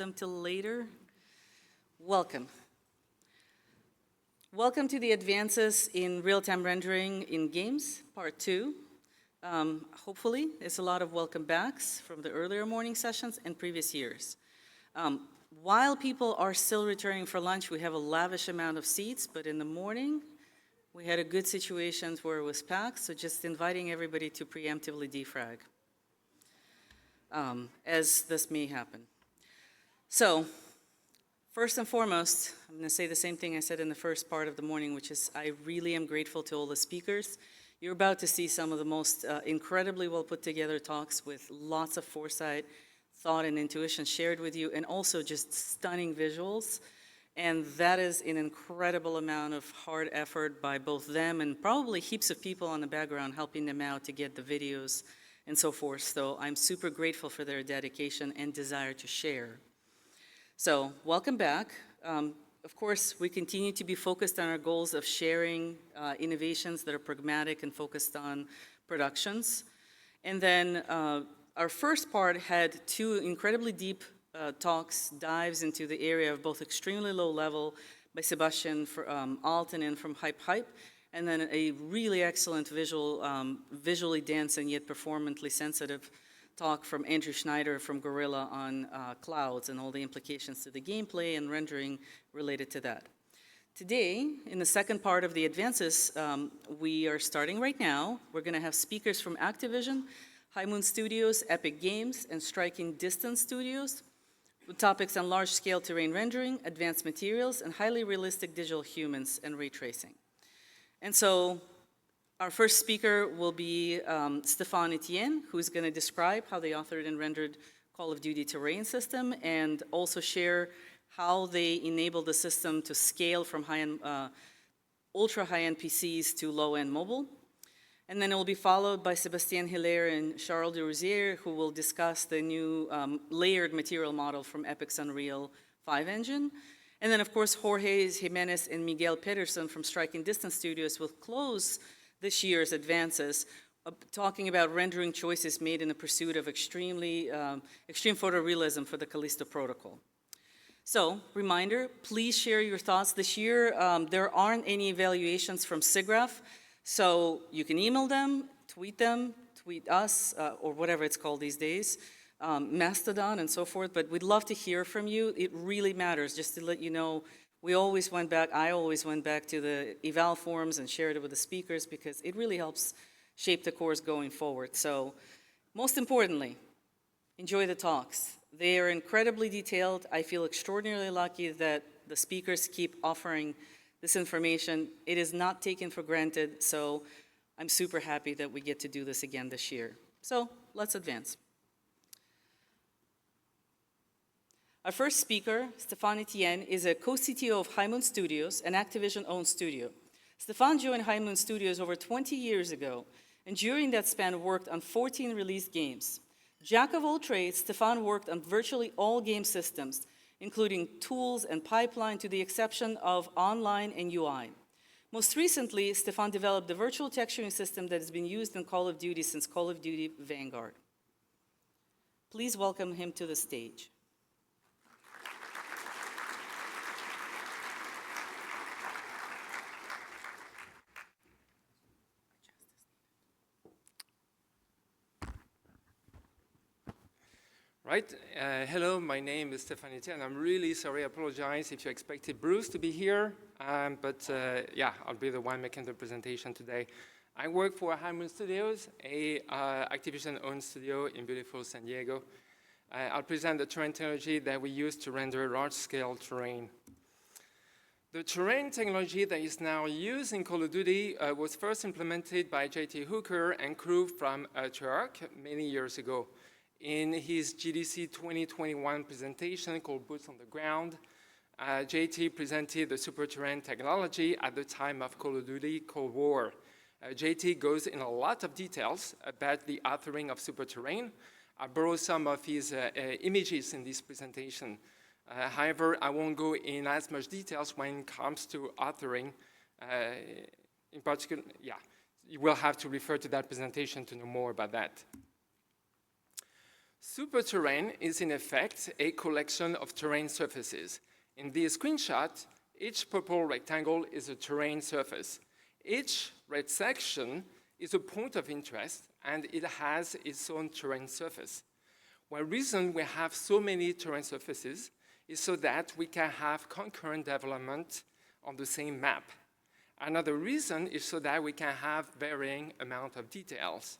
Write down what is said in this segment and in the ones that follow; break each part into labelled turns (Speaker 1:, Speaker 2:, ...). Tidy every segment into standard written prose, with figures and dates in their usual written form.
Speaker 1: them till later. Welcome. Welcome to the Advances in Real-Time Rendering in Games, Part 2. Hopefully, it's a lot of welcome backs from the earlier morning sessions and previous years. While people are still returning for lunch, we have a lavish amount of seats, but in the morning, we had a good situation where it was packed, so just inviting everybody to preemptively defrag, as this may happen. So, first and foremost, I'm going to say the same thing I said in the first part of the morning, which is I really am grateful to all the speakers. You're about to see some of the most incredibly well put together talks with lots of foresight, thought, and intuition shared with you, and also just stunning visuals. And that is an incredible amount of hard effort by both them and probably heaps of people on the background helping them out to get the videos and so forth. So I'm super grateful for their dedication and desire to share. So welcome back. Of course, we continue to be focused on our goals of sharing innovations that are pragmatic and focused on productions. And then our first part had two incredibly deep talks, dives into the area of both extremely low level by Sebastian Alten and from Hype, and then a really excellent visually dense and yet performantly sensitive talk from Andrew Schneider from Gorilla on clouds and all the implications to the gameplay and rendering related to that. Today, in the second part of the Advances, we are starting right now. We're going to have speakers from Activision, High Moon Studios, Epic Games, and Striking Distance Studios with topics on large-scale terrain rendering, advanced materials, and highly realistic digital humans and ray tracing. And so, our first speaker will be Stéphane Etienne, who's going to describe how they authored and rendered Call of Duty terrain system and also share how they enabled the system to scale from ultra high-end PCs to low-end mobile. And then it will be followed by Sébastien Hilaire and Charles de Rouzier, who will discuss the new layered material model from Epic's Unreal 5 engine. And then, of course, Jorge Jimenez and Miguel Peterson from Striking Distance Studios will close this year's Advances, talking about rendering choices made in the pursuit of extreme photorealism for the Callisto protocol. So, reminder, please share your thoughts this year. There aren't any evaluations from SIGGRAPH, so you can email them, tweet us, or whatever it's called these days, Mastodon and so forth, but we'd love to hear from you. It really matters, just to let you know. I always went back to the eval forums and shared it with the speakers because it really helps shape the course going forward. So, most importantly, enjoy the talks. They are incredibly detailed. I feel extraordinarily lucky that the speakers keep offering this information. It is not taken for granted, so I'm super happy that we get to do this again this year. So, let's advance. Our first speaker, Stéphane Etienne, is a co-CTO of High Moon Studios, an Activision-owned studio. Stéphane joined High Moon Studios over 20 years ago, and during that span worked on 14 released games. Jack of all trades, Stéphane worked on virtually all game systems, including tools and pipeline to the exception of online and UI. Most recently, Stéphane developed the virtual texturing system that has been used in Call of Duty since Call of Duty Vanguard. Please welcome him to the stage.
Speaker 2: Right. Hello, my name is Stéphane Etienne. I'm really sorry, I apologize if you expected Bruce to be here, but yeah, I'll be the one making the presentation today. I work for High Moon Studios, a Activision-owned studio in beautiful San Diego. I'll present the terrain technology that we use to render large-scale terrain. The terrain technology that is now used in Call of Duty was first implemented by J.T. Hooker and crew from Treyarch many years ago. In his GDC 2021 presentation called Boots on the Ground, JT presented the super terrain technology at the time of Call of Duty Cold War. JT goes in a lot of details about the authoring of super terrain. I borrowed some of his images in this presentation. However, I won't go in as much details when it comes to authoring. In particular, yeah, you will have to refer to that presentation to know more about that. Superterrain is in effect a collection of terrain surfaces. In this screenshot, each purple rectangle is a terrain surface. Each red section is a point of interest, and it has its own terrain surface. One reason we have so many terrain surfaces is so that we can have concurrent development on the same map. Another reason is so that we can have varying amount of details.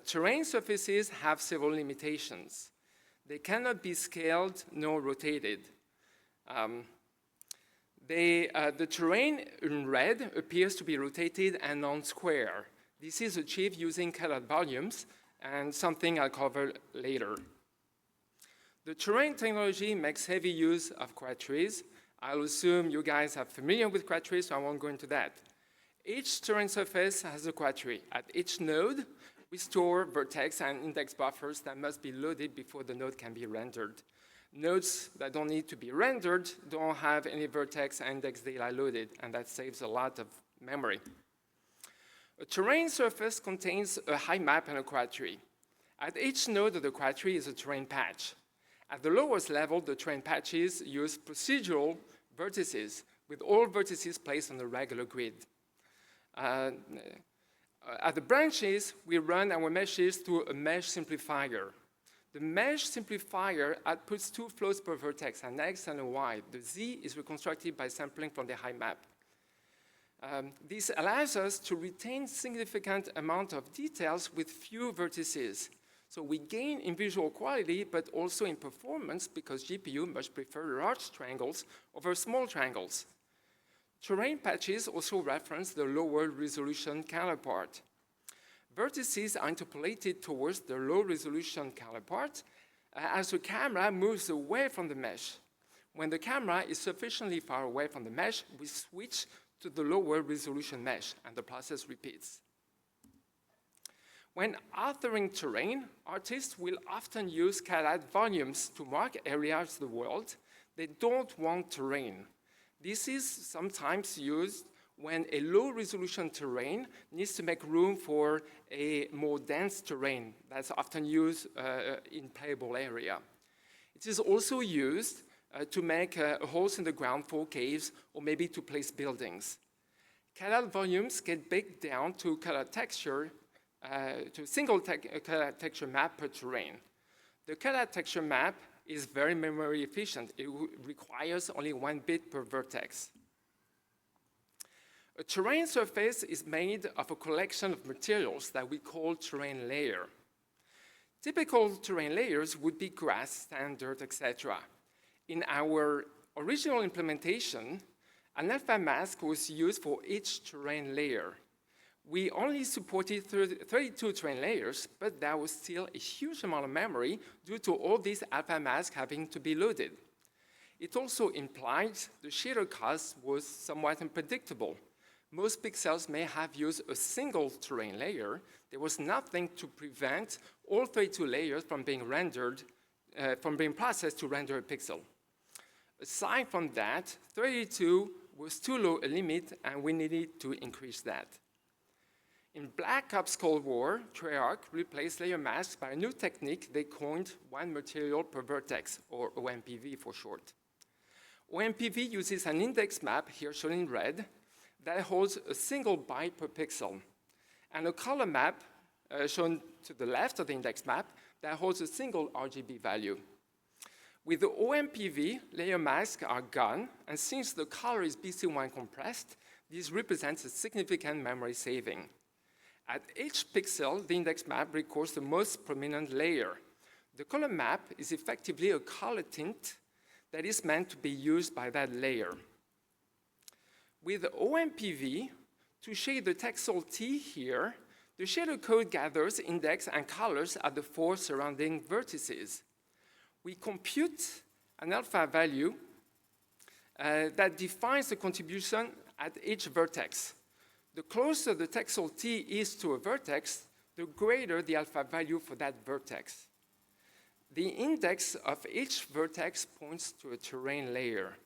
Speaker 2: Terrain surfaces have several limitations. They cannot be scaled nor rotated. The terrain in red appears to be rotated and non-square. This is achieved using colored volumes, and something I'll cover later. The terrain technology makes heavy use of quadtrees. I'll assume you guys are familiar with quadtrees, so I won't go into that. Each terrain surface has a quadtree. At each node, we store vertex and index buffers that must be loaded before the node can be rendered. Nodes that don't need to be rendered don't have any vertex and index data loaded, and that saves a lot of memory. A terrain surface contains a height map and a quadtree. At each node of the quadtree is a terrain patch. At the lowest level, the terrain patches use procedural vertices, with all vertices placed on a regular grid. At the branches, we run our meshes through a mesh simplifier. The mesh simplifier outputs two flows per vertex, an X and a Y. The Z is reconstructed by sampling from the height map. This allows us to retain significant amount of details with few vertices. So we gain in visual quality, but also in performance, because GPU much prefer large triangles over small triangles. Terrain patches also reference the lower resolution counterpart. Vertices are interpolated towards the low resolution counterpart as the camera moves away from the mesh. When the camera is sufficiently far away from the mesh, we switch to the lower resolution mesh, and the process repeats. When authoring terrain, artists will often use colored volumes to mark areas of the world they don't want terrain. This is sometimes used when a low-resolution terrain needs to make room for a more dense terrain that's often used in playable area. It is also used to make holes in the ground for caves or maybe to place buildings. Colored volumes get baked down to color texture, to a single color texture map per terrain. The color texture map is very memory efficient. It requires only 1 bit per vertex. A terrain surface is made of a collection of materials that we call terrain layer. Typical terrain layers would be grass, sand, dirt, etc. In our original implementation, an alpha mask was used for each terrain layer. We only supported 32 terrain layers, but that was still a huge amount of memory due to all these alpha masks having to be loaded. It also implied the shader cost was somewhat unpredictable. Most pixels may have used a single terrain layer. There was nothing to prevent all 32 layers from being rendered, from being processed to render a pixel. Aside from that, 32 was too low a limit, and we needed to increase that. In Black Ops Cold War, Treyarch replaced layer masks by a new technique they coined one material per vertex, or OMPV for short. OMPV uses an index map, here shown in red, that holds a single byte per pixel, and a color map, shown to the left of the index map, that holds a single RGB value. With the OMPV, layer masks are gone, and since the color is BC1 compressed, this represents a significant memory saving. At each pixel, the index map records the most prominent layer. The color map is effectively a color tint that is meant to be used by that layer. With OMPV, to shade the texel T here, the shader code gathers index and colors at the 4 surrounding vertices. We compute an alpha value that defines the contribution at each vertex. The closer the texel T is to a vertex, the greater the alpha value for that vertex. The index of each vertex points to a terrain layer.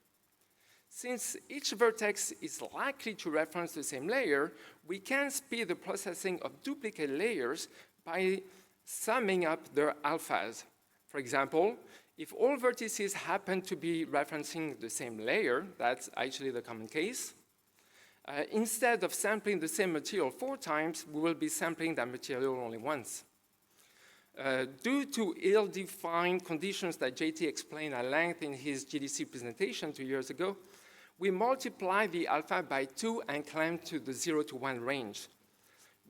Speaker 2: Since each vertex is likely to reference the same layer, we can speed the processing of duplicate layers by summing up their alphas. For example, if all vertices happen to be referencing the same layer, that's actually the common case, instead of sampling the same material 4 times, we will be sampling that material only once. Due to ill-defined conditions that JT explained at length in his GDC presentation 2 years ago, we multiply the alpha by 2 and climb to the 0 to 1 range.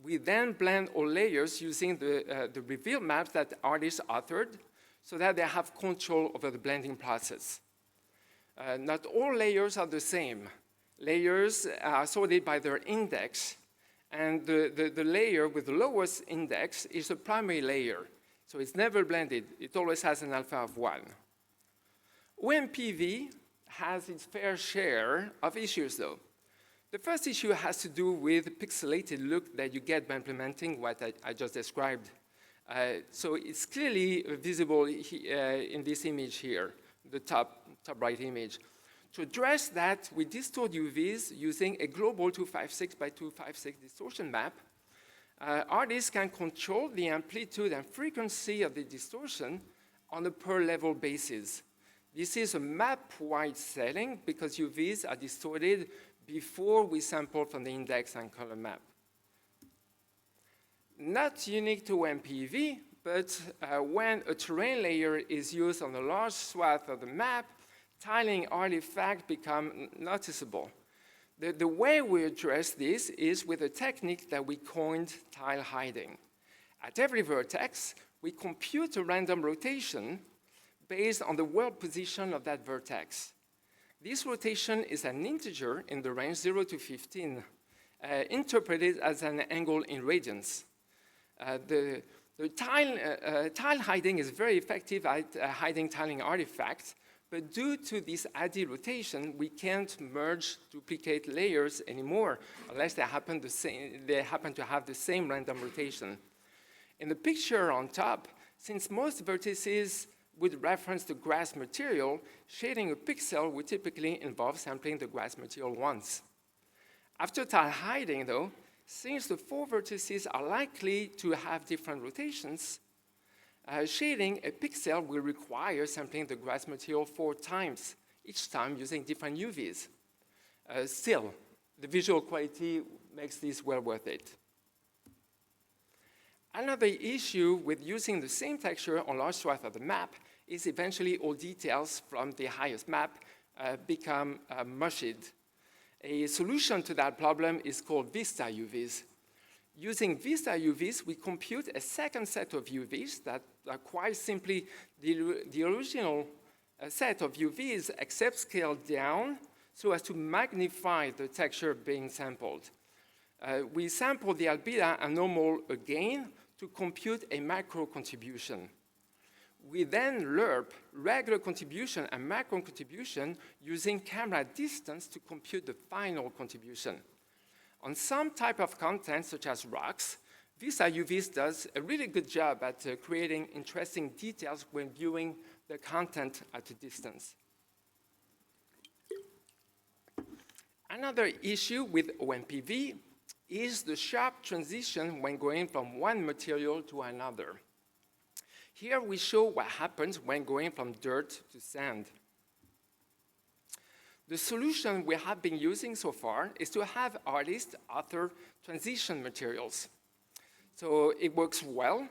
Speaker 2: We then blend all layers using the reveal maps that artists authored so that they have control over the blending process. Not all layers are the same. Layers are sorted by their index, and the layer with the lowest index is the primary layer. So it's never blended. It always has an alpha of 1. OMPV has its fair share of issues, though. The first issue has to do with the pixelated look that you get by implementing what I just described. So it's clearly visible in this image here, the top right image. To address that, we distort UVs using a global 256 by 256 distortion map. Artists can control the amplitude and frequency of the distortion on a per level basis. This is a map-wide setting because UVs are distorted before we sample from the index and color map. Not unique to MPV, but when a terrain layer is used on a large swath of the map, tiling artifacts become noticeable. The way we address this is with a technique that we coined tile hiding. At every vertex, we compute a random rotation based on the world position of that vertex. This rotation is an integer in the range 0 to 15, interpreted as an angle in radians. The tile hiding is very effective at hiding tiling artifacts, but due to this added rotation, we can't merge duplicate layers anymore unless they happen to have the same random rotation. In the picture on top, since most vertices would reference the grass material, shading a pixel would typically involve sampling the grass material once. After tile hiding, though, since the 4 vertices are likely to have different rotations, shading a pixel will require sampling the grass material 4 times, each time using different UVs. Still, the visual quality makes this well worth it. Another issue with using the same texture on large swath of the map is eventually all details from the highest map become mushed. A solution to that problem is called Vista UVs. Using Vista UVs, we compute a second set of UVs that are quite simply the original set of UVs except scaled down so as to magnify the texture being sampled. We sample the albedo and normal again to compute a macro contribution. We then lerp regular contribution and macro contribution using camera distance to compute the final contribution. On some type of content, such as rocks, Vista UVs does a really good job at creating interesting details when viewing the content at a distance. Another issue with OMPV is the sharp transition when going from one material to another. Here we show what happens when going from dirt to sand. The solution we have been using so far is to have artists author transition materials. So it works well,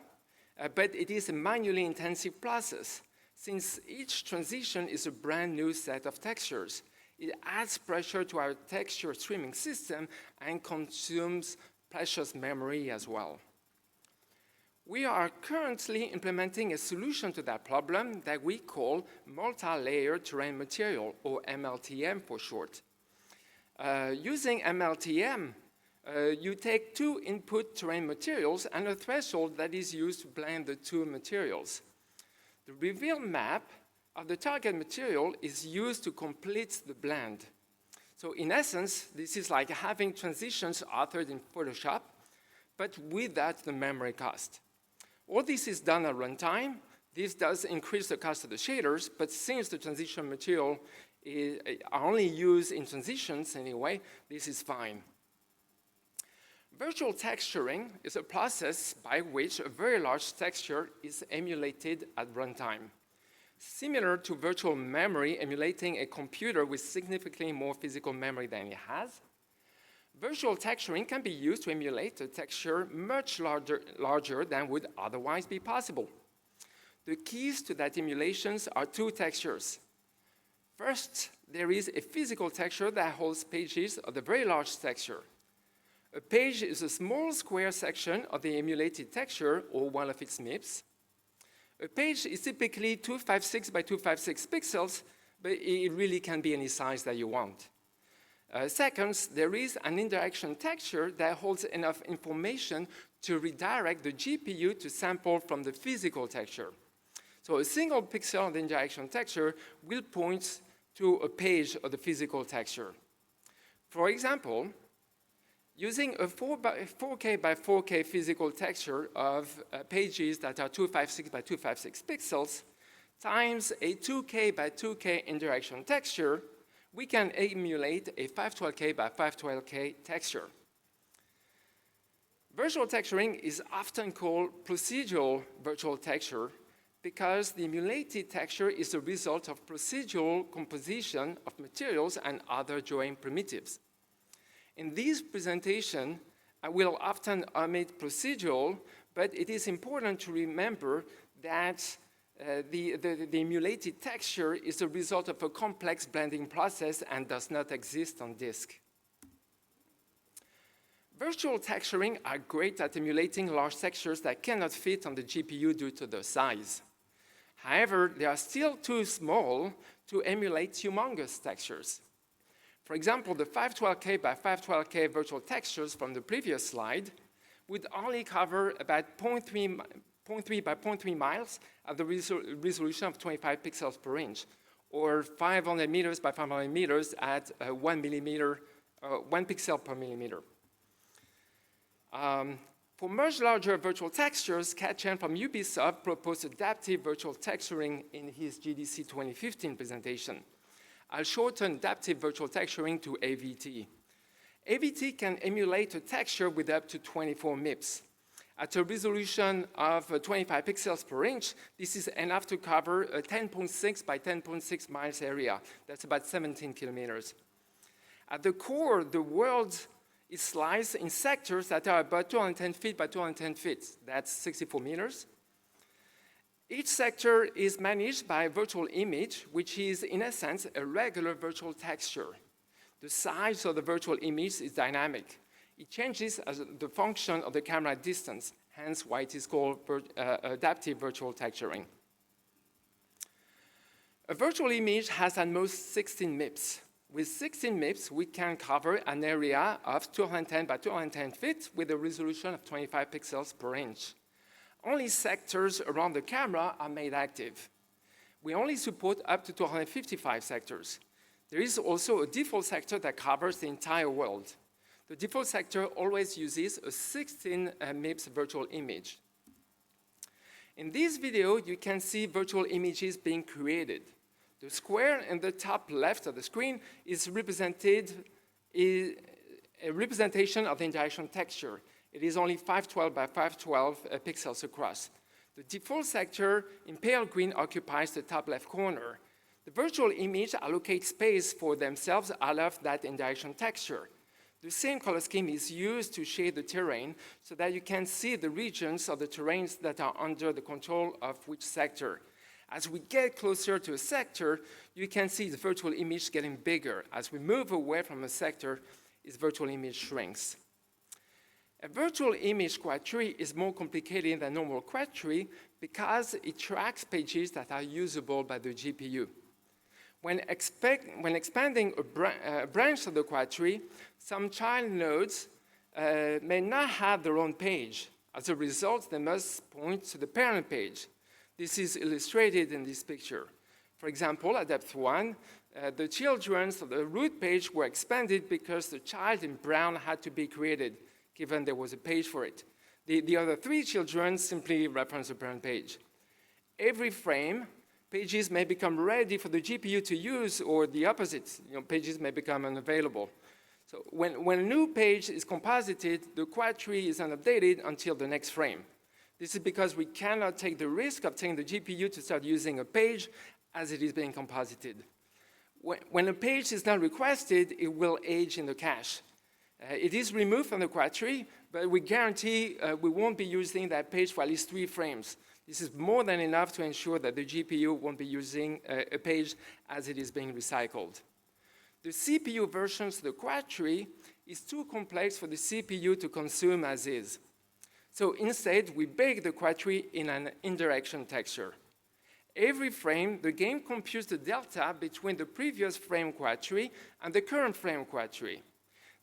Speaker 2: but it is a manually intensive process. Since each transition is a brand new set of textures, it adds pressure to our texture streaming system and consumes precious memory as well. We are currently implementing a solution to that problem that we call multi-layer terrain material, or MLTM for short. Using MLTM, you take 2 input terrain materials and a threshold that is used to blend the 2 materials. The reveal map of the target material is used to complete the blend. So in essence, this is like having transitions authored in Photoshop, but without the memory cost. All this is done at runtime. This does increase the cost of the shaders, but since the transition material are only used in transitions anyway, this is fine. Virtual texturing is a process by which a very large texture is emulated at runtime, similar to virtual memory emulating a computer with significantly more physical memory than it has. Virtual texturing can be used to emulate a texture much larger than would otherwise be possible. The keys to that emulations are two textures. First, there is a physical texture that holds pages of the very large texture. A page is a small square section of the emulated texture, or one of its MIPS. A page is typically 256 by 256 pixels, but it really can be any size that you want. Second, there is an interaction texture that holds enough information to redirect the GPU to sample from the physical texture. So a single pixel of the interaction texture will point to a page of the physical texture. For example, using a 4K by 4K physical texture of pages that are 256 by 256 pixels times a 2K by 2K interaction texture, we can emulate a 512K by 512K texture. Virtual texturing is often called procedural virtual texture because the emulated texture is the result of procedural composition of materials and other drawing primitives. In this presentation, I will often omit procedural, but it is important to remember that the emulated texture is the result of a complex blending process and does not exist on disk. Virtual texturing are great at emulating large textures that cannot fit on the GPU due to their size. However, they are still too small to emulate humongous textures. For example, the 512K by 512K virtual textures from the previous slide would only cover about 0.3 by 0.3 miles at the resolution of 25 pixels per inch, or 500 meters by 500 meters at 1 pixel per millimeter. For much larger virtual textures, Kat Chen from Ubisoft proposed adaptive virtual texturing in his GDC 2015 presentation. I'll shorten adaptive virtual texturing to AVT. AVT can emulate a texture with up to 24 MIPS. At a resolution of 25 pixels per inch, this is enough to cover a 10.6 by 10.6 miles area. That's about 17 kilometers. At the core, the world is sliced in sectors that are about 210 feet by 210 feet. That's 64 meters. Each sector is managed by a virtual image, which is, in essence, a regular virtual texture. The size of the virtual image is dynamic. It changes as the function of the camera distance, hence why it is called adaptive virtual texturing. A virtual image has at most 16 MIPS. With 16 MIPS, we can cover an area of 210 by 210 feet with a resolution of 25 pixels per inch. Only sectors around the camera are made active. We only support up to 255 sectors. There is also a default sector that covers the entire world. The default sector always uses a 16 MIPS virtual image. In this video, you can see virtual images being created. The square in the top left of the screen is a representation of the interaction texture. It is only 512 by 512 pixels across. The default sector in pale green occupies the top left corner. The virtual image allocates space for themselves out of that interaction texture. The same color scheme is used to shade the terrain so that you can see the regions of the terrains that are under the control of which sector. As we get closer to a sector, you can see the virtual image getting bigger. As we move away from a sector, its virtual image shrinks. A virtual image quad tree is more complicated than normal quad tree because it tracks pages that are usable by the GPU. When expanding a branch of the quad tree, some child nodes may not have their own page. As a result, they must point to the parent page. This is illustrated in this picture. For example, at depth 1, the children's the root page were expanded because the child in brown had to be created, given there was a page for it. The other 3 children simply reference the parent page. Every frame, pages may become ready for the GPU to use, or the opposite, pages may become unavailable. So when a new page is composited, the quad tree is unupdated until the next frame. This is because we cannot take the risk of telling the GPU to start using a page as it is being composited. When a page is not requested, it will age in the cache. It is removed from the quad tree, but we guarantee we won't be using that page for at least 3 frames. This is more than enough to ensure that the GPU won't be using a page as it is being recycled. The CPU versions of the quad tree is too complex for the CPU to consume as is. So instead, we bake the quad tree in an indirection texture. Every frame, the game computes the delta between the previous frame quad tree and the current frame quad tree.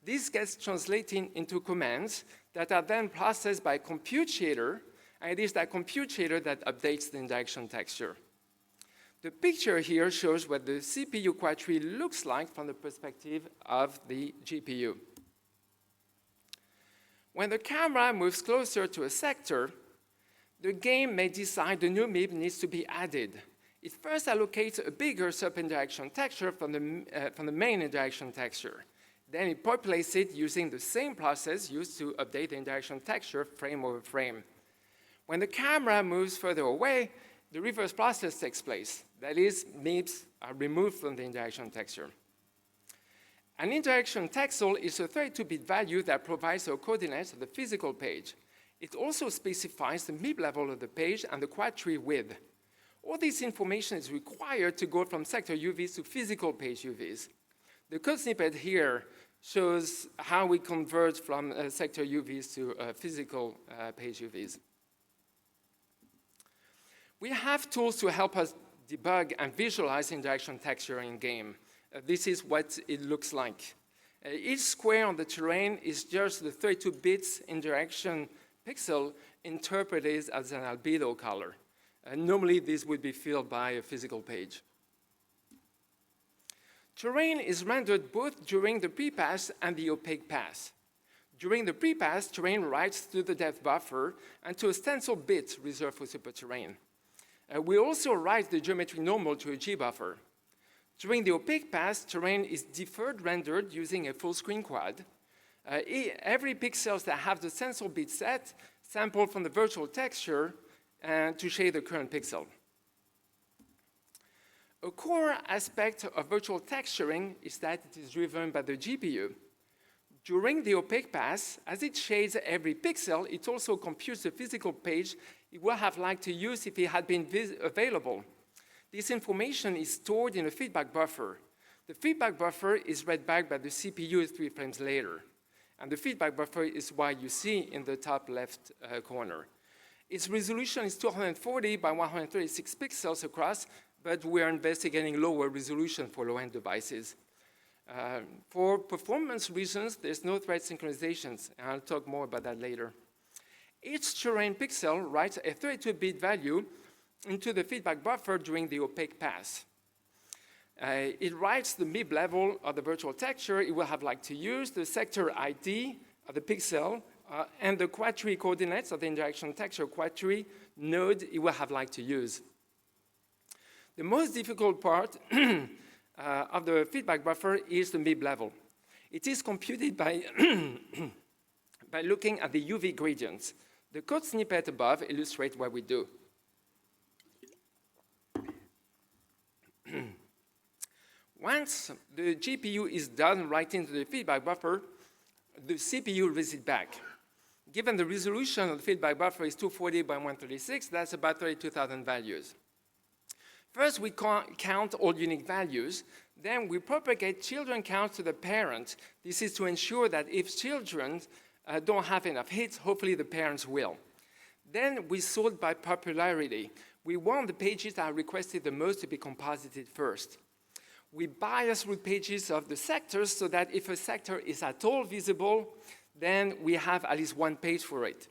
Speaker 2: This gets translated into commands that are then processed by a compute shader, and it is that compute shader that updates the indirection texture. The picture here shows what the CPU quad tree looks like from the perspective of the GPU. When the camera moves closer to a sector, the game may decide the new MIB needs to be added. It first allocates a bigger sub-indirection texture from the main indirection texture. Then it populates it using the same process used to update the indirection texture frame over frame. When the camera moves further away, the reverse process takes place. That is, MIBs are removed from the indirection texture. An indirection texel is a 32-bit value that provides the coordinates of the physical page. It also specifies the MIB level of the page and the quad tree width. All this information is required to go from sector UVs to physical page UVs. The code snippet here shows how we convert from sector UVs to physical page UVs. We have tools to help us debug and visualize indirection texture in game. This is what it looks like. Each square on the terrain is just the 32 bits indirection pixel interpreted as an albedo color. Normally, this would be filled by a physical page. Terrain is rendered both during the pre-pass and the opaque pass. During the pre-pass, terrain writes to the depth buffer and to a stencil bit reserved for superterrain. We also write the geometric normal to a G buffer. During the opaque pass, terrain is deferred rendered using a full screen quad. Every pixels that have the stencil bit set sample from the virtual texture to shade the current pixel. A core aspect of virtual texturing is that it is driven by the GPU. During the opaque pass, as it shades every pixel, it also computes the physical page it would have liked to use if it had been available. This information is stored in a feedback buffer. The feedback buffer is read back by the CPU 3 frames later. And the feedback buffer is what you see in the top left corner. Its resolution is 240 by 136 pixels across, but we are investigating lower resolution for low-end devices. For performance reasons, there's no thread synchronizations, and I'll talk more about that later. Each terrain pixel writes a 32-bit value into the feedback buffer during the opaque pass. It writes the MIB level of the virtual texture it will have liked to use, the sector ID of the pixel, and the quad tree coordinates of the indirection texture quad tree node it will have liked to use. The most difficult part of the feedback buffer is the MIB level. It is computed by, by looking at the UV gradients. The code snippet above illustrates what we do. Once the GPU is done writing to the feedback buffer, the CPU reads it back. Given the resolution of the feedback buffer is 240 by 136, that's about 32,000 values. First, we count all unique values. Then we propagate children counts to the parent. This is to ensure that if children don't have enough hits, hopefully the parents will. Then we sort by popularity. We want the pages that are requested the most to be composited first. We bias root pages of the sectors so that if a sector is at all visible, then we have at least one page for it.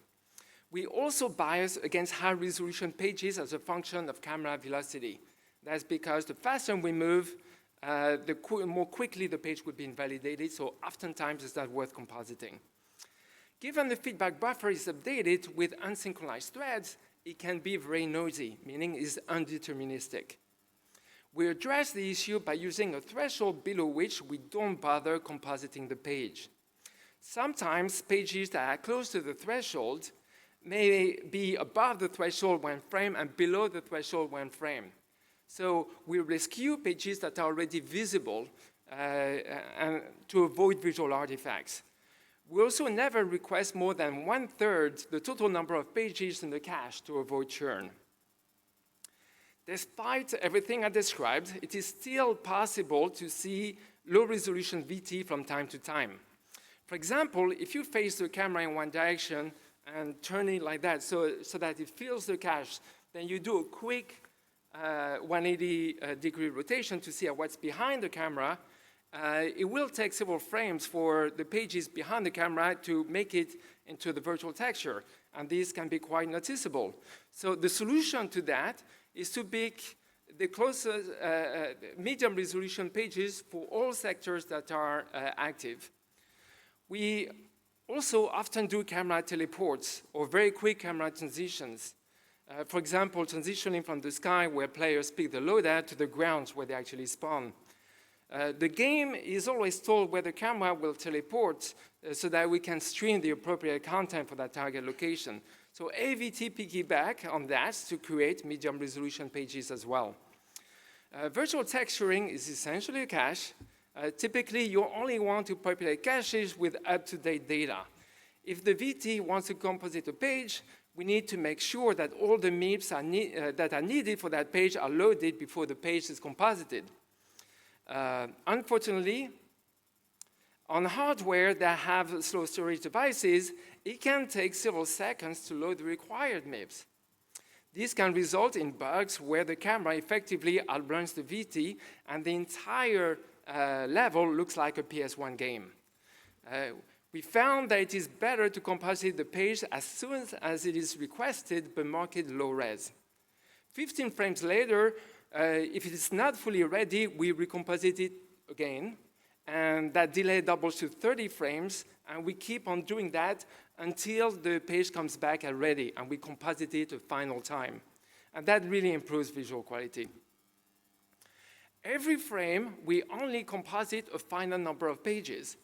Speaker 2: We also bias against high-resolution pages as a function of camera velocity. That's because the faster we move, the more quickly the page would be invalidated, so oftentimes it's not worth compositing. Given the feedback buffer is updated with unsynchronized threads, it can be very noisy, meaning it's undeterministic. We address the issue by using a threshold below which we don't bother compositing the page. Sometimes pages that are close to the threshold may be above the threshold when framed and below the threshold when framed. So we rescue pages that are already visible and to avoid visual artifacts. We also never request more than 1/3 the total number of pages in the cache to avoid churn. Despite everything I described, it is still possible to see low-resolution VT from time to time. For example, if you face the camera in one direction and turn it like that so that it fills the cache, then you do a quick 180-degree rotation to see what's behind the camera. It will take several frames for the pages behind the camera to make it into the virtual texture, and these can be quite noticeable. So the solution to that is to pick the closest medium resolution pages for all sectors that are active. We also often do camera teleports or very quick camera transitions. For example, transitioning from the sky where players pick the loadout to the ground where they actually spawn. The game is always told where the camera will teleport so that we can stream the appropriate content for that target location. So AVT piggyback on that to create medium resolution pages as well. Virtual texturing is essentially a cache. Typically, you only want to populate caches with up-to-date data. If the VT wants to composite a page, we need to make sure that all the MIPS that are needed for that page are loaded before the page is composited. Unfortunately, on hardware that have slow storage devices, it can take several seconds to load the required MIPS. This can result in bugs where the camera effectively outruns the VT and the entire level looks like a PS1 game. We found that it is better to composite the page as soon as it is requested but mark it low res. 15 frames later, if it is not fully ready, we recomposite it again, and that delay doubles to 30 frames, and we keep on doing that until the page comes back at ready, and we composite it a final time. And that really improves visual quality. Every frame, we only composite a final number of pages.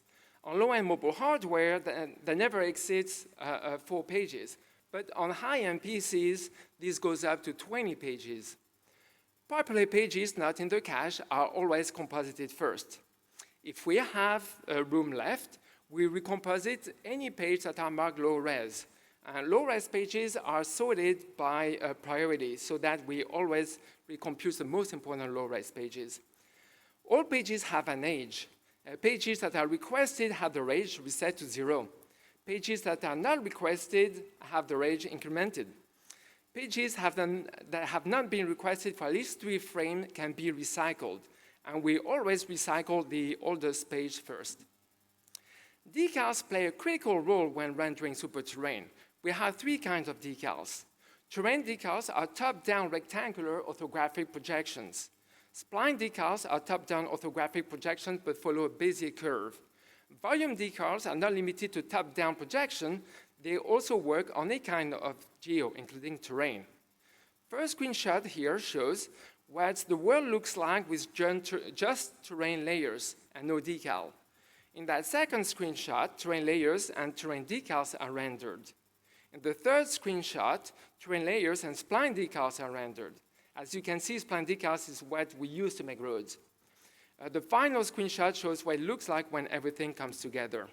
Speaker 2: On low-end mobile hardware, that never exceeds 4 pages. But on high-end PCs, this goes up to 20 pages. Popular pages not in the cache are always composited first. If we have room left, we recomposite any page that are marked low-res. Low-res pages are sorted by priority so that we always recompute the most important low-res pages. All pages have an age. Pages that are requested have the age reset to 0. Pages that are not requested have the age incremented. Pages that have not been requested for at least 3 frames can be recycled, and we always recycle the oldest page first. Decals play a critical role when rendering super terrain. We have 3 kinds of decals. Terrain decals are top-down rectangular orthographic projections. Spline decals are top-down orthographic projections but follow a Bezier curve. Volume decals are not limited to top-down projection. They also work on any kind of geo, including terrain. First screenshot here shows what the world looks like with just terrain layers and no decal. In that second screenshot, terrain layers and terrain decals are rendered. In the third screenshot, terrain layers and spline decals are rendered. As you can see, spline decals is what we use to make roads. The final screenshot shows what it looks like when everything comes together.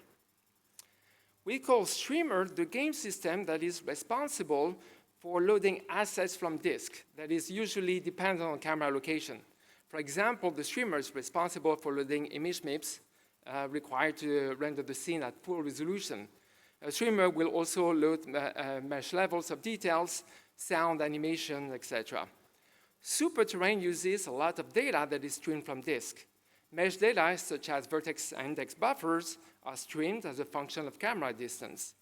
Speaker 2: We call Streamer the game system that is responsible for loading assets from disk that is usually dependent on camera location. For example, the Streamer is responsible for loading image MIPS required to render the scene at full resolution. A Streamer will also load mesh levels of details, sound, animation, etc. Super terrain uses a lot of data that is streamed from disk. Mesh data, such as vertex and index buffers, are streamed as a function of camera distance.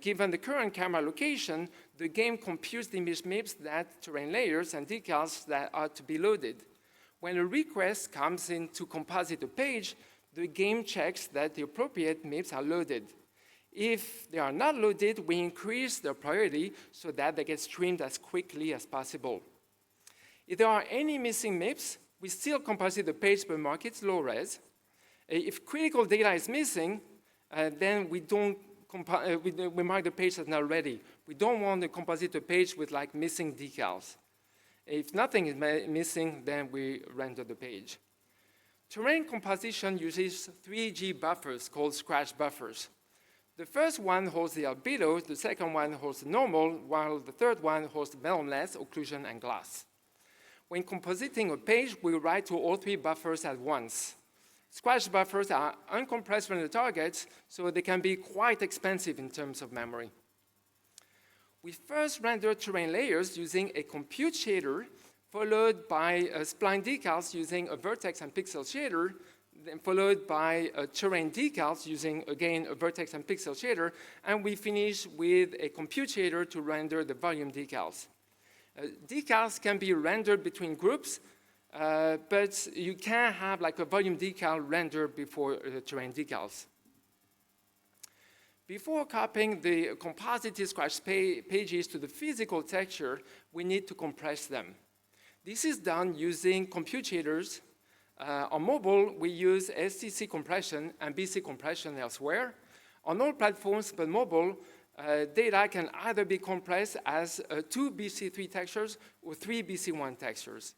Speaker 2: Given the current camera location, the game computes the image MIPS, that terrain layers and decals that are to be loaded. When a request comes in to composite a page, the game checks that the appropriate MIPS are loaded. If they are not loaded, we increase their priority so that they get streamed as quickly as possible. If there are any missing MIPS, we still composite the page but mark it low res. If critical data is missing, then we mark the page as not ready. We don't want to composite a page with like missing decals. If nothing is missing, then we render the page. Terrain composition uses 3G buffers called SIGGRAPH buffers. The first one holds the albedo, the second one holds the normal, while the third one holds the melonless, occlusion, and glass. When compositing a page, we write to all three buffers at once. SIGGRAPH buffers are uncompressed render targets, so they can be quite expensive in terms of memory. We first render terrain layers using a compute shader, followed by spline decals using a vertex and pixel shader, then followed by terrain decals using, again, a vertex and pixel shader, and we finish with a compute shader to render the volume decals. Decals can be rendered between groups, but you can't have like a volume decal rendered before terrain decals. Before copying the composited SIGGRAPH pages to the physical texture, we need to compress them. This is done using compute shaders. On mobile, we use STC compression and BC compression elsewhere. On all platforms but mobile, data can either be compressed as 2 BC3 textures or 3 BC1 textures.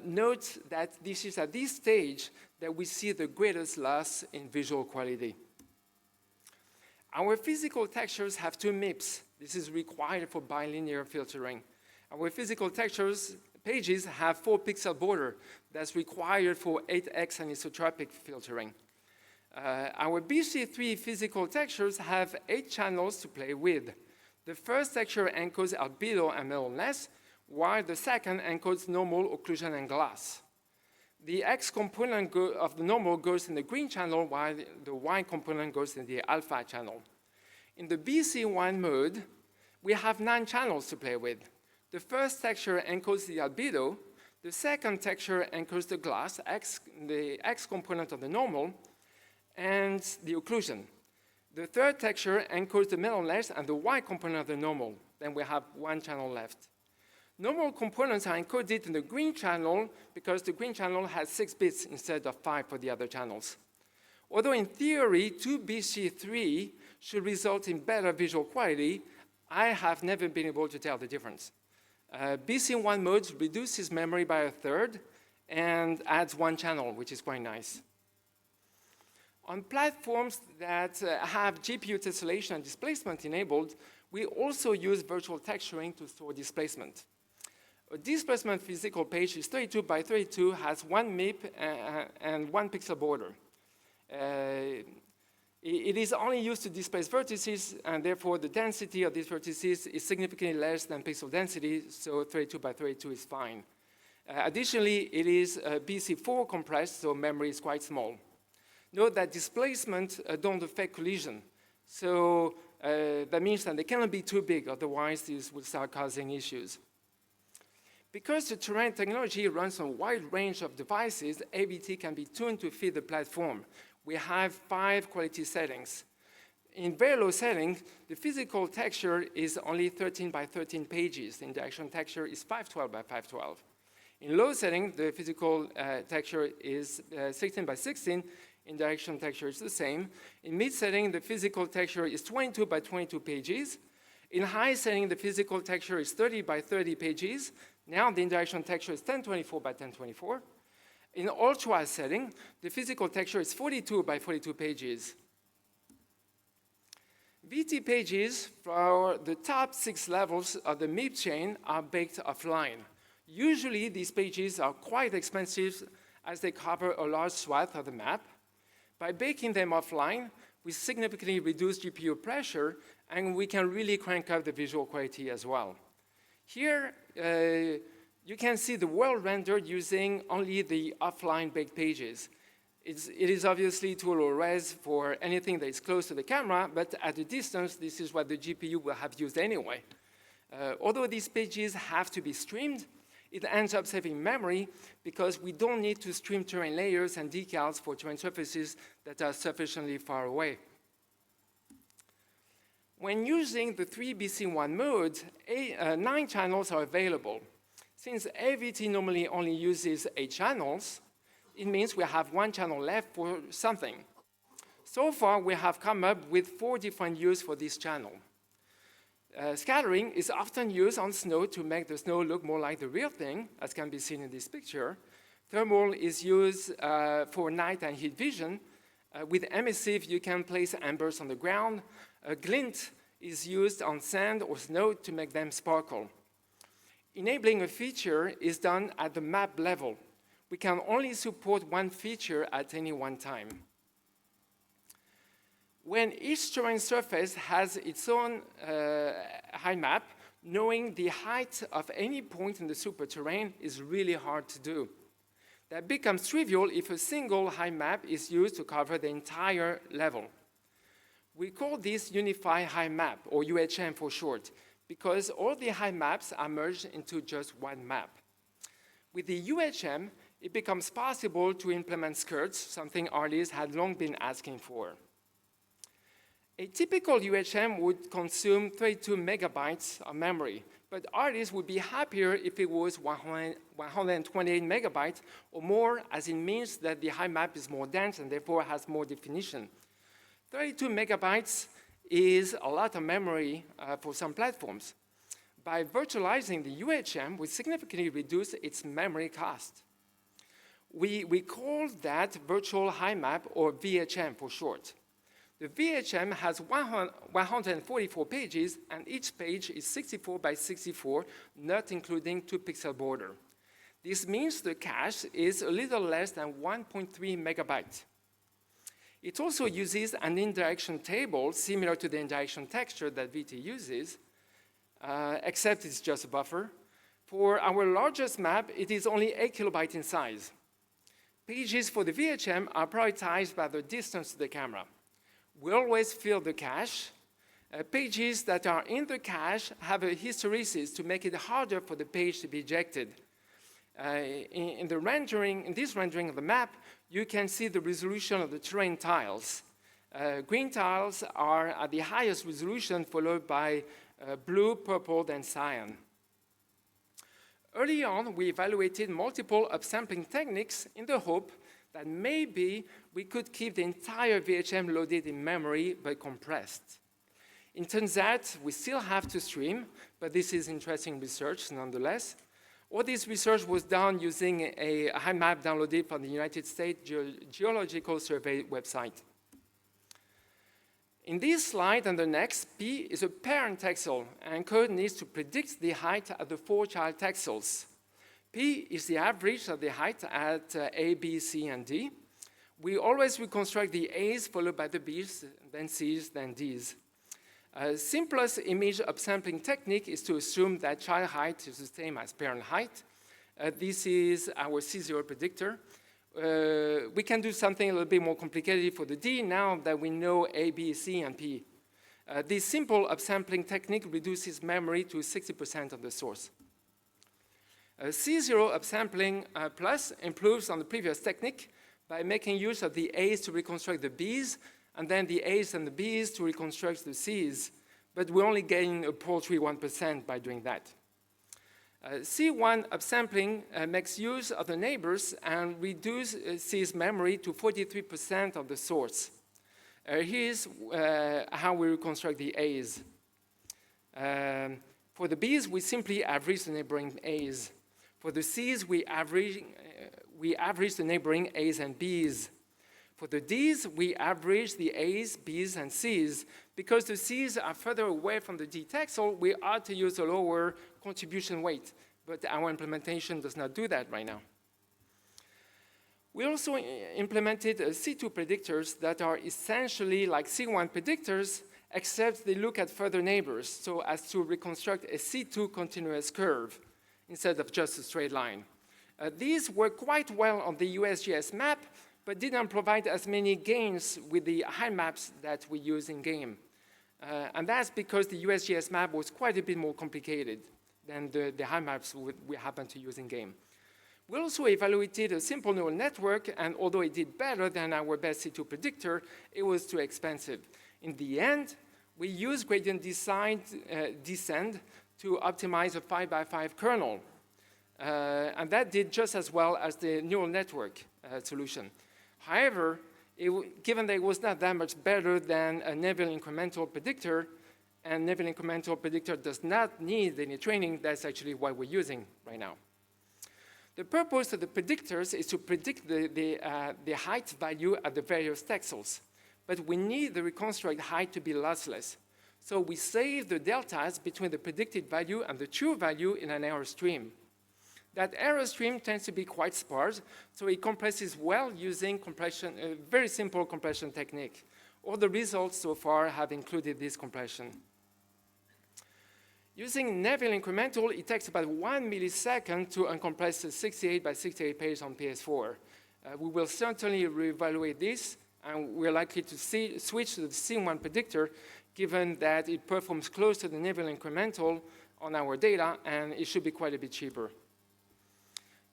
Speaker 2: Note that this is at this stage that we see the greatest loss in visual quality. Our physical textures have 2 MIPS. This is required for bilinear filtering. Our physical textures pages have 4 pixel border. That's required for 8x anisotropic filtering. Our BC3 physical textures have 8 channels to play with. The first texture encodes albedo and melonless, while the second encodes normal, occlusion, and glass. The X component of the normal goes in the green channel, while the Y component goes in the alpha channel. In the BC1 mode, we have 9 channels to play with. The first texture encodes the albedo, the second texture encodes the glass, the X component of the normal, and the occlusion. The third texture encodes the melonless and the Y component of the normal. Then we have 1 channel left. Normal components are encoded in the green channel because the green channel has 6 bits instead of 5 for the other channels. Although in theory, 2 BC3 should result in better visual quality, I have never been able to tell the difference. BC1 mode reduces memory by 1/3 and adds 1 channel, which is quite nice. On platforms that have GPU tessellation and displacement enabled, we also use virtual texturing to store displacement. A displacement physical page is 32 by 32, has 1 MIP and 1 pixel border. It is only used to displace vertices, and therefore the density of these vertices is significantly less than pixel density, so 32 by 32 is fine. Additionally, it is BC4 compressed, so memory is quite small. Note that displacement don't affect collision, so that means that they cannot be too big, otherwise these will start causing issues. Because the terrain technology runs on a wide range of devices, AVT can be tuned to fit the platform. We have 5 quality settings. In very low setting, the physical texture is only 13 by 13 pages. The interaction texture is 512 by 512. In low setting, the physical texture is 16 by 16. Interaction texture is the same. In mid setting, the physical texture is 22 by 22 pages. In high setting, the physical texture is 30 by 30 pages. Now the interaction texture is 1024 by 1024. In ultra setting, the physical texture is 42 by 42 pages. VT pages for the top 6 levels of the MIP chain are baked offline. Usually, these pages are quite expensive as they cover a large swath of the map. By baking them offline, we significantly reduce GPU pressure, and we can really crank up the visual quality as well. Here, you can see the world rendered using only the offline baked pages. It is obviously too low res for anything that is close to the camera, but at a distance, this is what the GPU will have used anyway. Although these pages have to be streamed, it ends up saving memory because we don't need to stream terrain layers and decals for terrain surfaces that are sufficiently far away. When using the 3BC1 mode, 9 channels are available. Since AVT normally only uses 8 channels, it means we have 1 channel left for something. So far, we have come up with 4 different uses for this channel. Scattering is often used on snow to make the snow look more like the real thing, as can be seen in this picture. Thermal is used for night and heat vision. With emissive, you can place embers on the ground. Glint is used on sand or snow to make them sparkle. Enabling a feature is done at the map level. We can only support 1 feature at any one time. When each terrain surface has its own height map, knowing the height of any point in the superterrain is really hard to do. That becomes trivial if a single height map is used to cover the entire level. We call this Unified Height Map, or UHM for short, because all the height maps are merged into just 1 map. With the UHM, it becomes possible to implement skirts, something artists had long been asking for. A typical UHM would consume 32 megabytes of memory, but artists would be happier if it was 128 megabytes or more, as it means that the height map is more dense and therefore has more definition. 32 megabytes is a lot of memory for some platforms. By virtualizing the UHM, we significantly reduce its memory cost. We call that virtual height map, or VHM for short. The VHM has 144 pages, and each page is 64 by 64, not including 2-pixel border. This means the cache is a little less than 1.3 megabytes. It also uses an indirection table similar to the indirection texture that VT uses, except it's just a buffer. For our largest map, it is only 8 kilobytes in size. Pages for the VHM are prioritized by the distance to the camera. We always fill the cache. Pages that are in the cache have a hysteresis to make it harder for the page to be ejected. In this rendering of the map, you can see the resolution of the terrain tiles. Green tiles are at the highest resolution, followed by blue, purple, then cyan. Early on, we evaluated multiple upsampling techniques in the hope that maybe we could keep the entire VHM loaded in memory but compressed. It turns out we still have to stream, but this is interesting research nonetheless. All this research was done using a height map downloaded from the United States Geological Survey website. In this slide and the next, P is a parent texel, and code needs to predict the height of the 4 child texels. P is the average of the height at A, B, C, and D. We always reconstruct the A's followed by the B's, then C's, then D's. Simplest image upsampling technique is to assume that child height is the same as parent height. This is our C0 predictor. We can do something a little bit more complicated for the D now that we know A, B, C, and P. This simple upsampling technique reduces memory to 60% of the source. C0 upsampling plus improves on the previous technique by making use of the A's to reconstruct the B's, and then the A's and the B's to reconstruct the C's. But we only gain a paltry 1% by doing that. C1 upsampling makes use of the neighbors and reduces C's memory to 43% of the source. Here's how we reconstruct the A's. For the B's, we simply average the neighboring A's. For the C's, we average the neighboring A's and B's. For the D's, we average the A's, B's, and C's. Because the C's are further away from the D texel, we ought to use a lower contribution weight, but our implementation does not do that right now. We also implemented C2 predictors that are essentially like C1 predictors, except they look at further neighbors, so as to reconstruct a C2 continuous curve instead of just a straight line. These work quite well on the USGS map, but didn't provide as many gains with the height maps that we use in game. And that's because the USGS map was quite a bit more complicated than the height maps we happen to use in game. We also evaluated a simple neural network, and although it did better than our best C2 predictor, it was too expensive. In the end, we used gradient descent to optimize a 5x5 kernel. And that did just as well as the neural network solution. However, given that it was not that much better than a Neville incremental predictor, and Neville incremental predictor does not need any training, that's actually what we're using right now. The purpose of the predictors is to predict the height value at the various texels. But we need the reconstruct height to be lossless. So we save the deltas between the predicted value and the true value in an error stream. That error stream tends to be quite sparse, so it compresses well using compression, a very simple compression technique. All the results so far have included this compression. Using Neville incremental, it takes about 1 millisecond to uncompress a 68 by 68 page on PS4. We will certainly reevaluate this, and we're likely to switch to the C1 predictor, given that it performs close to the Neville incremental on our data, and it should be quite a bit cheaper.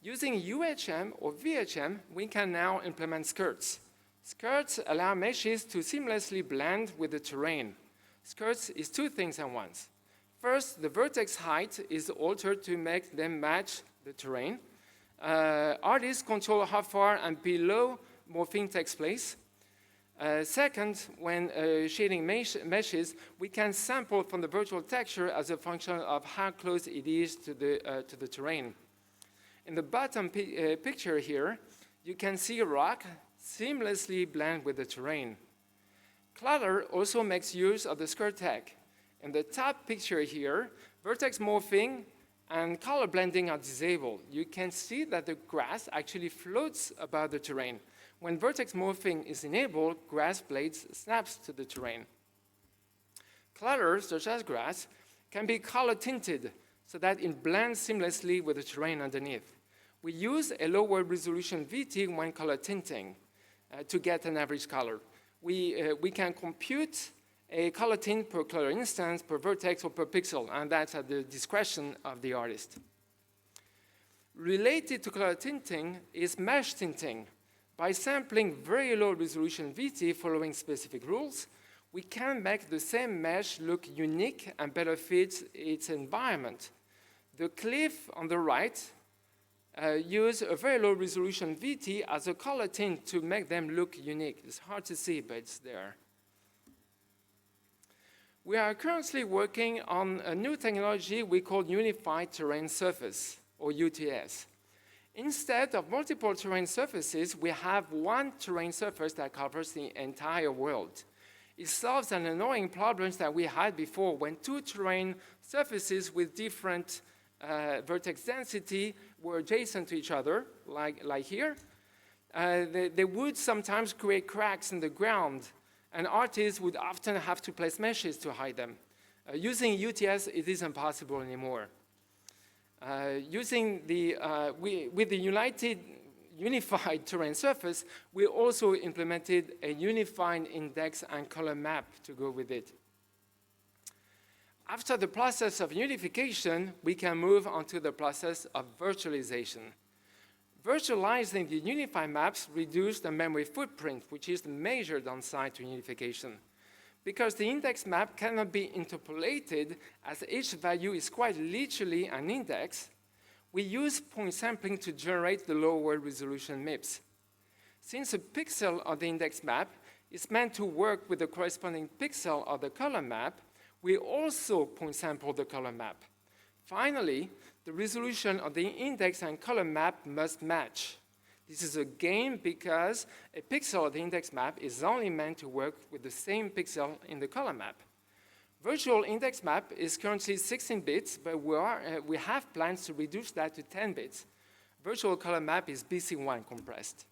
Speaker 2: Using UHM or VHM, we can now implement skirts. Skirts allow meshes to seamlessly blend with the terrain. Skirts is two things at once. First, the vertex height is altered to make them match the terrain. Artists control how far and below morphing takes place. Second, when shading meshes, we can sample from the virtual texture as a function of how close it is to the terrain. In the bottom picture here, you can see a rock seamlessly blend with the terrain. Clutter also makes use of the skirt tag. In the top picture here, vertex morphing and color blending are disabled. You can see that the grass actually floats above the terrain. When vertex morphing is enabled, grass blades snaps to the terrain. Clutter, such as grass, can be color tinted so that it blends seamlessly with the terrain underneath. We use a lower resolution VT when color tinting to get an average color. We can compute a color tint per color instance, per vertex, or per pixel, and that's at the discretion of the artist. Related to color tinting is mesh tinting. By sampling very low resolution VT following specific rules, we can make the same mesh look unique and better fit its environment. The cliff on the right use a very low resolution VT as a color tint to make them look unique. It's hard to see, but it's there. We are currently working on a new technology we call Unified Terrain Surface, or UTS. Instead of multiple terrain surfaces, we have one terrain surface that covers the entire world. It solves an annoying problem that we had before when two terrain surfaces with different vertex density were adjacent to each other, like here. They would sometimes create cracks in the ground, and artists would often have to place meshes to hide them. Using UTS, it isn't possible anymore. With the unified terrain surface, we also implemented a unified index and color map to go with it. After the process of unification, we can move on to the process of virtualization. Virtualizing the unified maps reduces the memory footprint, which is measured on site to unification. Because the index map cannot be interpolated, as each value is quite literally an index, we use point sampling to generate the lower resolution MIPS. Since a pixel of the index map is meant to work with the corresponding pixel of the color map, we also point sample the color map. Finally, the resolution of the index and color map must match. This is a game because a pixel of the index map is only meant to work with the same pixel in the color map. Virtual index map is currently 16 bits, but we have plans to reduce that to 10 bits. Virtual color map is BC1 compressed.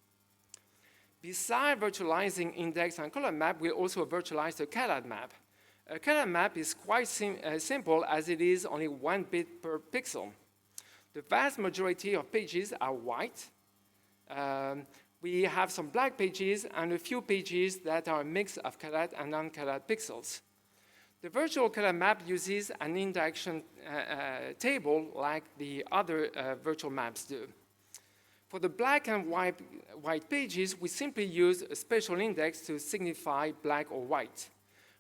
Speaker 2: Besides virtualizing index and color map, we also virtualize the CALAD map. A CALAD map is quite simple as it is only 1 bit per pixel. The vast majority of pages are white. We have some black pages and a few pages that are a mix of CALAD and non-CALAD pixels. The virtual color map uses an indirection table like the other virtual maps do. For the black and white pages, we simply use a special index to signify black or white.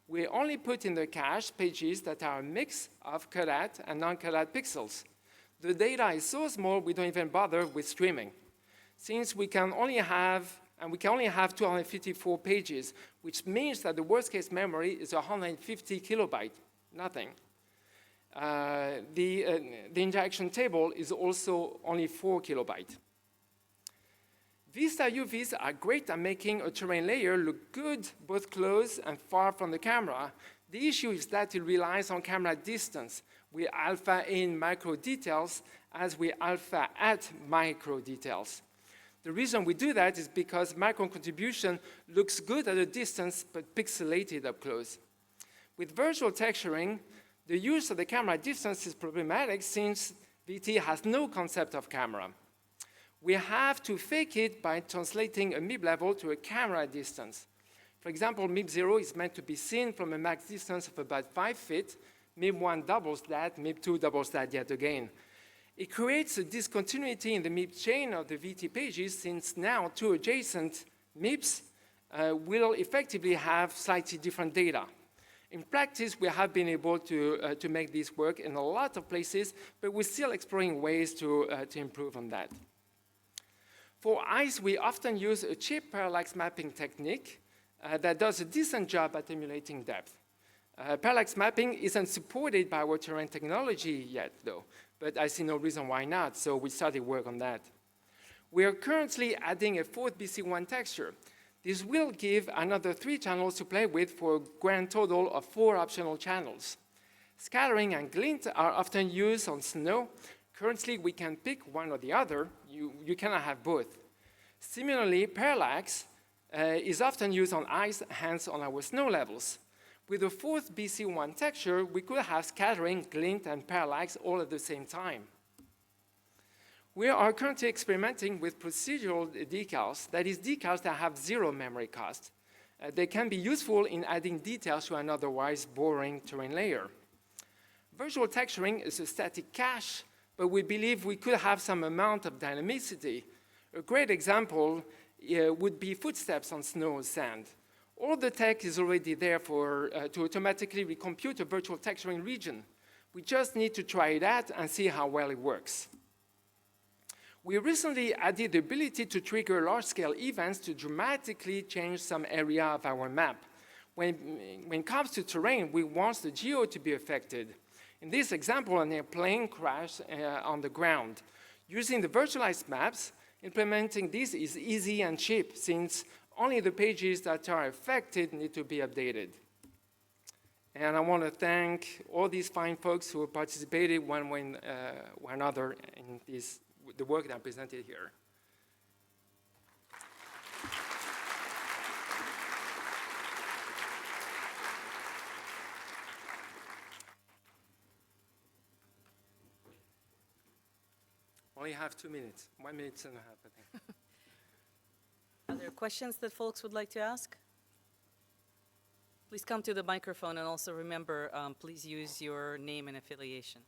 Speaker 2: We only put in the cache pages that are a mix of CALAD and non-CALAD pixels. The data is so small we don't even bother with streaming. Since we can only have 254 pages, which means that the worst case memory is 150 kilobytes, nothing. The injection table is also only 4 kilobytes. Vista UVs are great at making a terrain layer look good both close and far from the camera. The issue is that it relies on camera distance. We alpha in micro details as we alpha at micro details. The reason we do that is because micro contribution looks good at a distance but pixelated up close. With virtual texturing, the use of the camera distance is problematic since VT has no concept of camera. We have to fake it by translating a MIB level to a camera distance. For example, MIB 0 is meant to be seen from a max distance of about 5 feet. MIB 1 doubles that, MIB 2 doubles that yet again. It creates a discontinuity in the MIB chain of the VT pages since now 2 adjacent MIBs will effectively have slightly different data. In practice, we have been able to make this work in a lot of places, but we're still exploring ways to improve on that. For eyes, we often use a cheap parallax mapping technique that does a decent job at emulating depth. Parallax mapping isn't supported by our terrain technology yet, though, but I see no reason why not, so we started work on that. We are currently adding a fourth BC1 texture. This will give another 3 channels to play with for a grand total of 4 optional channels. Scattering and glint are often used on snow. Currently, we can pick one or the other. You cannot have both. Similarly, parallax is often used on ice, hence on our snow levels. With the fourth BC1 texture, we could have scattering, glint, and parallax all at the same time. We are currently experimenting with procedural decals, that is, decals that have 0 memory cost. They can be useful in adding details to an otherwise boring terrain layer. Virtual texturing is a static cache, but we believe we could have some amount of dynamicity. A great example would be footsteps on snow or sand. All the tech is already there to automatically recompute a virtual texturing region. We just need to try it out and see how well it works. We recently added the ability to trigger large-scale events to dramatically change some area of our map. When it comes to terrain, we want the geo to be affected. In this example, an airplane crashed on the ground. Using the virtualized maps, implementing this is easy and cheap since only the pages that are affected need to be updated. And I want to thank all these fine folks who participated one way or another in the work that I presented here. Only have 2 minutes, 1 minute and a half, I think.
Speaker 1: Are there questions that folks would like to ask? Please come to the microphone, and also remember, please use your name and affiliation.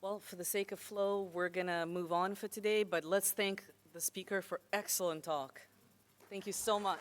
Speaker 1: Well, for the sake of flow, we're going to move on for today, but let's thank the speaker for excellent talk. Thank you so much.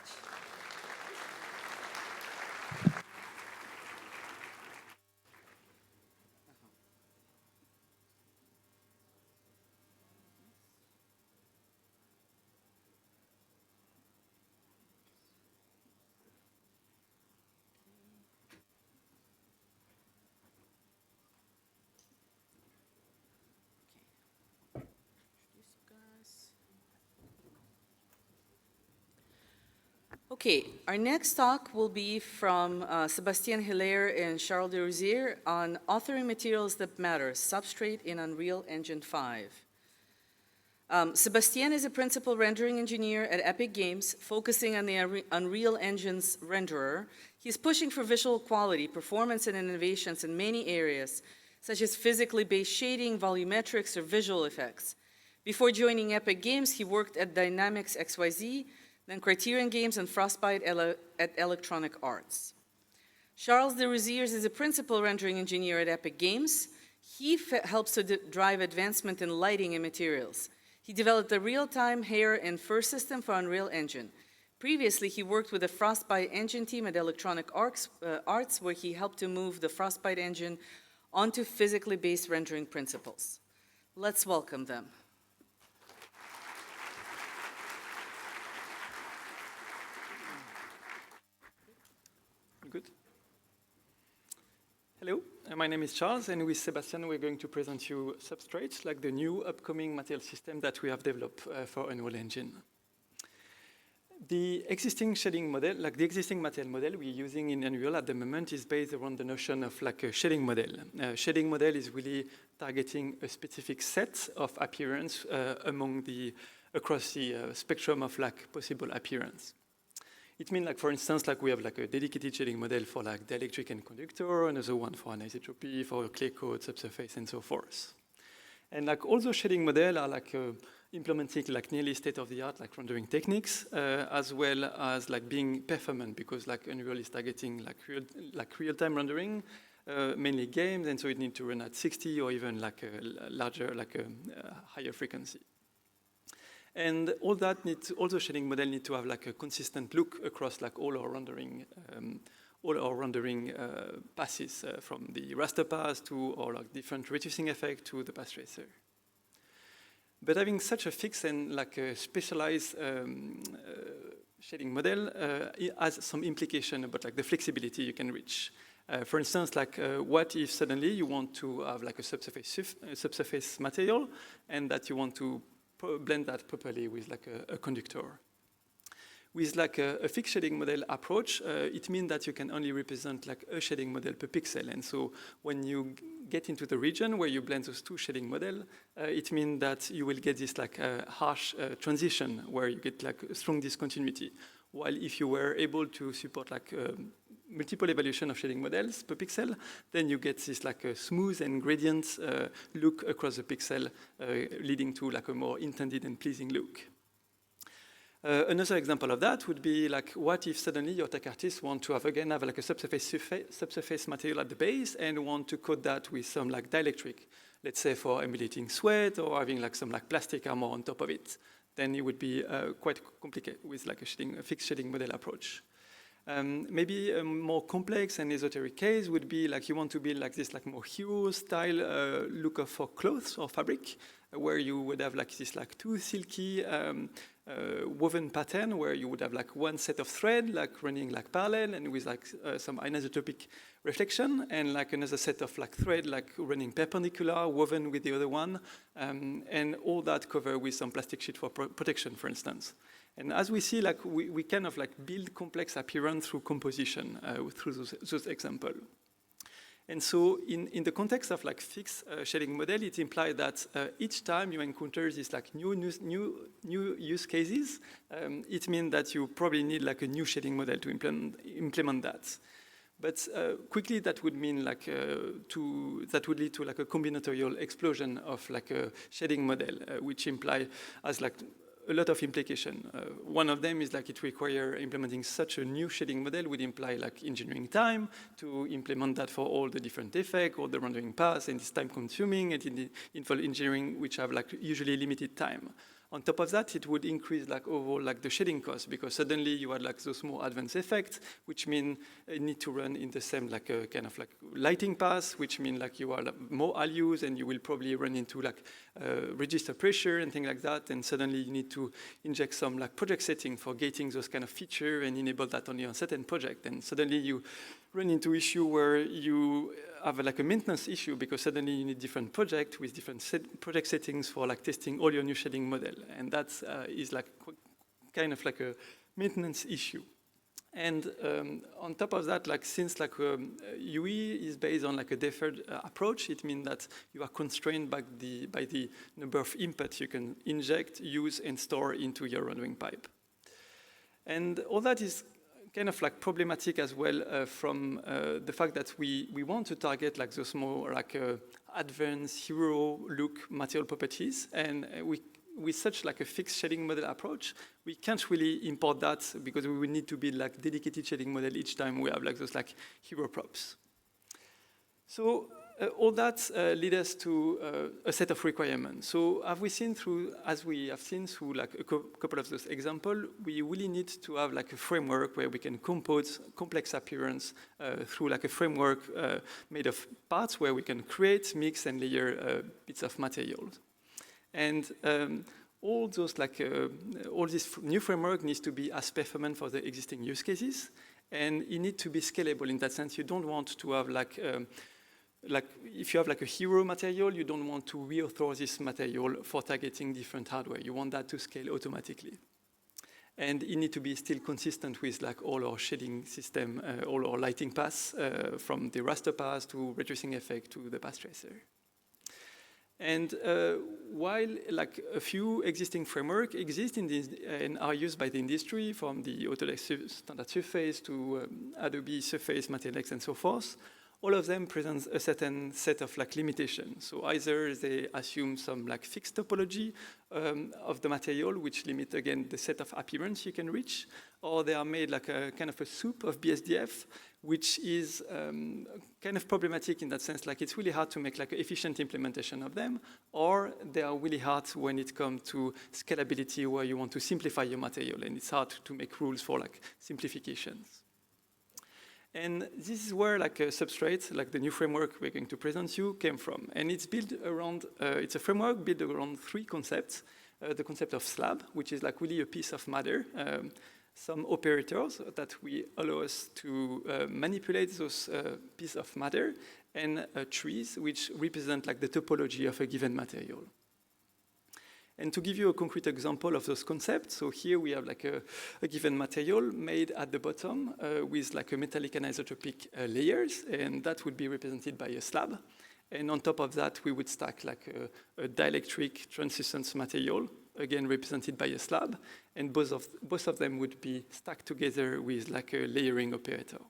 Speaker 1: Okay, our next talk will be from Sébastien Hilaire and Charles de Rouzier on authoring materials that matter, substrate in Unreal Engine 5. Sébastien is a principal rendering engineer at Epic Games, focusing on the Unreal Engine's renderer. He's pushing for visual quality, performance, and innovations in many areas, such as physically based shading, volumetrics, or visual effects. Before joining Epic Games, he worked at Dynamics XYZ, then Criterion Games and Frostbite at Electronic Arts. Charles de Rouzier is a principal rendering engineer at Epic Games. He helps to drive advancement in lighting and materials. He developed a real-time hair and fur system for Unreal Engine. Previously, he worked with the Frostbite engine team at Electronic Arts, where he helped to move the Frostbite engine onto physically based rendering principles. Let's welcome them.
Speaker 3: Good. Hello, my name is Charles, and with Sebastian, we're going to present you Substrate, like the new upcoming material system that we have developed for Unreal Engine. The existing shading model, like the existing material model we're using in Unreal at the moment, is based around the notion of like a shading model. Shading model is really targeting a specific set of appearance across the spectrum of like possible appearance. It means, like, for instance, like we have like a dedicated shading model for like dielectric and conductor, another one for anisotropy, for clear coat, subsurface, and so forth. And like all those shading models are like implementing like nearly state-of-the-art like rendering techniques, as well as like being performant, because like Unreal is targeting like real-time rendering, mainly games, and so it needs to run at 60 or even like a larger, like a higher frequency. And all the shading model need to have like a consistent look across like all our rendering passes, from the raster pass to our like different reducing effect to the path tracer. But having such a fixed and like a specialized shading model it has some implication about like the flexibility you can reach. For instance, like what if suddenly you want to have like a subsurface material and that you want to blend that properly with like a conductor. With like a fixed shading model approach, it means that you can only represent like a shading model per pixel. And so when you get into the region where you blend those two shading models, it means that you will get this like harsh transition where you get like a strong discontinuity. While if you were able to support like multiple evaluation of shading models per pixel, then you get this like a smooth and gradient look across the pixel, leading to like a more intended and pleasing look. Another example of that would be like, what if suddenly your tech artists want to have like a subsurface material at the base and want to coat that with some like dielectric, let's say for emulating sweat or having like some like plastic armor on top of it. Then it would be quite complicated with like a fixed shading model approach. Maybe a more complex and esoteric case would be like you want to build like this like more hero style look for clothes or fabric, where you would have like this like too silky woven pattern where you would have like one set of thread like running like parallel and with like some anisotropic reflection, and like another set of like thread like running perpendicular woven with the other one, and all that covered with some plastic sheet for protection, for instance. And as we see, like we kind of like build complex appearance through composition through those examples. And so in the context of like fixed shading model, it implies that each time you encounter these like new use cases, it means that you probably need like a new shading model to implement that. But quickly that would mean like that would lead to like a combinatorial explosion of like a shading model, which imply as like a lot of implication. One of them is like it requires implementing such a new shading model would imply like engineering time to implement that for all the different effects, all the rendering paths, and it's time consuming, and it involves engineering which have like usually limited time. On top of that, it would increase like overall like the shading cost, because suddenly you had like those more advanced effects, which mean it need to run in the same like a kind of like lighting path, which mean like you are like more values, and you will probably run into like register pressure and things like that, and suddenly you need to inject some like project setting for gating those kind of feature and enable that only on certain project, and suddenly you run into issue where you have like a maintenance issue, because suddenly you need different project with different project settings for like testing all your new shading model, and that is like kind of like a maintenance issue. And on top of that, like since like UE is based on like a deferred approach, it means that you are constrained by the number of inputs you can inject, use, and store into your rendering pipe. And all that is kind of like problematic as well from the fact that we want to target like those more like advanced hero look material properties, and with such like a fixed shading model approach, we can't really import that, because we will need to build like dedicated shading model each time we have like those like hero props. So all that lead us to a set of requirements. So as we have seen through like a couple of those examples, we really need to have like a framework where we can compose complex appearance through like a framework made of parts where we can create, mix, and layer bits of materials. And all this new framework needs to be as performant for the existing use cases, and it needs to be scalable in that sense. You don't want to have like if you have like a hero material, you don't want to reauthor this material for targeting different hardware. You want that to scale automatically. And it needs to be still consistent with like all our shading system, all our lighting paths, from the raster path to reducing effect to the path tracer. And while like a few existing frameworks exist in this and are used by the industry, from the Autodesk standard surface to Adobe Surface, Material X, and so forth, all of them present a certain set of like limitations. So either they assume some like fixed topology of the material, which limit again the set of appearance you can reach, or they are made like a kind of a soup of BSDF, which is kind of problematic in that sense. Like it's really hard to make like an efficient implementation of them, or they are really hard when it comes to scalability, where you want to simplify your material, and it's hard to make rules for like simplifications. And this is where like a substrate, like the new framework we're going to present you, came from. And it's built around, it's a framework built around three concepts. The concept of slab, which is like really a piece of matter, some operators that will allow us to manipulate those pieces of matter, and trees, which represent like the topology of a given material. And to give you a concrete example of those concepts, so here we have like a given material made at the bottom with like a metallic anisotropic layers, and that would be represented by a slab. And on top of that, we would stack like a dielectric translucent material, again represented by a slab, and both of them would be stacked together with like a layering operator.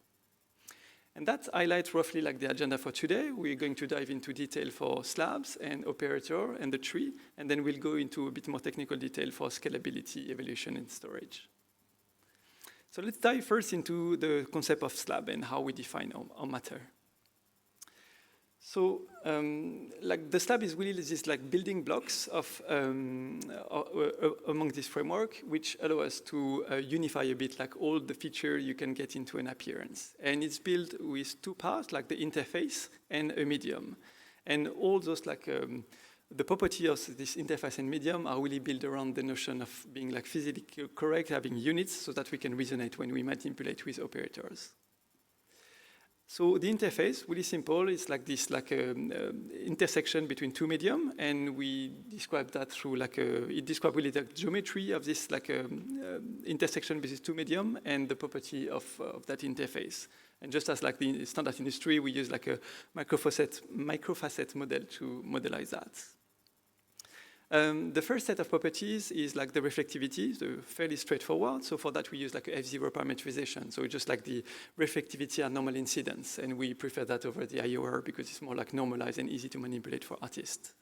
Speaker 3: And that highlights roughly like the agenda for today. We're going to dive into detail for slabs and operator and the tree, and then we'll go into a bit more technical detail for scalability, evolution, and storage. So let's dive first into the concept of slab and how we define our matter. So like the slab is really this like building blocks of among this framework, which allow us to unify a bit like all the feature you can get into an appearance. And it's built with two parts, like the interface and a medium. And all those like the property of this interface and medium are really built around the notion of being like physically correct, having units so that we can resonate when we manipulate with operators. So the interface, really simple, is like this like intersection between two medium, and we describe that through like it describes really the geometry of this like intersection between two medium and the property of that interface. And just as like the standard industry, we use like a microfacet model to modelize that. The first set of properties is like the reflectivity, so fairly straightforward. So for that, we use like a F0 parameterization. So just like the reflectivity and normal incidence. And we prefer that over the IOR because it's more like normalized and easy to manipulate for artists.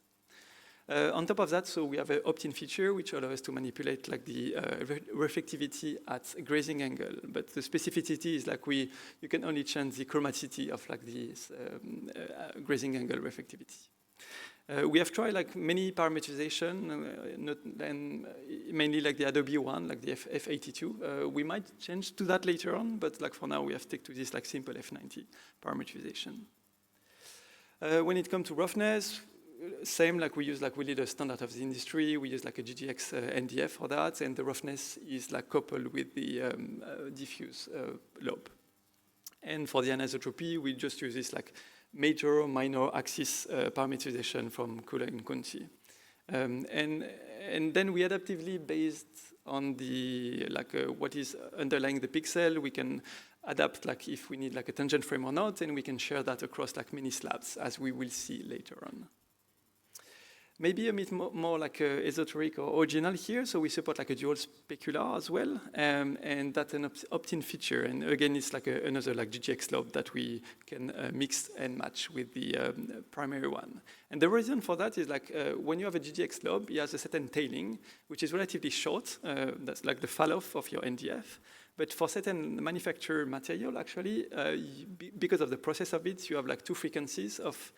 Speaker 3: On top of that, so we have an opt-in feature which allows us to manipulate like the reflectivity at grazing angle. But the specificity is like you can only change the chromaticity of like the grazing angle reflectivity. We have tried like many parameterization, and mainly like the Adobe one, like the F82. We might change to that later on, but like for now we have stick to this like simple F90 parameterization. When it comes to roughness, same, like we use like really the standard of the industry. We use like a GGX NDF for that, and the roughness is like coupled with the diffuse lobe. And for the anisotropy, we just use this like major, minor axis parameterization from Kula and Conti. And then we adaptively, based on the like what is underlying the pixel, we can adapt like if we need like a tangent frame or not, and we can share that across like many slabs, as we will see later on. Maybe a bit more like esoteric or original here. So we support like a dual specular as well, and that's an opt-in feature. And again, it's like another like GGX lobe that we can mix and match with the primary one. And the reason for that is like when you have a GGX lobe, it has a certain tailing, which is relatively short. That's like the fall-off of your NDF. But for certain manufactured material, actually, because of the process of it, you have like two frequencies of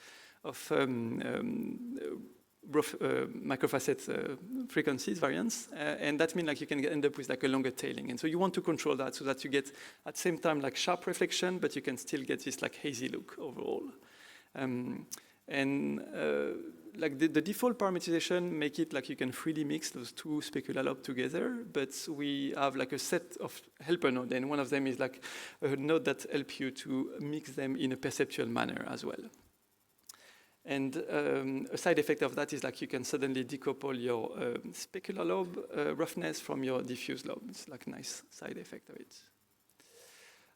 Speaker 3: microfacet frequencies variance, and that means like you can end up with like a longer tailing. And so you want to control that so that you get at the same time like sharp reflection, but you can still get this like hazy look overall. Like the default parameterization make it like you can freely mix those two specular lobes together, but we have like a set of helper nodes, and one of them is like a node that helps you to mix them in a perceptual manner as well. And a side effect of that is like you can suddenly decouple your specular lobe roughness from your diffuse lobe. It's like a nice side effect of it.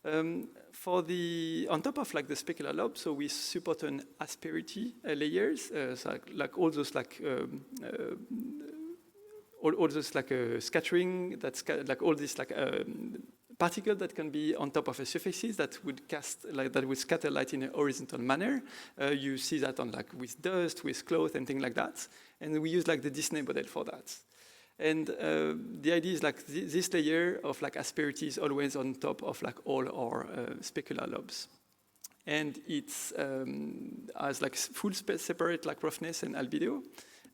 Speaker 3: On top of like the specular lobe, so we support an asperity layers, so like all those like all those like scattering, that's like all this like particle that can be on top of a surfaces that would scatter light in a horizontal manner. You see that on like with dust, with cloth, and things like that. And we use like the Disney model for that. And the idea is like this layer of like asperity is always on top of like all our specular lobes. And it's has like full separate like roughness and albedo.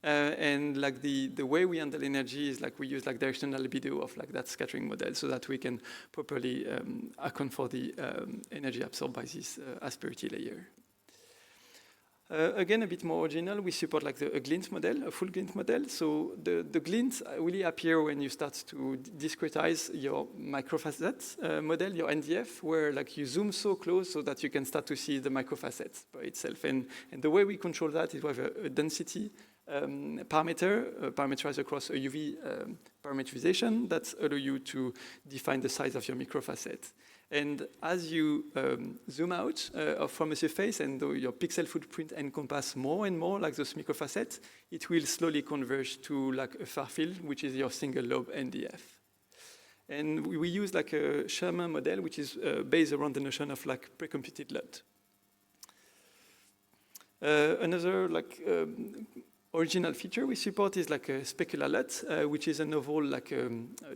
Speaker 3: And like the way we handle energy is like we use like directional albedo of like that scattering model so that we can properly account for the energy absorbed by this asperity layer. Again, a bit more original, we support like a glint model, a full glint model. So the glints really appear when you start to discretize your microfacet model, your NDF, where like you zoom so close so that you can start to see the microfacet by itself. And the way we control that is we have a density parameter parameterized across a UV parameterization that allow you to define the size of your microfacet. And as you zoom out from a surface and your pixel footprint encompass more and more like those microfacets, it will slowly converge to like a far field, which is your single lobe NDF. And we use like a Sherman model, which is based around the notion of like pre-computed LUT. Another like original feature we support is like a specular LUT, which is a novel like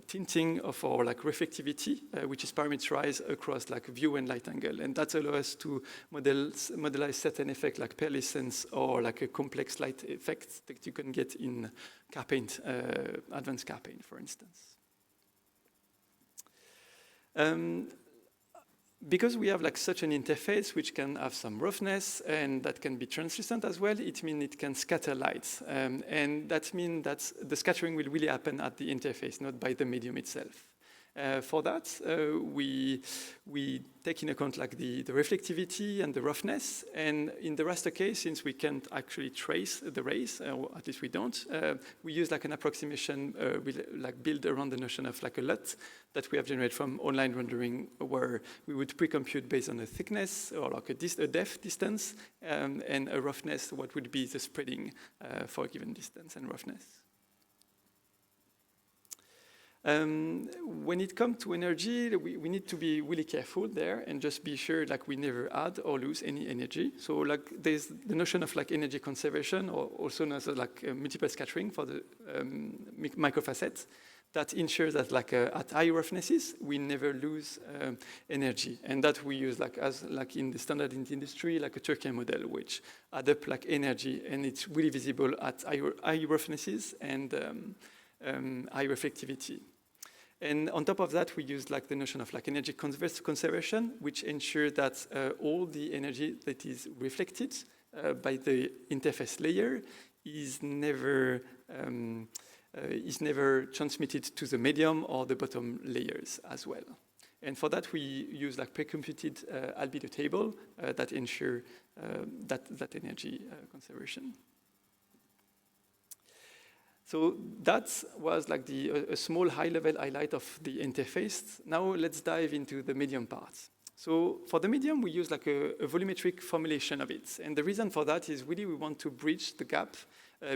Speaker 3: tinting of our like reflectivity, which is parameterized across like view and light angle, and that allows us to modelize certain effects like pearlescence or like a complex light effect that you can get in car paint, advanced car paint, for instance. Because we have like such an interface which can have some roughness and that can be translucent as well, it means it can scatter lights. And that means that the scattering will really happen at the interface, not by the medium itself. For that, we take into account like the reflectivity and the roughness. And in the raster case, since we can't actually trace the rays, or at least we don't, we use like an approximation like built around the notion of like a LUT that we have generated from online rendering, where we would pre-compute based on a thickness or like a depth distance and a roughness, what would be the spreading for a given distance and roughness. When it comes to energy, we need to be really careful there and just be sure like we never add or lose any energy. So like there's the notion of like energy conservation, or also known as like multiple scattering for the microfacets, that ensures that like at high roughnesses we never lose energy, and that we use like as like in the standard in the industry like a Turkey model, which add up like energy, and it's really visible at high roughnesses and high reflectivity. And on top of that, we use like the notion of like energy conservation, which ensures that all the energy that is reflected by the interface layer is never transmitted to the medium or the bottom layers as well. And for that, we use like pre-computed albedo table that ensure that energy conservation. So that was like a small high-level highlight of the interface. Now let's dive into the medium parts. So for the medium, we use like a volumetric formulation of it. And the reason for that is really we want to bridge the gap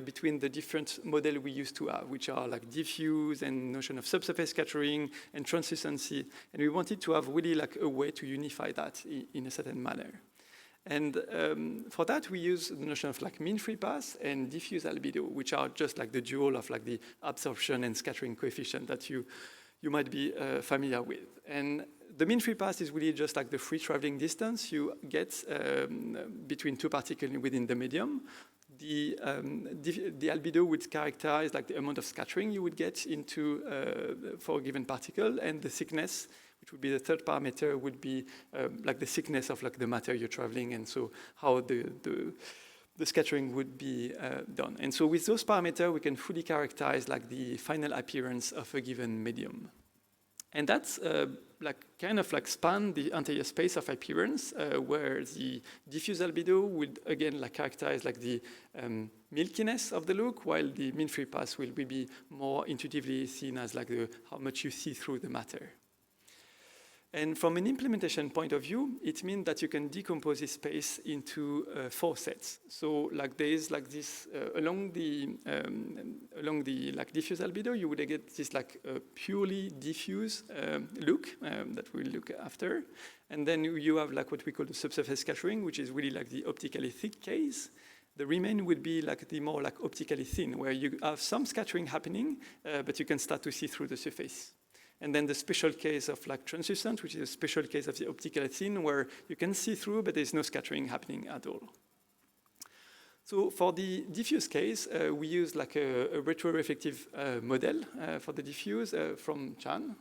Speaker 3: between the different models we used to have, which are like diffuse and notion of subsurface scattering and translucency. And we wanted to have really like a way to unify that in a certain manner. And for that, we use the notion of like mean free path and diffuse albedo, which are just like the dual of like the absorption and scattering coefficient that you you might be familiar with. And the mean free path is really just like the free traveling distance you get between two particles within the medium. The albedo would characterize like the amount of scattering you would get into for a given particle, and the thickness, which would be the third parameter, would be like the thickness of like the matter you're traveling, and so how the scattering would be done. And so with those parameters, we can fully characterize like the final appearance of a given medium. And that's like kind of like span the entire space of appearance, where the diffuse albedo would again like characterize like the milkiness of the look, while the mean free path will be more intuitively seen as like how much you see through the matter. And from an implementation point of view, it means that you can decompose this space into 4 sets. So like there is like this along the like diffuse albedo, you would get this like purely diffuse look that we'll look after. And then you have like what we call the subsurface scattering, which is really like the optically thick case. The remain would be like the more like optically thin, where you have some scattering happening, but you can start to see through the surface. And then the special case of like translucent, which is a special case of the optically thin, where you can see through, but there's no scattering happening at all. So for the diffuse case, we use like a retroreflective model for the diffuse from Chan,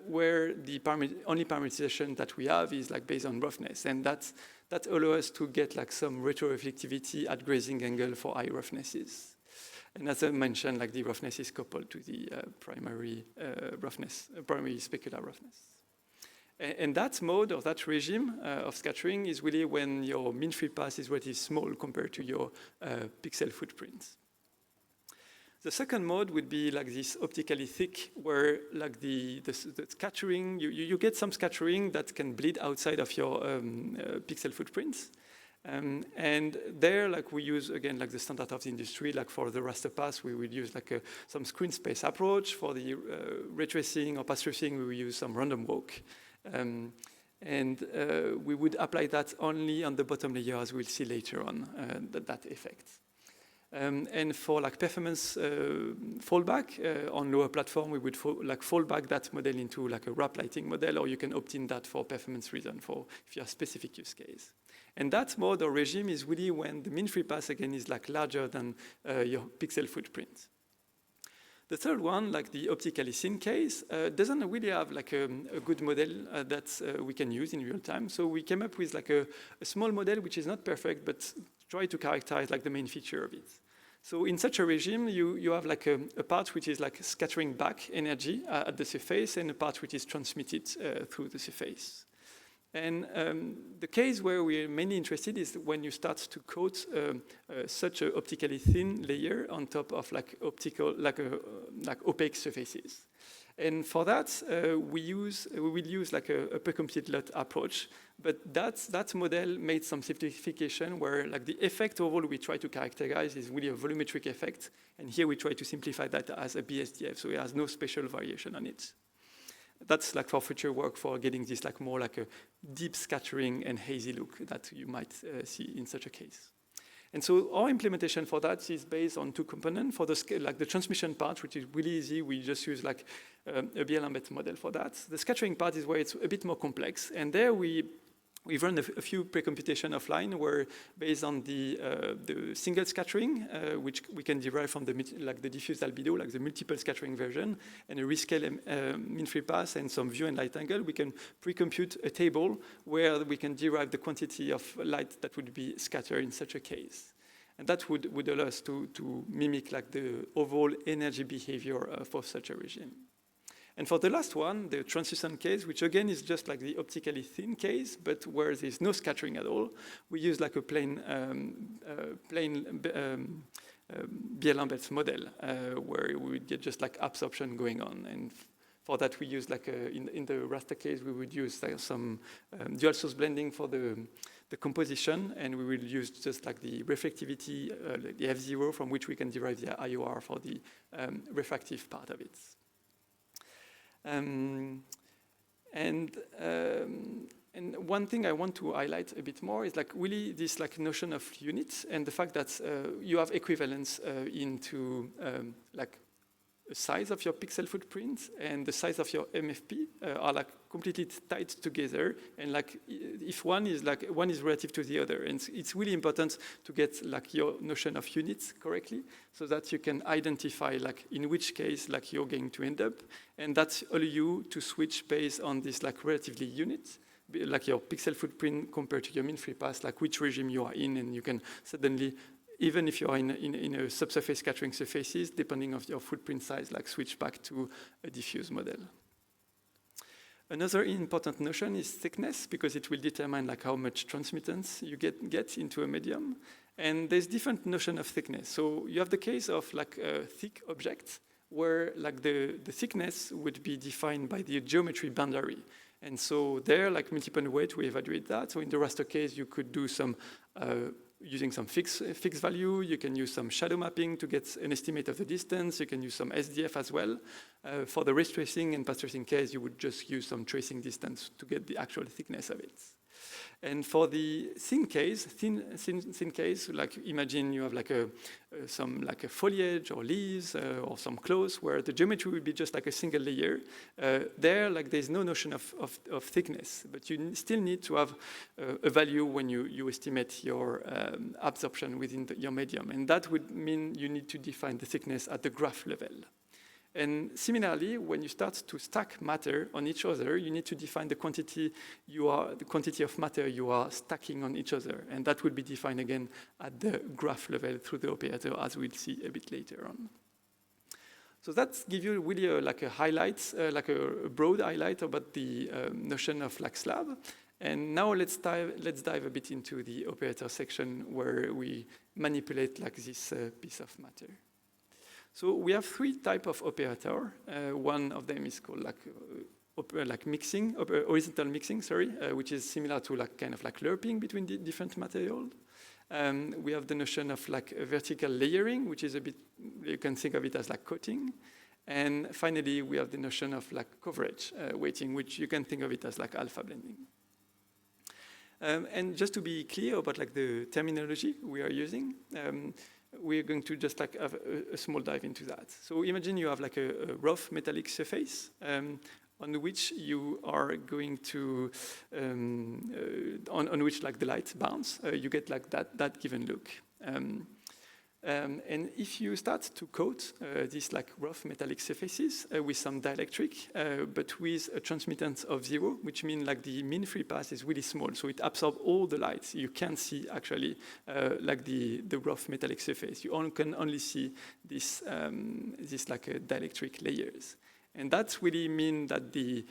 Speaker 3: where the only parameterization that we have is like based on roughness, and that allows us to get like some retroreflectivity at grazing angle for high roughnesses. And as I mentioned, like the roughness is coupled to the primary specular roughness. And that mode or that regime of scattering is really when your mean free path is relatively small compared to your pixel footprint. The second mode would be like this optically thick, where like the scattering, you get some scattering that can bleed outside of your pixel footprints. And there, like we use again like the standard of the industry, like for the raster path, we would use like some screen space approach. For the ray tracing or path tracing, we would use some random walk, and we would apply that only on the bottom layer, as we'll see later on that effect. And for like performance fallback on lower platform, we would fall back that model into like a wrap lighting model, or you can opt in that for performance reason for if you have specific use case. And that mode or regime is really when the mean free path again is like larger than your pixel footprint. The third one, like the optically thin case, doesn't really have like a good model that we can use in real time. So we came up with like a small model which is not perfect, but try to characterize like the main feature of it. So in such a regime, you have like a part which is like scattering back energy at the surface, and a part which is transmitted through the surface. And the case where we're mainly interested is when you start to coat such an optically thin layer on top of like opaque surfaces. And for that, we will use like a pre-computed LUT approach. But that model made some simplification where like the effect overall we try to characterize is really a volumetric effect. And here we try to simplify that as a BSDF, so it has no special variation on it. That's like for future work for getting this like more like a deep scattering and hazy look that you might see in such a case. And so our implementation for that is based on 2 components. For the transmission part, which is really easy, we just use like a BLMBET model for that. The scattering part is where it's a bit more complex, and there we've run a few pre-computation offline where based on the single scattering, which we can derive from the diffuse albedo, like the multiple scattering version, and a rescale mean free path and some view and light angle, we can pre-compute a table where we can derive the quantity of light that would be scattered in such a case. And that would allow us to mimic like the overall energy behavior for such a regime. And for the last one, the translucent case, which again is just like the optically thin case, but where there's no scattering at all, we use like a plain BLMBET model, where we would get just like absorption going on. And for that, we use like in the raster case, we would use like some dual source blending for the composition, and we will use just like the reflectivity, like the F0, from which we can derive the IOR for the refractive part of it. And one thing I want to highlight a bit more is like really this like notion of units and the fact that you have equivalence into like size of your pixel footprint and the size of your MFP are like completely tied together, and like if one is relative to the other, and it's really important to get like your notion of units correctly, so that you can identify like in which case like you're going to end up, and that's allow you to switch based on this like relatively units, like your pixel footprint compared to your mean free path, like which regime you are in, and you can suddenly, even if you are in a subsurface scattering surfaces, depending on your footprint size, like switch back to a diffuse model. Another important notion is thickness, because it will determine like how much transmittance you get into a medium. And there's different notion of thickness. So you have the case of like a thick object, where like the thickness would be defined by the geometry boundary. And so there are like multiple ways to evaluate that. So in the raster case, you could do some using some fixed value. You can use some shadow mapping to get an estimate of the distance. You can use some SDF as well. For the race tracing and path tracing case, you would just use some tracing distance to get the actual thickness of it. And for the thin case, like imagine you have like some like a foliage or leaves or some clothes where the geometry would be just like a single layer. There, like there's no notion of thickness, but you still need to have a value when you estimate your absorption within your medium. And that would mean you need to define the thickness at the graph level. And similarly, when you start to stack matter on each other, you need to define the quantity of matter you are stacking on each other. And that would be defined again at the graph level through the operator, as we'll see a bit later on. So that gives you really like a highlight, like a broad highlight about the notion of like slab. And now let's dive a bit into the operator section where we manipulate like this piece of matter. So we have three types of operator. One of them is called like mixing, horizontal mixing, which is similar to like kind of like lerping between the different materials. We have the notion of like a vertical layering, which is a bit, you can think of it as like coating. And finally, we have the notion of like coverage weighting, which you can think of it as like alpha blending. And just to be clear about like the terminology we are using, we're going to just like have a small dive into that. So imagine you have like a rough metallic surface on which you are going to, on which like the light bounce, you get like that given look. And if you start to coat these like rough metallic surfaces with some dielectric, but with a transmittance of 0, which means like the mean free path is really small, so it absorbs all the light. You can't see actually like the rough metallic surface. You can only see this like dielectric layers, and that really means that the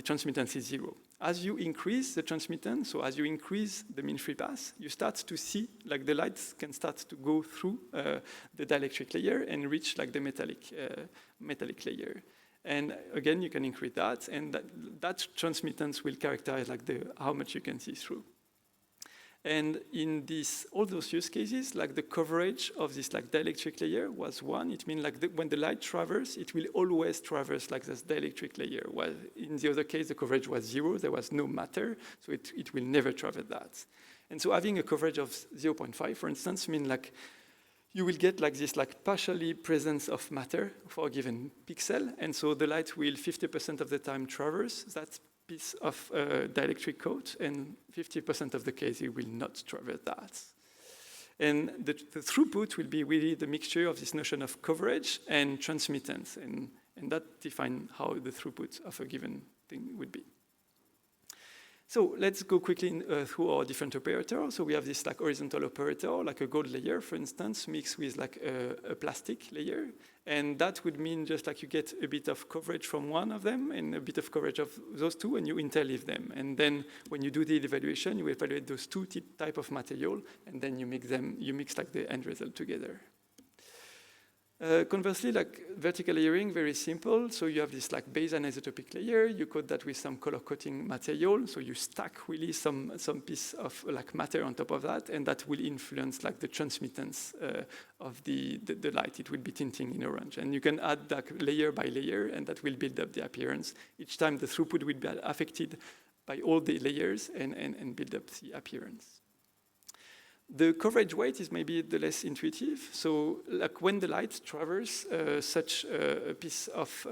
Speaker 3: transmittance is 0. As you increase the transmittance, so as you increase the mean free path, you start to see like the lights can start to go through the dielectric layer and reach like the metallic layer. And again, you can increase that, and that transmittance will characterize like how much you can see through. And in all those use cases, like the coverage of this like dielectric layer was 1. It means like when the light traverses, it will always traverse like this dielectric layer. While in the other case, the coverage was 0. There was no matter, so it will never traverse that. And so having a coverage of 0.5, for instance, means like you will get like this like partially presence of matter for a given pixel. And so the light will 50% of the time traverse that piece of dielectric coat, and 50% of the case it will not traverse that. And the throughput will be really the mixture of this notion of coverage and transmittance, and that defines how the throughput of a given thing would be. So let's go quickly through our different operators. So we have this like horizontal operator, like a gold layer, for instance, mixed with like a plastic layer. And that would mean just like you get a bit of coverage from one of them and a bit of coverage of those two, and you interleave them. And then when you do the evaluation, you evaluate those two type of material, and then you mix like the end result together. Conversely, like vertical layering, very simple. So you have this like base anisotropic layer. You coat that with some color coating material. So you stack really some piece of like matter on top of that, and that will influence like the transmittance of the light. It will be tinting in orange, and you can add like layer by layer, and that will build up the appearance. Each time the throughput will be affected by all the layers and build up the appearance. The coverage weight is maybe the less intuitive. So like when the light travels such a piece of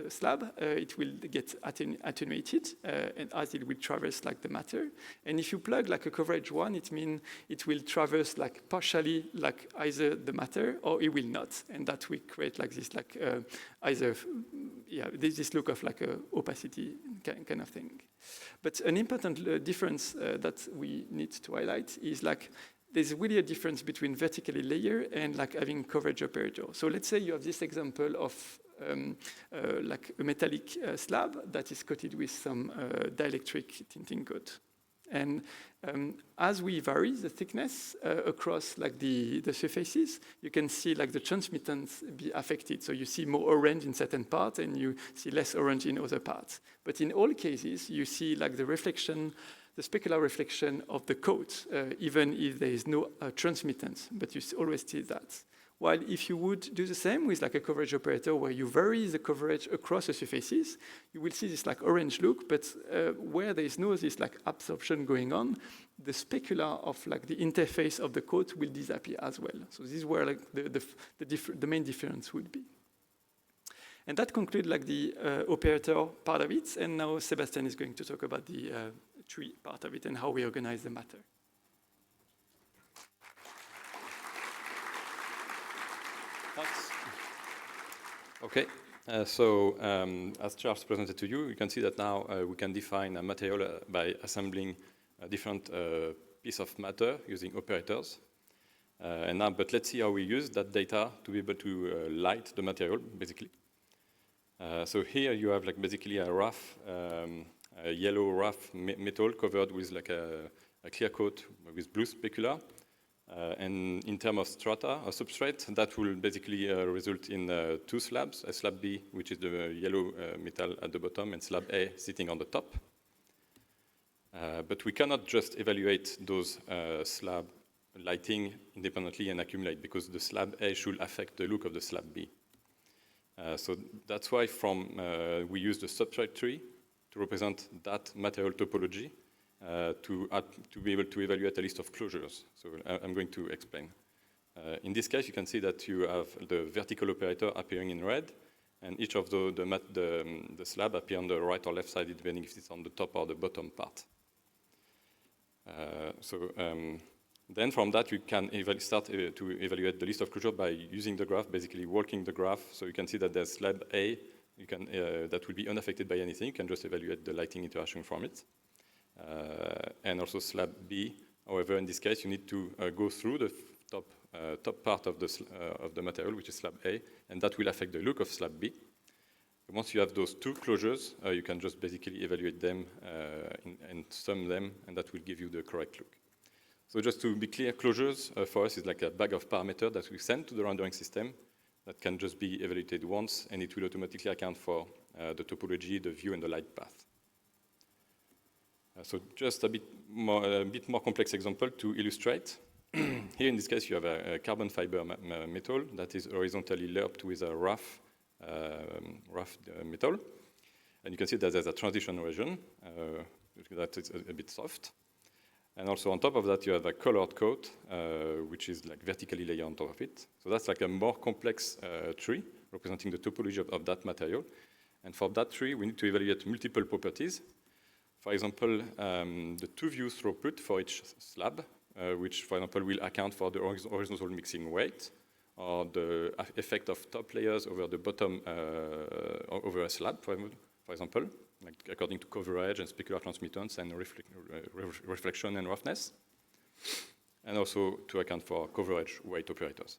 Speaker 3: slab, it will get attenuated, and as it will traverse like the matter. And if you plug like a coverage 1, it means it will traverse like partially like either the matter or it will not. And that will create like this like either, yeah, this look of like a opacity kind of thing. But an important difference that we need to highlight is like there's really a difference between vertically layer and like having coverage operator. So let's say you have this example of like a metallic slab that is coated with some dielectric tinting coat. And as we vary the thickness across like the surfaces, you can see like the transmittance be affected. So you see more orange in certain parts and you see less orange in other parts. But in all cases, you see like the reflection, the specular reflection of the coat, even if there is no transmittance, but you always see that. While if you would do the same with like a coverage operator where you vary the coverage across the surfaces, you will see this like orange look, but where there is no this like absorption going on, the specular of like the interface of the coat will disappear as well. So this is where like the main difference would be. And that concludes like the operator part of it. And now Sebastian is going to talk about the tree part of it and how we organize the matter.
Speaker 4: Thanks. Okay, as Charles presented to you, you can see that now we can define a material by assembling a different piece of matter using operators. But let's see how we use that data to be able to light the material, basically. So here you have like basically a rough, a yellow rough metal covered with like a clear coat with blue specular. And in terms of strata or substrate, that will basically result in two slabs, a slab B, which is the yellow metal at the bottom, and slab A sitting on the top. But we cannot just evaluate those slab lighting independently and accumulate, because the slab A should affect the look of the slab B. So that's why we use the substrate tree to represent that material topology. To be able to evaluate a list of closures. So I'm going to explain. In this case, you can see that you have the vertical operator appearing in red, and each of the slab appear on the right or left side, depending if it's on the top or the bottom part. Then from that, you can start to evaluate the list of closures by using the graph, basically walking the graph. So you can see that there's slab A, that will be unaffected by anything. You can just evaluate the lighting interaction from it. And also slab B. However, in this case, you need to go through the top part of the material, which is slab A, and that will affect the look of slab B. Once you have those two closures, you can just basically evaluate them and sum them, and that will give you the correct look. So just to be clear, closures for us is like a bag of parameters that we send to the rendering system that can just be evaluated once, and it will automatically account for the topology, the view, and the light path. So just a bit more complex example to illustrate. Here in this case, you have a carbon fiber metal that is horizontally lapped with a rough metal. And you can see that there's a transition region that is a bit soft. And also on top of that, you have a colored coat, which is like vertically layered on top of it. So that's like a more complex tree representing the topology of that material. And for that tree, we need to evaluate multiple properties. For example, the two-view throughput for each slab, which, for example, will account for the horizontal mixing weight, or the effect of top layers over the bottom, over a slab, for example, like according to coverage and specular transmittance and reflection and roughness, and also to account for coverage weight operators.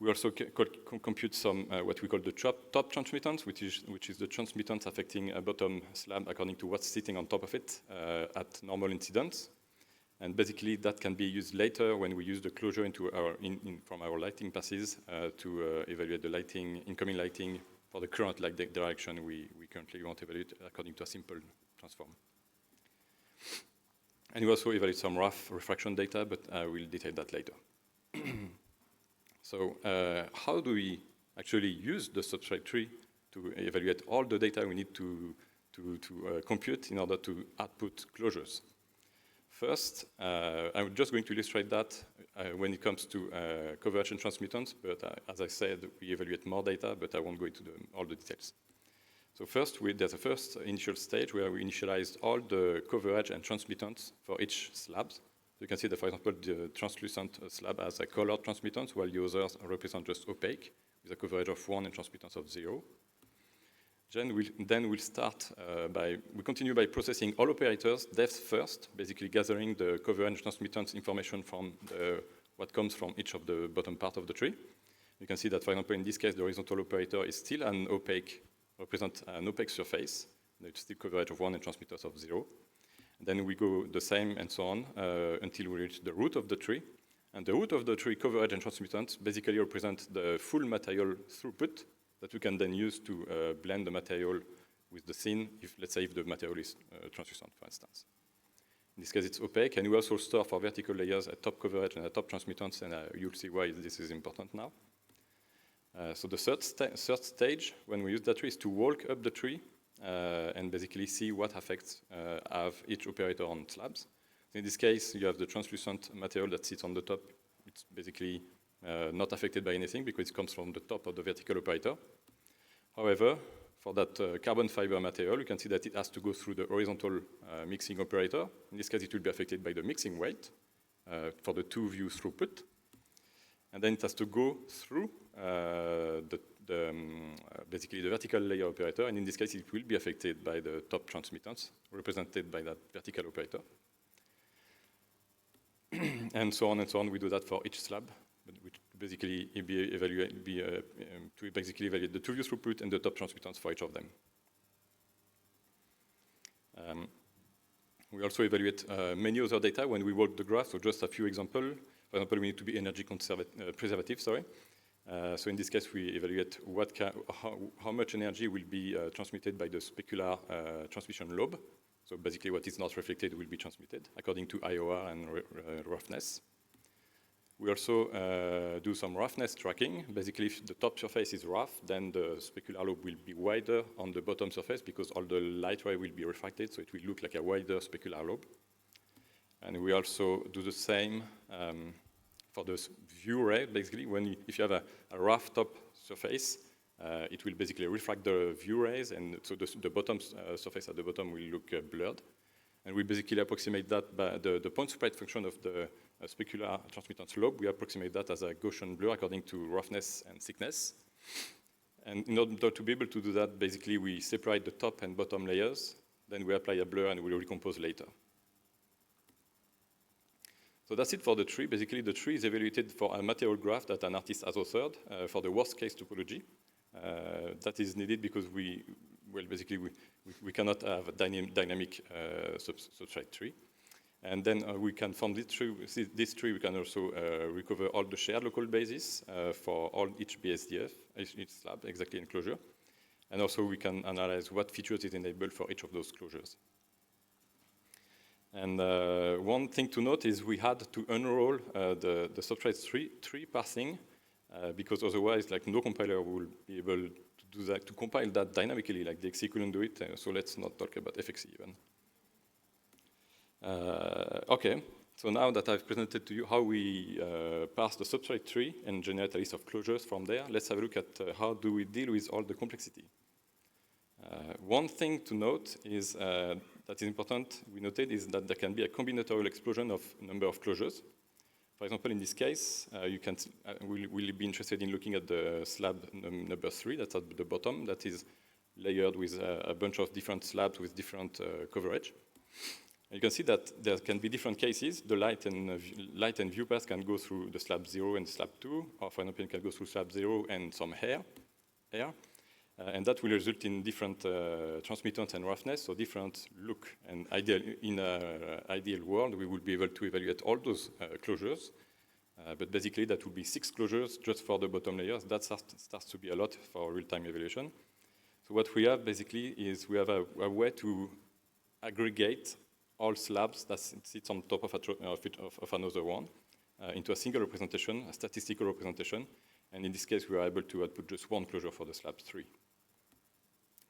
Speaker 4: We also compute some what we call the top transmittance, which is the transmittance affecting a bottom slab according to what's sitting on top of it at normal incidence. And basically, that can be used later when we use the closure from our lighting passes to evaluate the lighting, incoming lighting for the current light direction we currently want to evaluate according to a simple transform. And we also evaluate some rough refraction data, but I will detail that later. So how do we actually use the substrate tree to evaluate all the data we need to compute in order to output closures? First, I'm just going to illustrate that when it comes to coverage and transmittance, but as I said, we evaluate more data, but I won't go into all the details. So first, there's a first initial stage where we initialized all the coverage and transmittance for each slab. So you can see that, for example, the translucent slab has a colored transmittance, while the others represent just opaque, with a coverage of 1 and transmittance of 0. Then we'll start we continue by processing all operators depth first, basically gathering the coverage transmittance information from what comes from each of the bottom part of the tree. You can see that, for example, in this case, the horizontal operator is still represents an opaque surface. It's still coverage of 1 and transmittance of 0. And then we go the same and so on until we reach the root of the tree. And the root of the tree coverage and transmittance basically represent the full material throughput that we can then use to blend the material with the scene, let's say if the material is translucent, for instance. In this case, it's opaque, and we also store for vertical layers a top coverage and a top transmittance, and you'll see why this is important now. So the third stage, when we use that tree, is to walk up the tree and basically see what effects have each operator on slabs. In this case, you have the translucent material that sits on the top. It's basically not affected by anything because it comes from the top of the vertical operator. However, for that carbon fiber material, you can see that it has to go through the horizontal mixing operator. In this case, it will be affected by the mixing weight for the 2-view throughput. And then it has to go through basically the vertical layer operator, and in this case, it will be affected by the top transmittance, represented by that vertical operator. And so on and so on. We do that for each slab, which basically to evaluate the 2-view throughput and the top transmittance for each of them. We also evaluate many other data when we work the graph. So just a few examples. For example, we need to be energy preservative. So in this case, we evaluate how much energy will be transmitted by the specular transmission lobe. So basically, what is not reflected will be transmitted according to IOR and roughness. We also do some roughness tracking. Basically, if the top surface is rough, then the specular lobe will be wider on the bottom surface because all the light ray will be refracted, so it will look like a wider specular lobe. And we also do the same for the view ray. Basically, if you have a rough top surface, it will basically refract the view rays, and so the bottom surface at the bottom will look blurred. And we basically approximate that by the point spread function of the specular transmittance lobe. We approximate that as a Gaussian blur according to roughness and thickness. And in order to be able to do that, basically we separate the top and bottom layers, then we apply a blur and we'll recompose later. So that's it for the tree. Basically, the tree is evaluated for a material graph that an artist has authored for the worst case topology. That is needed because we cannot have a dynamic substrate tree. And then we can, from this tree, we can also recover all the shared local bases for each BSDF, each slab, exactly enclosure. And also we can analyze what features is enabled for each of those closures. And one thing to note is we had to unroll the substrate tree parsing because otherwise, like, no compiler will be able to do that, to compile that dynamically, like the XC couldn't do it. So let's not talk about FXC even. Okay, so now that I've presented to you how we parse the substrate tree and generate a list of closures from there, let's have a look at how do we deal with all the complexity. One thing to note is that is important, we noted, is that there can be a combinatorial explosion of number of closures. For example, in this case, we'll be interested in looking at the slab number 3, that's at the bottom, that is layered with a bunch of different slabs with different coverage. And you can see that there can be different cases. The light and view path can go through the slab 0 and slab 2, or for example, it can go through slab 0 and some air. And that will result in different transmittance and roughness, so different look. And in an ideal world, we would be able to evaluate all those closures. But basically, that would be 6 closures just for the bottom layers. That starts to be a lot for real-time evaluation. So what we have basically is we have a way to aggregate all slabs that sits on top of another one into a single representation, a statistical representation. And in this case, we are able to output just one closure for the slab 3.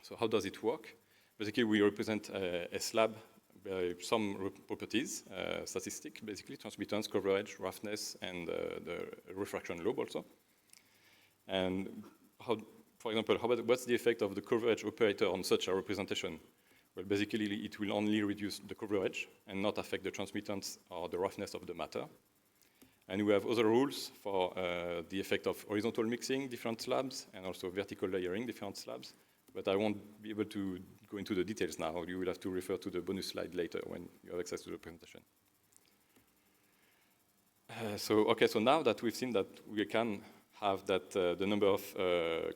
Speaker 4: So how does it work? Basically, we represent a slab by some properties, statistic, basically, transmittance, coverage, roughness, and the refraction lobe also. And how, for example, what's the effect of the coverage operator on such a representation? Well, basically, it will only reduce the coverage and not affect the transmittance or the roughness of the matter. And we have other rules for the effect of horizontal mixing different slabs and also vertical layering different slabs. But I won't be able to go into the details now. You will have to refer to the bonus slide later when you have access to the presentation. So now that we've seen that we can have that the number of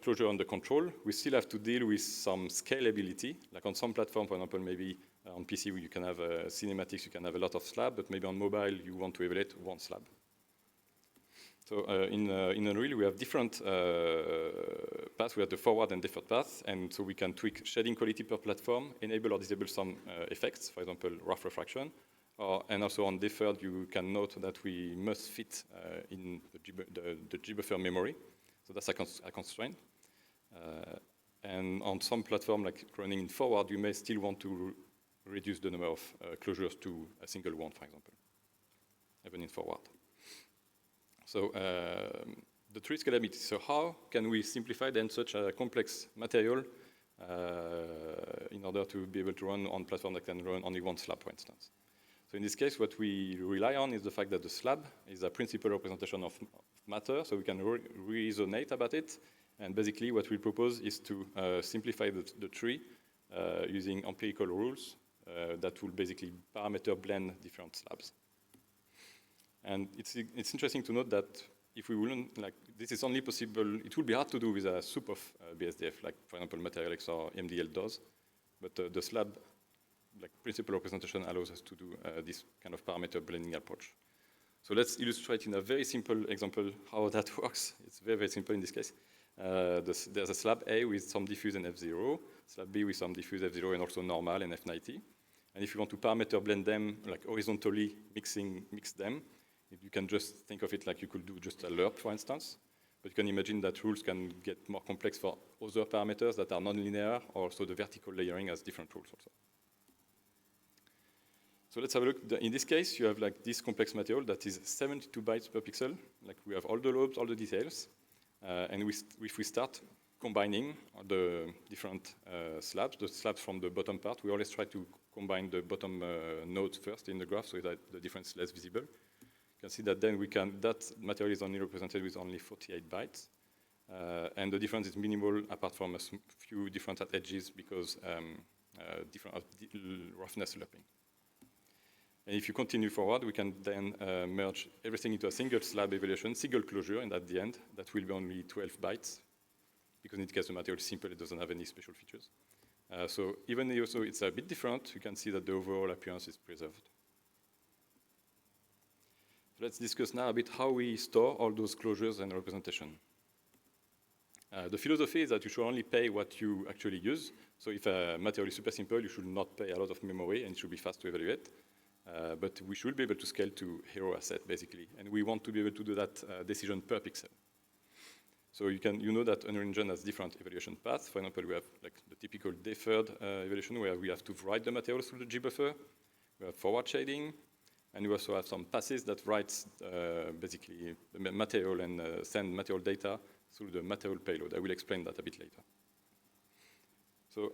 Speaker 4: closure under control, we still have to deal with some scalability. Like on some platform, for example, maybe on PC you can have cinematics, you can have a lot of slabs, but maybe on mobile you want to evaluate one slab. So in Unreal we have different paths. We have the forward and deferred paths, and so we can tweak shading quality per platform, enable or disable some effects, for example, rough refraction. And also on deferred, you can note that we must fit in the GBuffer memory. So that's a constraint. And on some platform, like running in forward, you may still want to reduce the number of closures to a single one, for example, even in forward. So the tree scalability. So how can we simplify then such a complex material in order to be able to run on platform that can run only one slab, for instance? So in this case, what we rely on is the fact that the slab is a principal representation of matter, so we can resonate about it. And basically what we propose is to simplify the tree using empirical rules that will basically parameter blend different slabs. And it's interesting to note that if we wouldn't, like, this is only possible, it would be hard to do with a soup of BSDF, like, for example, MaterialX or MDL does. But the slab, like, principal representation allows us to do this kind of parameter blending approach. So let's illustrate in a very simple example how that works. It's very, very simple in this case. There's a slab A with some diffuse and F0, slab B with some diffuse F0 and also normal and F90. And if you want to parameter blend them, like horizontally mix them, you can just think of it like you could do just a lerp, for instance. But you can imagine that rules can get more complex for other parameters that are non-linear, or also the vertical layering has different rules also. So let's have a look. In this case, you have like this complex material that is 72 bytes per pixel. Like we have all the lobes, all the details. And if we start combining the different slabs, the slabs from the bottom part, we always try to combine the bottom nodes first in the graph so that the difference is less visible. You can see that then that material is only represented with only 48 bytes. And the difference is minimal apart from a few different edges because different roughness lerping. And if you continue forward, we can then merge everything into a single slab evaluation, single closure, and at the end, that will be only 12 bytes, because in this case, the material is simple, it doesn't have any special features. So even though it's a bit different, you can see that the overall appearance is preserved. So let's discuss now a bit how we store all those closures and representation. The philosophy is that you should only pay what you actually use. So if a material is super simple, you should not pay a lot of memory, and it should be fast to evaluate. But we should be able to scale to hero asset, basically. And we want to be able to do that decision per pixel. So you know that Unreal Engine has different evaluation paths. For example, we have like the typical deferred evaluation where we have to write the material through the GBuffer. We have forward shading. And we also have some passes that writes basically the material and send material data through the material payload. I will explain that a bit later. So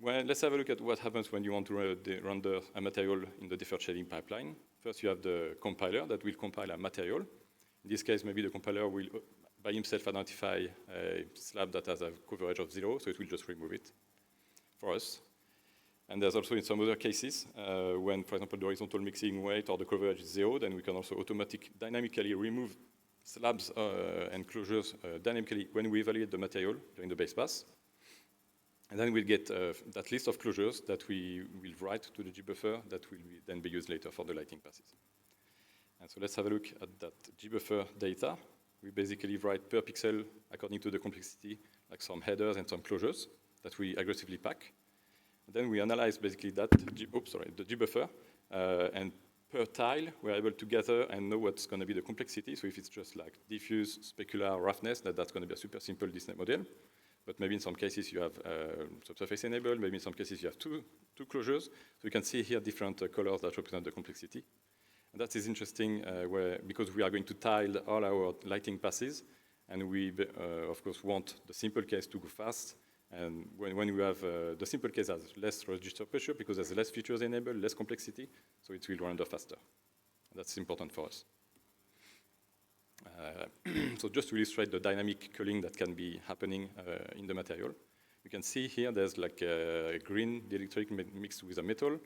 Speaker 4: let's have a look at what happens when you want to render a material in the deferred shading pipeline. First, you have the compiler that will compile a material. In this case, maybe the compiler will by himself identify a slab that has a coverage of 0, so it will just remove it for us. And there's also in some other cases, when, for example, the horizontal mixing weight or the coverage is 0, then we can also dynamically remove slabs and closures dynamically when we evaluate the material during the base pass. And then we'll get that list of closures that we will write to the GBuffer that will then be used later for the lighting passes. And so let's have a look at that GBuffer data. We basically write per pixel according to the complexity, like some headers and some closures that we aggressively pack. And then we analyze basically that, the GBuffer, and per tile, we're able to gather and know what's going to be the complexity. So if it's just like diffuse, specular, roughness, that's going to be a super simple Disney model. but maybe in some cases you have subsurface enabled, maybe in some cases you have two closures. So you can see here different colors that represent the complexity. And that is interesting because we are going to tile all our lighting passes, and we, of course, want the simple case to go fast. And when you have the simple case has less register pressure because there's less features enabled, less complexity, so it will render faster. That's important for us. So just to illustrate the dynamic culling that can be happening in the material, you can see here there's like a green dielectric mixed with a metal,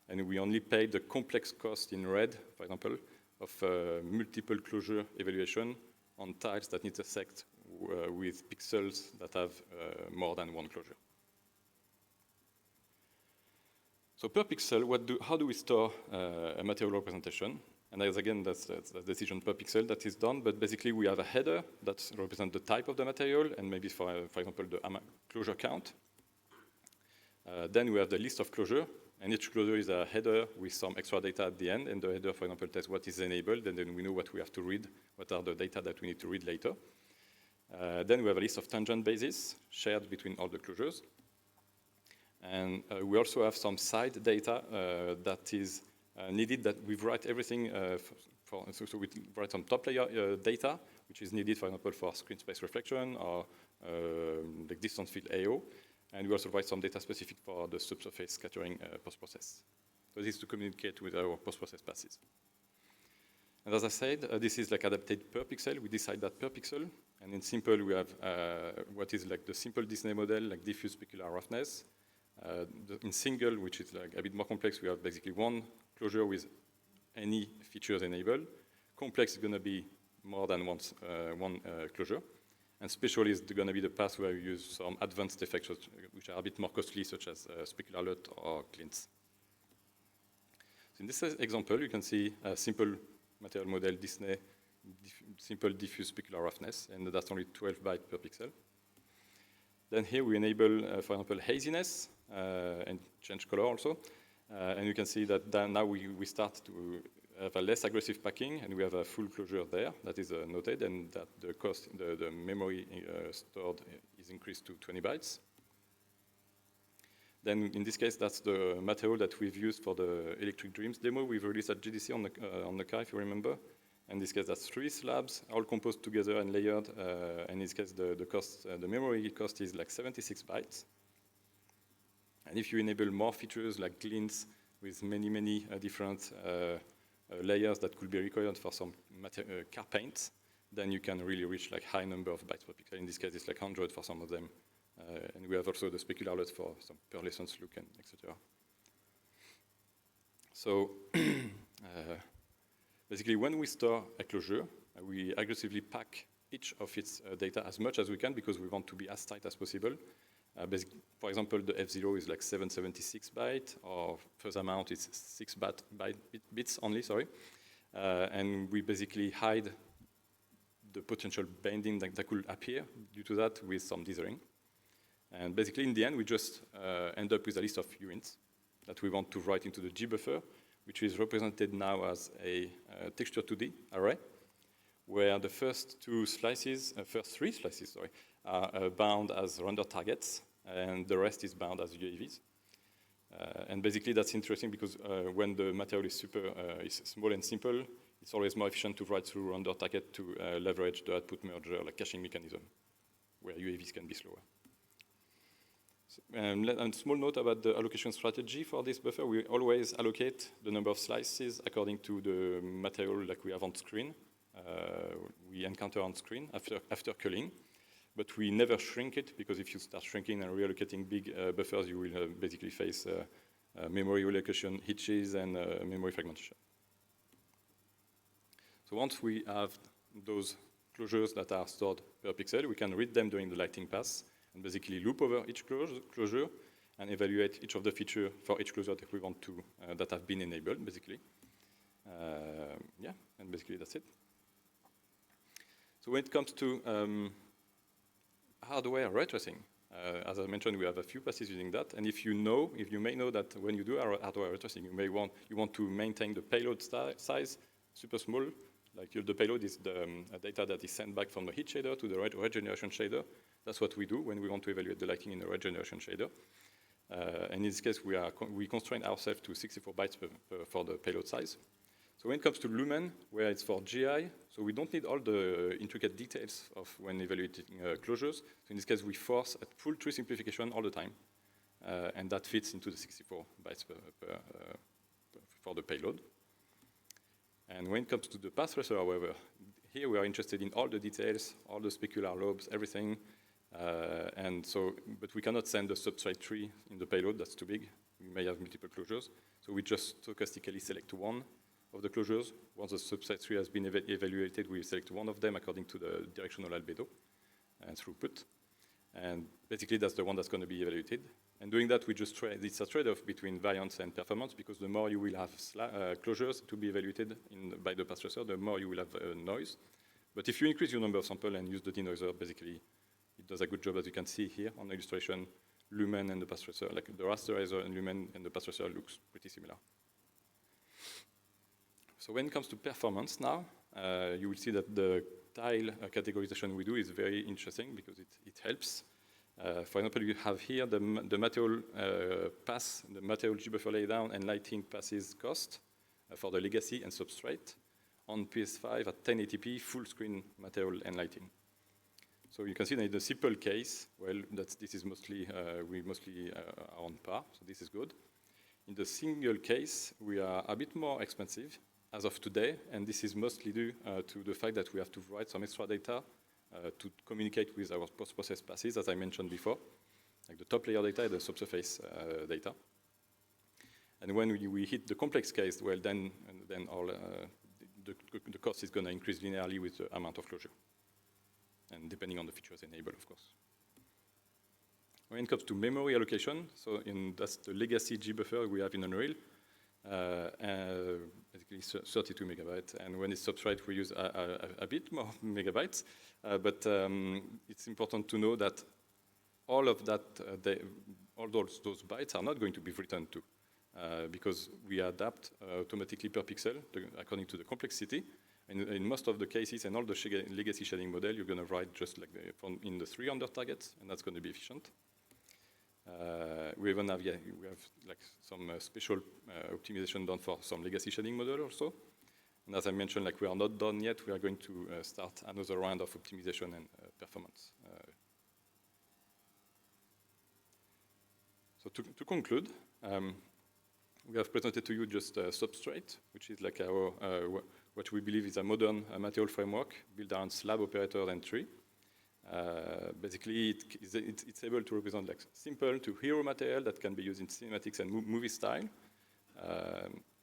Speaker 4: and we only pay the complex cost in red, for example, of multiple closure evaluation on tiles that intersect with pixels that have more than one closure. So per pixel, how do we store a material representation? And as again, that's the decision per pixel that is done, but basically we have a header that represents the type of the material, and maybe for example, the closure count. Then we have the list of closure, and each closure is a header with some extra data at the end, and the header, for example, tells what is enabled, and then we know what we have to read, what are the data that we need to read later. Then we have a list of tangent bases shared between all the closures. And we also have some side data that is needed that we write everything so we write some top layer data, which is needed, for example, for screen space reflection or the distance field AO. And we also write some data specific for the subsurface scattering post-process. So this is to communicate with our post-process passes. And as I said, this is like adapted per pixel. We decide that per pixel. And in simple, we have what is like the simple Disney model, like diffuse specular roughness. In single, which is like a bit more complex, we have basically one closure with any features enabled. Complex is going to be more than one closure. And special is going to be the path where we use some advanced effects which are a bit more costly, such as specular LUT or glints. So in this example, you can see a simple material model Disney, simple diffuse specular roughness, and that's only 12 bytes per pixel. Then here we enable, for example, haziness and change color also. And you can see that now we start to have a less aggressive packing, and we have a full closure there that is noted, and that the cost, the memory stored is increased to 20 bytes. Then in this case, that's the material that we've used for the Electric Dreams demo we've released at GDC on the car, if you remember. In this case, that's 3 slabs, all composed together and layered. In this case, the cost, the memory cost is like 76 bytes. And if you enable more features like glints with many different layers that could be required for some car paints, then you can really reach like high number of bytes per pixel. In this case, it's like 100 for some of them. And we have also the specular LUT for some pearlescence look and etc. So basically, when we store a closure, we aggressively pack each of its data as much as we can because we want to be as tight as possible. For example, the F0 is like 776 bytes, or first amount is 6 bits only, sorry. And we basically hide the potential bending that could appear due to that with some dithering. And basically, in the end, we just end up with a list of units that we want to write into the G buffer, which is represented now as a texture 2D array, where the first 3 slices, are bound as render targets, and the rest is bound as UAVs. And basically, that's interesting because when the material is is small and simple, it's always more efficient to write through render target to leverage the output merger, like caching mechanism, where UAVs can be slower. And small note about the allocation strategy for this buffer. We always allocate the number of slices according to the material like we have on screen. We encounter on screen after culling. But we never shrink it, because if you start shrinking and reallocating big buffers, you will basically face memory relocation hitches and memory fragmentation. So once we have those closures that are stored per pixel, we can read them during the lighting pass and basically loop over each closure and evaluate each of the features for each closure that we want to, that have been enabled, basically. Yeah, and basically that's it. So when it comes to hardware ray tracing, as I mentioned, we have a few passes using that. And if you may know that when you do hardware ray tracing, you want to maintain the payload size super small. Like the payload is the data that is sent back from the heat shader to the regeneration shader. That's what we do when we want to evaluate the lighting in a regeneration shader. And in this case, we constrain ourselves to 64 bytes for the payload size. So when it comes to lumen, where it's for GI, so we don't need all the intricate details of when evaluating closures. So in this case, we force a full tree simplification all the time. And that fits into the 64 bytes for the payload. And when it comes to the path tracer, however, here we are interested in all the details, all the specular lobes, everything. But we cannot send a substrate tree in the payload, that's too big. We may have multiple closures. So we just stochastically select one of the closures. Once the substrate tree has been evaluated, we select one of them according to the directional albedo and throughput. And basically, that's the one that's going to be evaluated. And doing that, we just it's a trade-off between variance and performance, because the more you will have closures to be evaluated by the path tracer, the more you will have noise. But if you increase your number of samples and use the denoiser, basically, it does a good job, as you can see here on the illustration. Lumen and the path tracer, like the rasterizer and lumen and the path tracer looks pretty similar. So when it comes to performance now, you will see that the tile categorization we do is very interesting because it helps. For example, you have here the material pass, the material G-buffer laydown and lighting passes cost for the legacy and substrate on PS5 at 1080p, full screen material and lighting. So you can see that in the simple case, well, this is mostly, we mostly are on par, so this is good. In the single case, we are a bit more expensive as of today, and this is mostly due to the fact that we have to write some extra data to communicate with our post-process passes, as I mentioned before, like the top layer data and the subsurface data. And when we hit the complex case, well, then all the cost is going to increase linearly with the amount of closure, and depending on the features enabled, of course. When it comes to memory allocation, so that's the legacy G-buffer we have in Unreal, basically 32 megabytes, and when it's substrate, we use a bit more megabytes, but it's important to know that all of that, all those bytes are not going to be written to, because we adapt automatically per pixel according to the complexity. And in most of the cases, and all the legacy shading model, you're going to write just like in the 300 targets, and that's going to be efficient. We even have, we have like some special optimization done for some legacy shading model also. And as I mentioned, like we are not done yet. We are going to start another round of optimization and performance. So to conclude, we have presented to you just Substrate, which is like our what we believe is a modern material framework built around slab operators and tree. Basically, it's able to represent like simple to hero material that can be used in cinematics and movie style.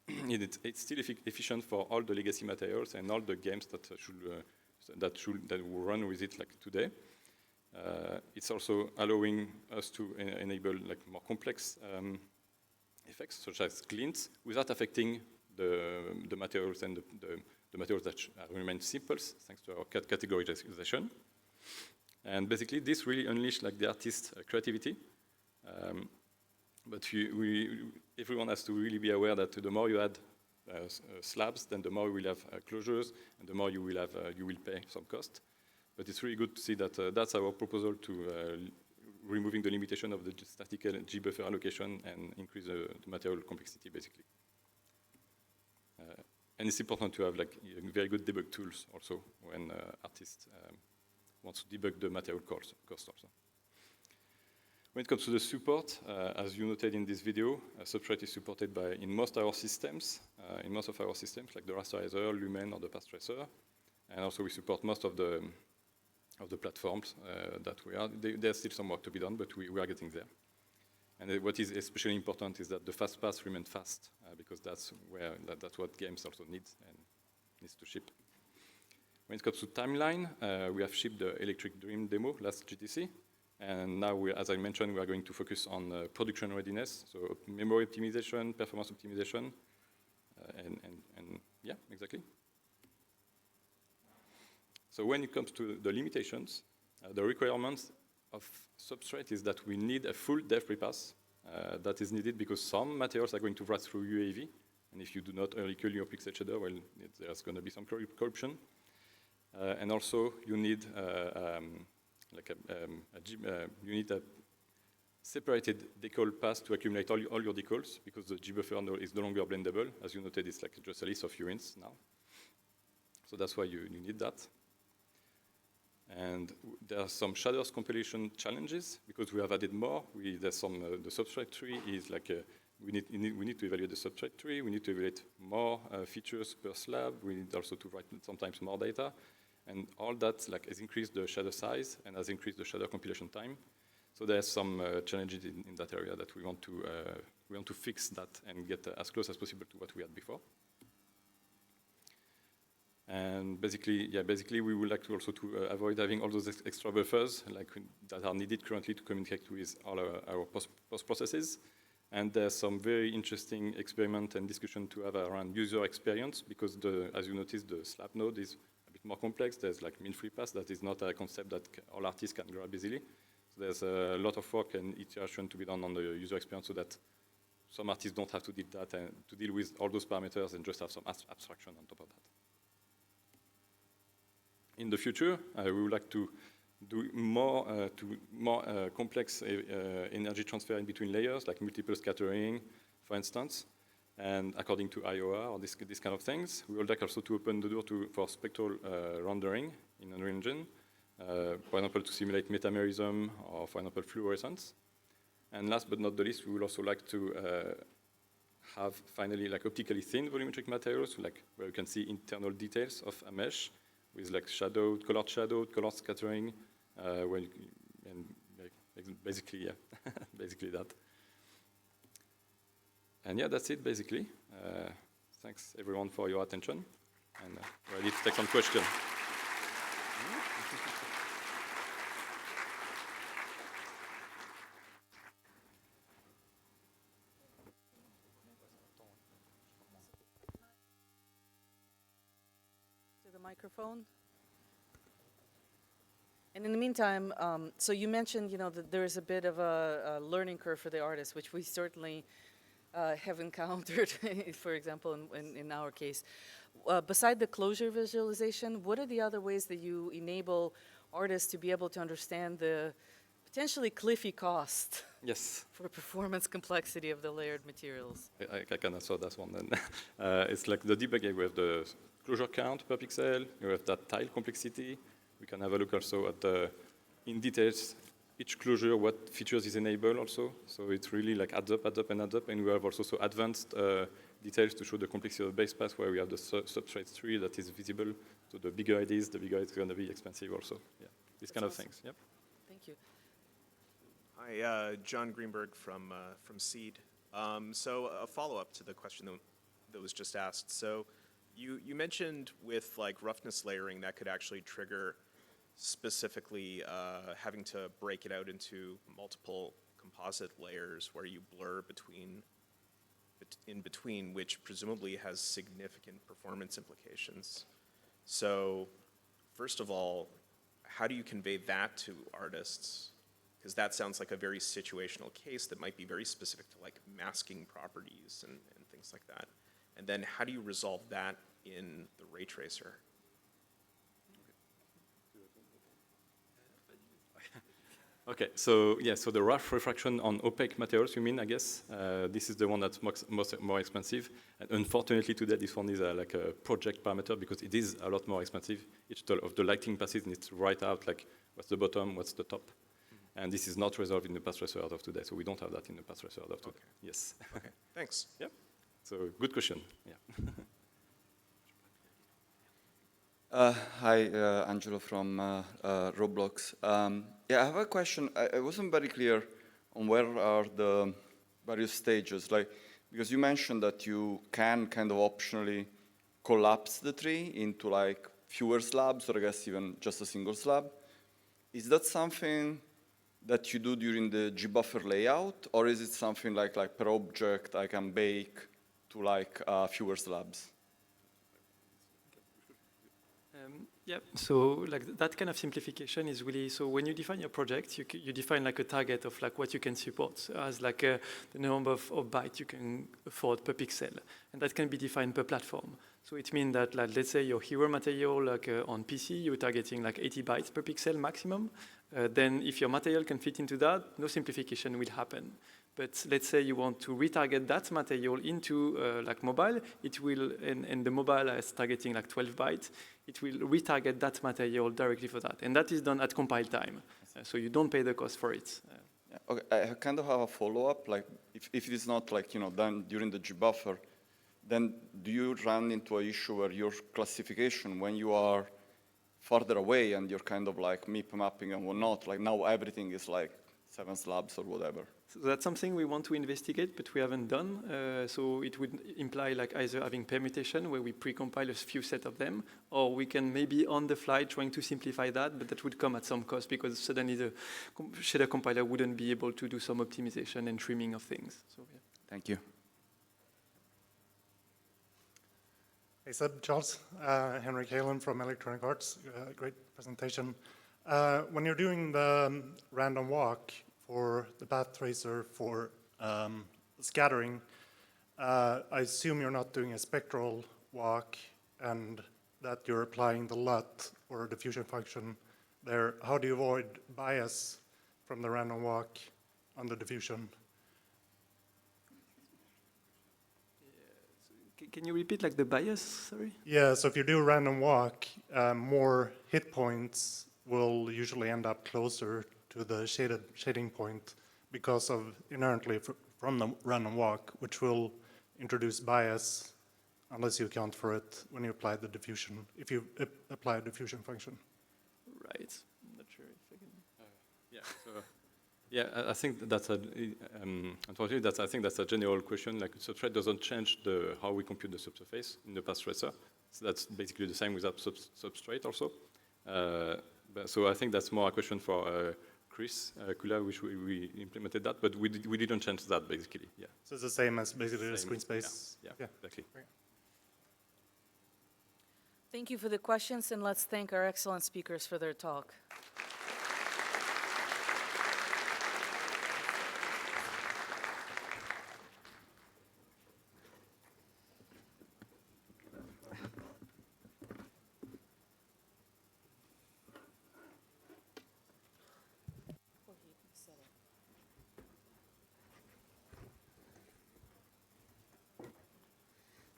Speaker 4: It's still efficient for all the legacy materials and all the games that will run with it like today. It's also allowing us to enable like more complex effects such as glints without affecting the materials and the materials that remain simple thanks to our categorization. And basically, this really unleashed like the artist's creativity. But everyone has to really be aware that the more you add slabs, then the more you will have closures, and the more you will pay some cost. But it's really good to see that that's our proposal to removing the limitation of the statical G-buffer allocation and increase the material complexity, basically. And it's important to have like very good debug tools also when artists wants to debug the material cost also. When it comes to the support, as you noted in this video, Substrate is supported in most of our systems, like the rasterizer, Lumen, or the path tracer. And also we support most of the platforms that we are. There's still some work to be done, but we are getting there. And what is especially important is that the fast paths remain fast, because that's what games also needs to ship. When it comes to timeline, we have shipped the Electric Dream demo last GTC. And now, as I mentioned, we are going to focus on production readiness, so memory optimization, performance optimization, and yeah, exactly. So when it comes to the limitations, the requirements of Substrate is that we need a full dev repass. That is needed because some materials are going to write through UAV, and if you do not early kill your pixel shader, well, there's going to be some corruption. And also, you need like you need a separated decal path to accumulate all your decals, because the gbuffer is no longer blendable. As you noted, it's like just a list of urines now. So that's why you need that. And there are some shaders compilation challenges, because we have added more. There's some, the substrate tree is like, we need to evaluate the substrate tree. We need to evaluate more features per slab. We need also to write sometimes more data. And all that like, has increased the shader size and has increased the shader compilation time. So there's some challenges in that area that we want to fix that and get as close as possible to what we had before. And basically, we would like to also avoid having all those extra buffers like that are needed currently to communicate with all our post processes. And there's some very interesting experiment and discussion to have around user experience, because as you noticed, the slab node is a bit more complex. There's like mean-free pass. That is not a concept that all artists can grab easily. So there's a lot of work and iteration to be done on the user experience, so that some artists don't have to deal that and to deal with all those parameters and just have some abstraction on top of that. In the future, we would like to do more complex energy transfer in between layers, like multiple scattering, for instance, and according to IOR or this kind of things. We would like also to open the door for spectral rendering in Unreal Engine, for example, to simulate metamerism or, for example, fluorescence. And last but not the least, we would also like to have finally like optically thin volumetric materials, like where you can see internal details of a mesh, with like colored scattering, and basically, yeah, basically that. And yeah, that's it basically. Thanks everyone for your attention, and ready to take some questions.
Speaker 1: To the microphone. And in the meantime, so you mentioned, that there is a bit of a learning curve for the artists, which we certainly have encountered, for example, in our case. Beside the closure visualization, what are the other ways that you enable artists to be able to understand the potentially cliffy cost for performance complexity of the layered materials?
Speaker 4: I can answer that one then. It's like the debugging. We have the closure count per pixel, you have that tile complexity. We can have a look also at in details each closure, what features is enabled also. So it's really like adds up, and we have also so advanced details to show the complexity of the base path, where we have the substrate tree that is visible. So the bigger it is, it's going to be expensive also. Yeah, these kind of things. Yep.
Speaker 1: Thank you.
Speaker 5: Hi, John Greenberg from Seed. So a follow-up to the question that was just asked. So you mentioned with like roughness layering that could actually trigger specifically having to break it out into multiple composite layers where you blur in between, which presumably has significant performance implications. So first of all, how do you convey that to artists? Because that sounds like a very situational case that might be very specific to like masking properties and things like that. And then how do you resolve that in the ray tracer?
Speaker 4: Okay, so yeah, so the rough refraction on opaque materials, you mean, I guess? This is the one that's more expensive. And unfortunately today, this one is like a project parameter, because it is a lot more expensive. Each of the lighting passes needs to write out like what's the bottom, what's the top. Mm-hmm. And this is not resolved in the path tracer out of today, so we don't have that in the path tracer out of today. Okay. Yes.
Speaker 5: Okay, thanks.
Speaker 4: Yep. So good question, yeah.
Speaker 6: Hi, Angelo from Roblox. Yeah, I have a question. I wasn't very clear on where are the various stages, like, because you mentioned that you can kind of optionally collapse the tree into like fewer slabs, or I guess even just a single slab. Is that something that you do during the gbuffer layout, or is it something like per object I can bake to like fewer slabs?
Speaker 3: Yeah, so like that kind of simplification is really, so when you define your project, you define like a target of like what you can support as like the number of bytes you can afford per pixel. And that can be defined per platform. So it means that like, let's say your hero material like on PC, you're targeting like 80 bytes per pixel maximum. then if your material can fit into that, no simplification will happen. But let's say you want to retarget that material into like mobile, it will, and the mobile is targeting like 12 bytes, it will retarget that material directly for that. And that is done at compile time. So you don't pay the cost for it.
Speaker 6: Yeah, okay, I kind of have a follow-up. Like, if it is not like, done during the gbuffer, then do you run into an issue where your classification, when you are farther away and you're kind of like MIP mapping and whatnot, like now everything is like 7 slabs or whatever?
Speaker 3: So that's something we want to investigate, but we haven't done. So it would imply like either having permutation, where we pre-compile a few set of them, or we can maybe on the fly trying to simplify that, but that would come at some cost because suddenly the shader compiler wouldn't be able to do some optimization and trimming of things. So, yeah.
Speaker 6: Thank you.
Speaker 7: Hey, Seb, Charles. Henrik Halen from Electronic Arts. Great presentation. When you're doing the random walk for the path tracer for scattering, I assume you're not doing a spectral walk and that you're applying the LUT or diffusion function there. How do you avoid bias from the random walk on the diffusion?
Speaker 3: Can you repeat like the bias, sorry?
Speaker 7: Yeah, so if you do a random walk, more hit points will usually end up closer to the shading point because of inherently from the random walk, which will introduce bias unless you account for it when you apply the diffusion, if you apply a diffusion function.
Speaker 3: Right. I'm not sure if I can.
Speaker 4: Yeah. So, yeah, I think that's unfortunately, I think that's a general question. Like, substrate doesn't change how we compute the subsurface in the path tracer. So that's basically the same without substrate also. So I think that's more a question for Chris Kula, which we implemented that, but we didn't change that basically. Yeah.
Speaker 7: So it's the same as basically the screen space.
Speaker 4: Yeah, exactly.
Speaker 1: Thank you for the questions, and let's thank our excellent speakers for their talk.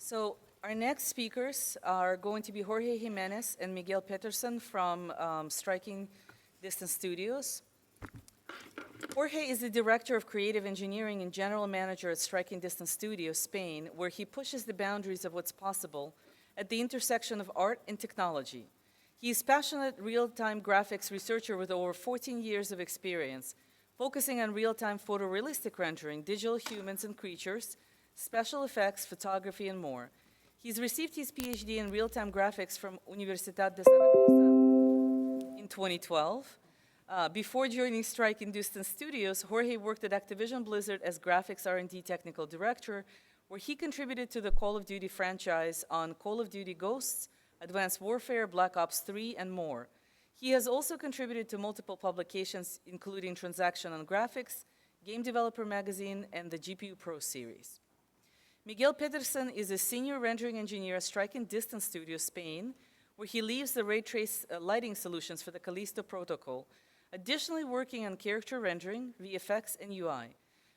Speaker 1: So our next speakers are going to be Jorge Jimenez and Miguel Peterson from Striking Distance Studios. Jorge is the Director of Creative Engineering and General Manager at Striking Distance Studios, Spain, where he pushes the boundaries of what's possible at the intersection of art and technology. He is a passionate real-time graphics researcher with over 14 years of experience, focusing on real-time photorealistic rendering, digital humans and creatures, special effects, photography, and more. He's received his PhD in real-time graphics from Universidad de Zaragoza in 2012. Before joining Striking Distance Studios, Jorge worked at Activision Blizzard as graphics R&D technical director, where he contributed to the Call of Duty franchise on Call of Duty Ghosts, Advanced Warfare, Black Ops 3, and more. He has also contributed to multiple publications, including Transaction on Graphics, Game Developer Magazine, and the GPU Pro series. Miguel Peterson is a senior rendering engineer at Striking Distance Studios, Spain, where he leads the ray trace lighting solutions for the Callisto protocol, additionally working on character rendering, VFX, and UI.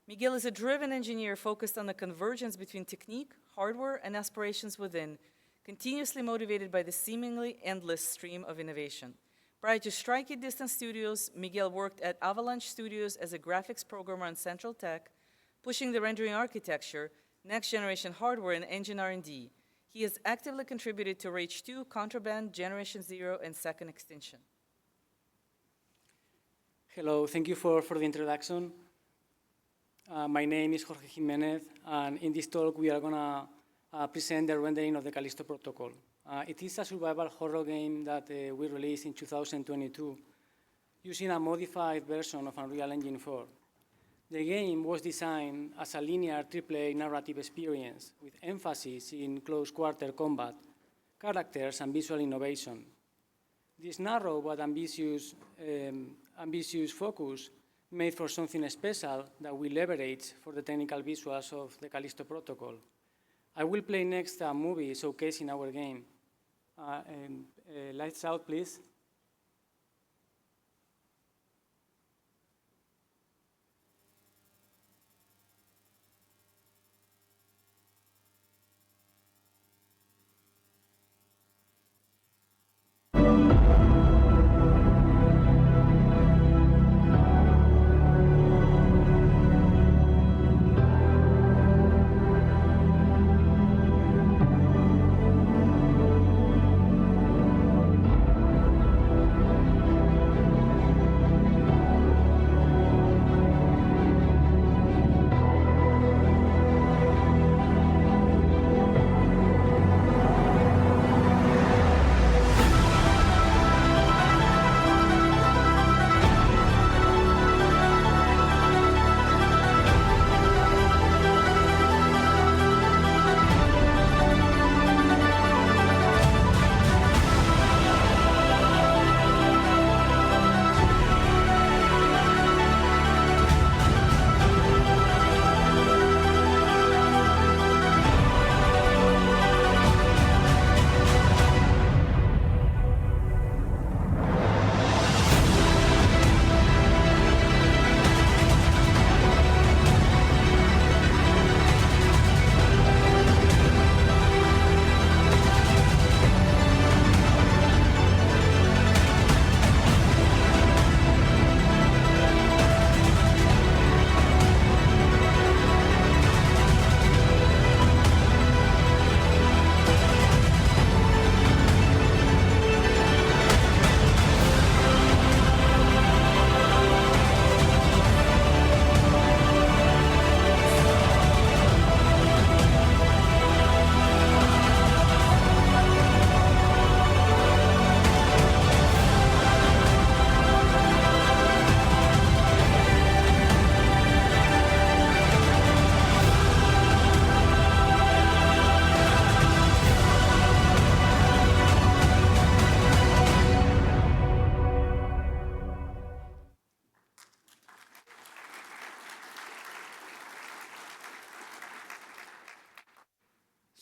Speaker 1: Miguel is a driven engineer focused on the convergence between technique, hardware, and aspirations within, continuously motivated by the seemingly endless stream of innovation. Prior to Striking Distance Studios, Miguel worked at Avalanche Studios as a graphics programmer on Central Tech, pushing the rendering architecture, next-generation hardware, and engine R&D. He has actively contributed to Rage 2, Contraband, Generation Zero, and Second Extinction.
Speaker 8: Hello, thank you for the introduction. My name is Jorge Jimenez, and in this talk we are going to present the rendering of the Callisto protocol. It is a survival horror game that we released in 2022 using a modified version of Unreal Engine 4. The game was designed as a linear AAA narrative experience with emphasis in close-quarter combat, characters, and visual innovation. This narrow but ambitious focus made for something special that we leverage for the technical visuals of the Callisto protocol. I will play next a movie showcasing our game. Lights out, please.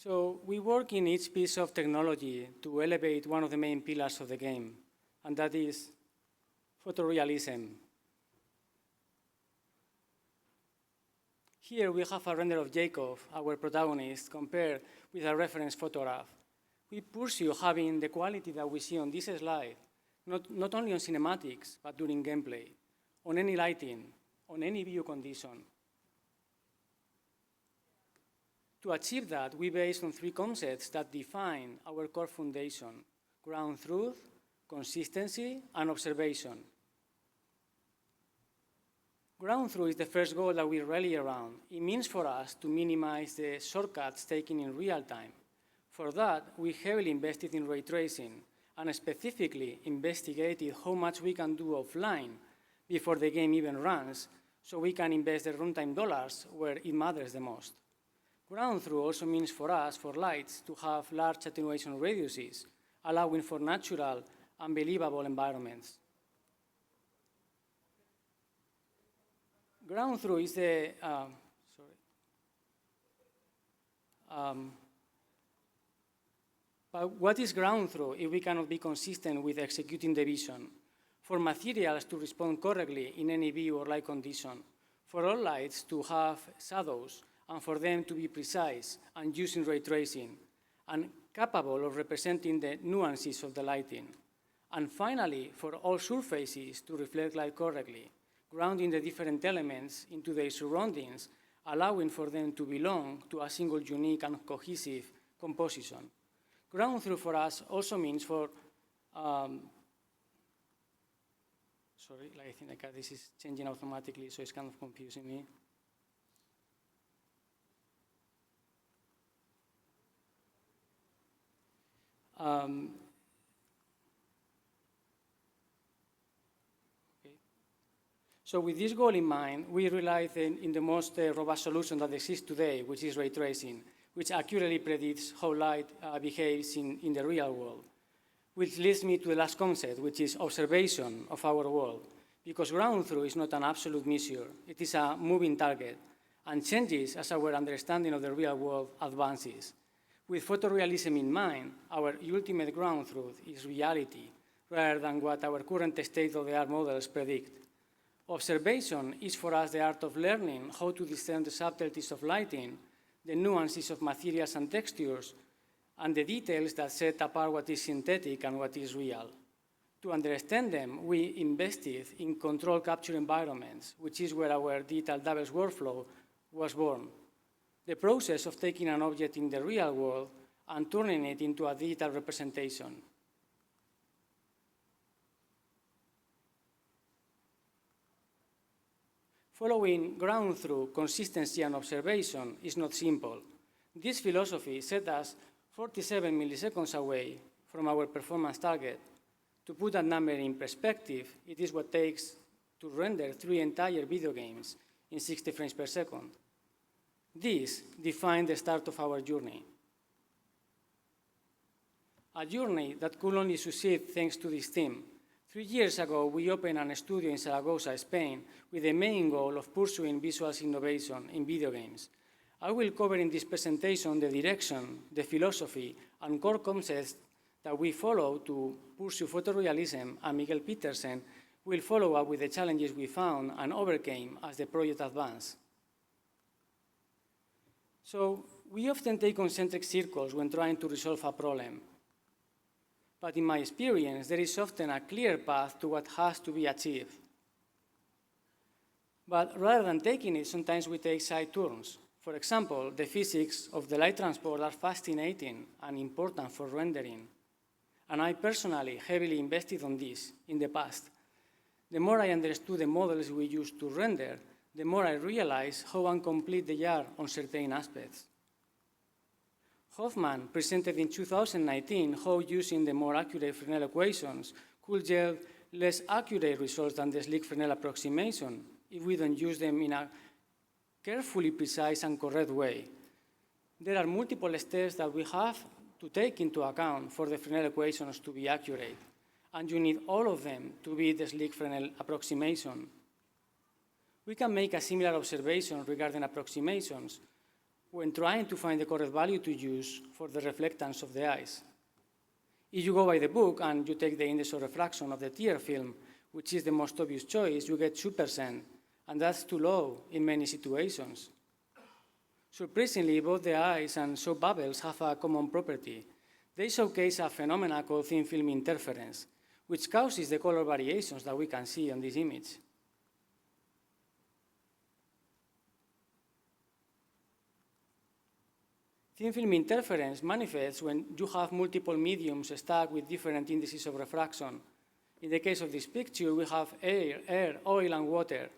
Speaker 8: So we work in each piece of technology to elevate one of the main pillars of the game, and that is photorealism. Here we have a render of Jacob, our protagonist, compared with a reference photograph. We pursue having the quality that we see on this slide, not only on cinematics, but during gameplay, on any lighting, on any view condition. To achieve that, we base on three concepts that define our core foundation: ground truth, consistency, and observation. Ground truth is the first goal that we rally around. It means for us to minimize the shortcuts taken in real time. For that, we heavily invested in ray tracing and specifically investigated how much we can do offline before the game even runs, so we can invest the runtime dollars where it matters the most. Ground truth also means for us, for lights, to have large attenuation radiuses, allowing for natural and believable environments. Ground truth is the, but what is ground truth if we cannot be consistent with executing the vision? For materials to respond correctly in any view or light condition, for all lights to have shadows, and for them to be precise and using ray tracing, and capable of representing the nuances of the lighting. And finally, for all surfaces to reflect light correctly, grounding the different elements into their surroundings, allowing for them to belong to a single unique and cohesive composition. Ground truth for us also means for, I think this is changing automatically, so it's kind of confusing me. So with this goal in mind, we relied in the most robust solution that exists today, which is ray tracing, which accurately predicts how light behaves in the real world. Which leads me to the last concept, which is observation of our world. Because ground truth is not an absolute measure, it is a moving target, and changes as our understanding of the real world advances. With photorealism in mind, our ultimate ground truth is reality, rather than what our current state-of-the-art models predict. Observation is for us the art of learning how to discern the subtleties of lighting, the nuances of materials and textures, and the details that set apart what is synthetic and what is real. To understand them, we invested in control capture environments, which is where our digital doubles workflow was born. The process of taking an object in the real world and turning it into a digital representation. Following ground truth, consistency, and observation is not simple. This philosophy set us 47 milliseconds away from our performance target. To put that number in perspective, it is what takes to render 3 entire video games in 60 frames per second. This defined the start of our journey. A journey that could only succeed thanks to this team. 3 years ago, we opened a studio in Zaragoza, Spain, with the main goal of pursuing visual innovation in video games. I will cover in this presentation the direction, the philosophy, and core concepts that we follow to pursue photorealism, and Miguel Petersen will follow up with the challenges we found and overcame as the project advanced. So, we often take concentric circles when trying to resolve a problem. But in my experience, there is often a clear path to what has to be achieved. But rather than taking it, sometimes we take side turns. For example, the physics of the light transport are fascinating and important for rendering. And I personally heavily invested on this in the past. The more I understood the models we use to render, the more I realized how incomplete they are on certain aspects. Hoffman presented in 2019 how using the more accurate Fresnel equations could yield less accurate results than the slick Fresnel approximation if we don't use them in a carefully precise and correct way. There are multiple steps that we have to take into account for the Fresnel equations to be accurate, and you need all of them to be the slick Fresnel approximation. We can make a similar observation regarding approximations when trying to find the correct value to use for the reflectance of the eyes. If you go by the book and you take the index of refraction of the tear film, which is the most obvious choice, you get 2%, and that's too low in many situations. Surprisingly, both the eyes and soap bubbles have a common property. They showcase a phenomenon called thin film interference, which causes the color variations that we can see on this image. Thin film interference manifests when you have multiple mediums stacked with different indices of refraction. In the case of this picture, we have air, oil, and water.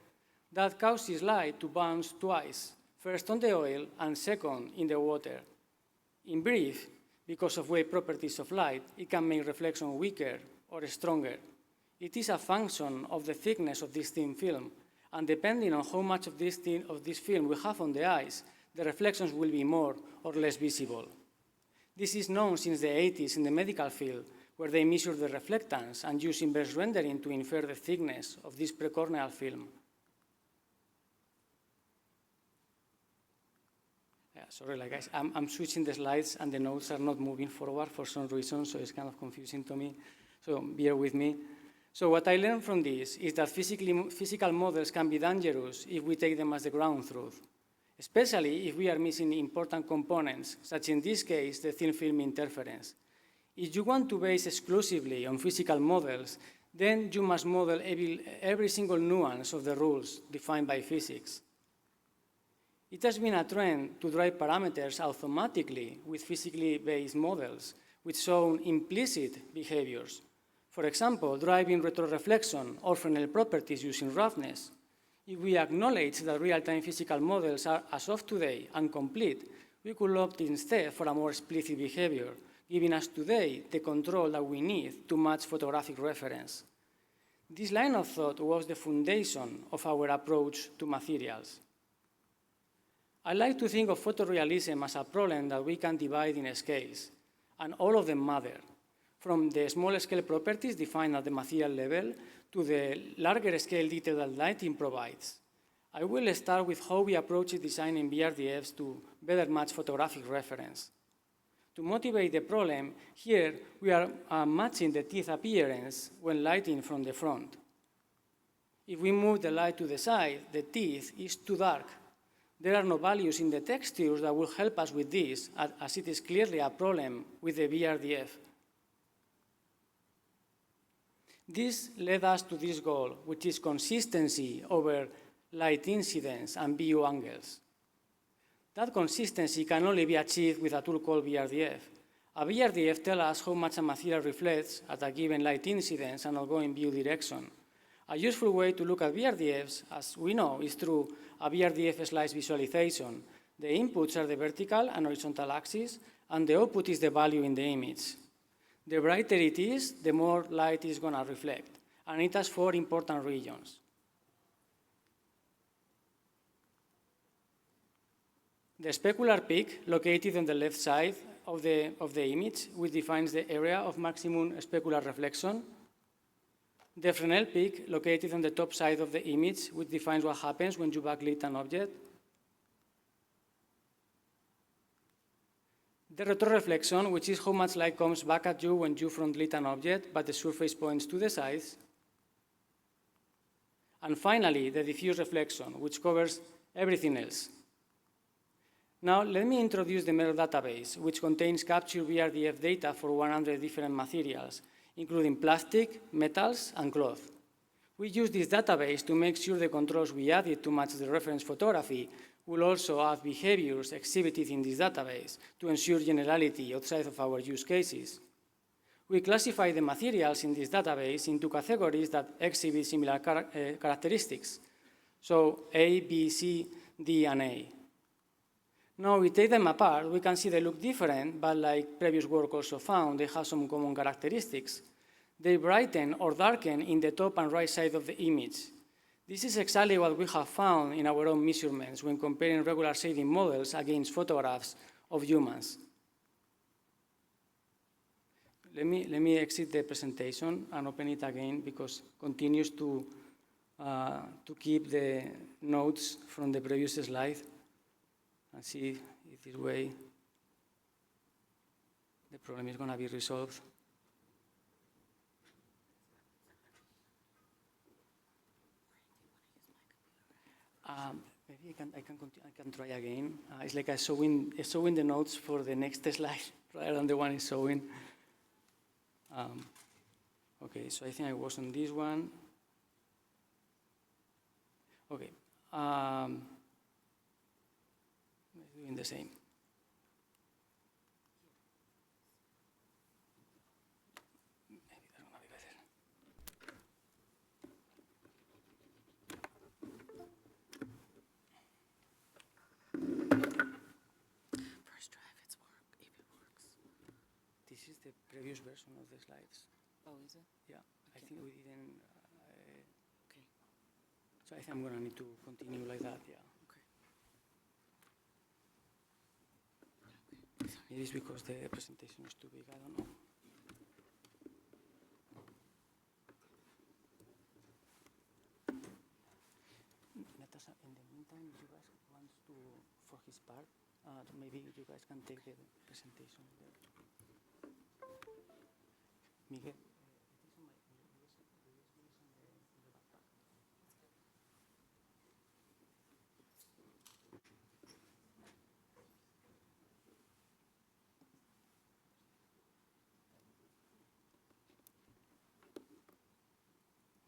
Speaker 8: That causes light to bounce twice, first on the oil and second in the water. In brief, because of wave properties of light, it can make reflection weaker or stronger. It is a function of the thickness of this thin film, and depending on how much of this film we have on the eyes, the reflections will be more or less visible. This is known since the 80s in the medical field, where they measure the reflectance and use inverse rendering to infer the thickness of this precorneal film. Sorry, guys, I'm switching the slides and the notes are not moving forward for some reason, so it's kind of confusing to me. So bear with me. So what I learned from this is that physical models can be dangerous if we take them as the ground truth, especially if we are missing important components, such in this case, the thin film interference. If you want to base exclusively on physical models, then you must model every single nuance of the rules defined by physics. It has been a trend to drive parameters automatically with physically based models, which show implicit behaviors. For example, driving retroreflection or Fresnel properties using roughness. If we acknowledge that real-time physical models are, as of today, incomplete, we could opt instead for a more explicit behavior, giving us today the control that we need to match photographic reference. This line of thought was the foundation of our approach to materials. I like to think of photorealism as a problem that we can divide in scales, and all of them matter, from the small scale properties defined at the material level to the larger scale detail that lighting provides. I will start with how we approach designing BRDFs to better match photographic reference. To motivate the problem, here we are matching the teeth appearance when lighting from the front. If we move the light to the side, the teeth is too dark. There are no values in the textures that will help us with this, as it is clearly a problem with the BRDF. This led us to this goal, which is consistency over light incidence and view angles. That consistency can only be achieved with a tool called BRDF. A BRDF tells us how much a material reflects at a given light incidence and outgoing view direction. A useful way to look at BRDFs, as we know, is through a BRDF slice visualization. The inputs are the vertical and horizontal axis, and the output is the value in the image. The brighter it is, the more light is going to reflect, and it has 4 important regions. The specular peak, located on the left side of the image, which defines the area of maximum specular reflection. The Fresnel peak, located on the top side of the image, which defines what happens when you backlit an object. The retroreflection, which is how much light comes back at you when you frontlit an object, but the surface points to the sides. And finally, the diffuse reflection, which covers everything else. Now, let me introduce the MER database, which contains captured BRDF data for 100 different materials, including plastic, metals, and cloth. We use this database to make sure the controls we added to match the reference photography will also have behaviors exhibited in this database to ensure generality outside of our use cases. We classify the materials in this database into categories that exhibit similar characteristics. So A, B, C, D, and A. Now we take them apart, we can see they look different, but like previous work also found, they have some common characteristics. They brighten or darken in the top and right side of the image. This is exactly what we have found in our own measurements when comparing regular shading models against photographs of humans. Let me exit the presentation and open it again because it continues to keep the notes from the previous slide and see this way, the problem is going to be resolved. Maybe I can try again. It's like showing the notes for the next slide rather than the one it's showing. Okay, so I think I was on this one. Okay, doing the same. Maybe that's gonna be better.
Speaker 1: First try if it works.
Speaker 8: This is the previous version of the slides.
Speaker 1: Oh, is it?
Speaker 8: Yeah, I think we didn't.
Speaker 1: Okay.
Speaker 8: So I think I'm gonna need to continue like that. Yeah. Maybe it's because the presentation is too big. I don't know. Natasha, in the meantime, if you guys want to, for his part, maybe you guys can take the presentation there. Miguel.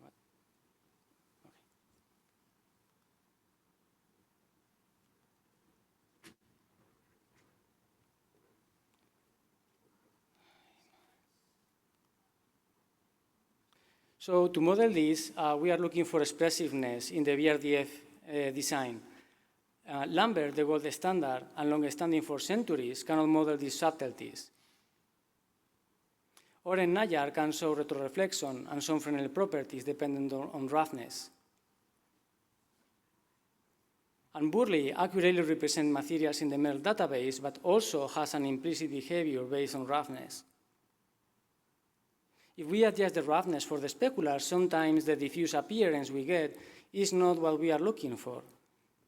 Speaker 8: What? Okay. So to model this, we are looking for expressiveness in the BRDF design. Lambert, the gold standard and long-standing for centuries, cannot model these subtleties. Oren Nayar can show retroreflection and some Fresnel properties dependent on roughness. And Burley accurately represents materials in the MERL database, but also has an implicit behavior based on roughness. If we adjust the roughness for the specular, sometimes the diffuse appearance we get is not what we are looking for.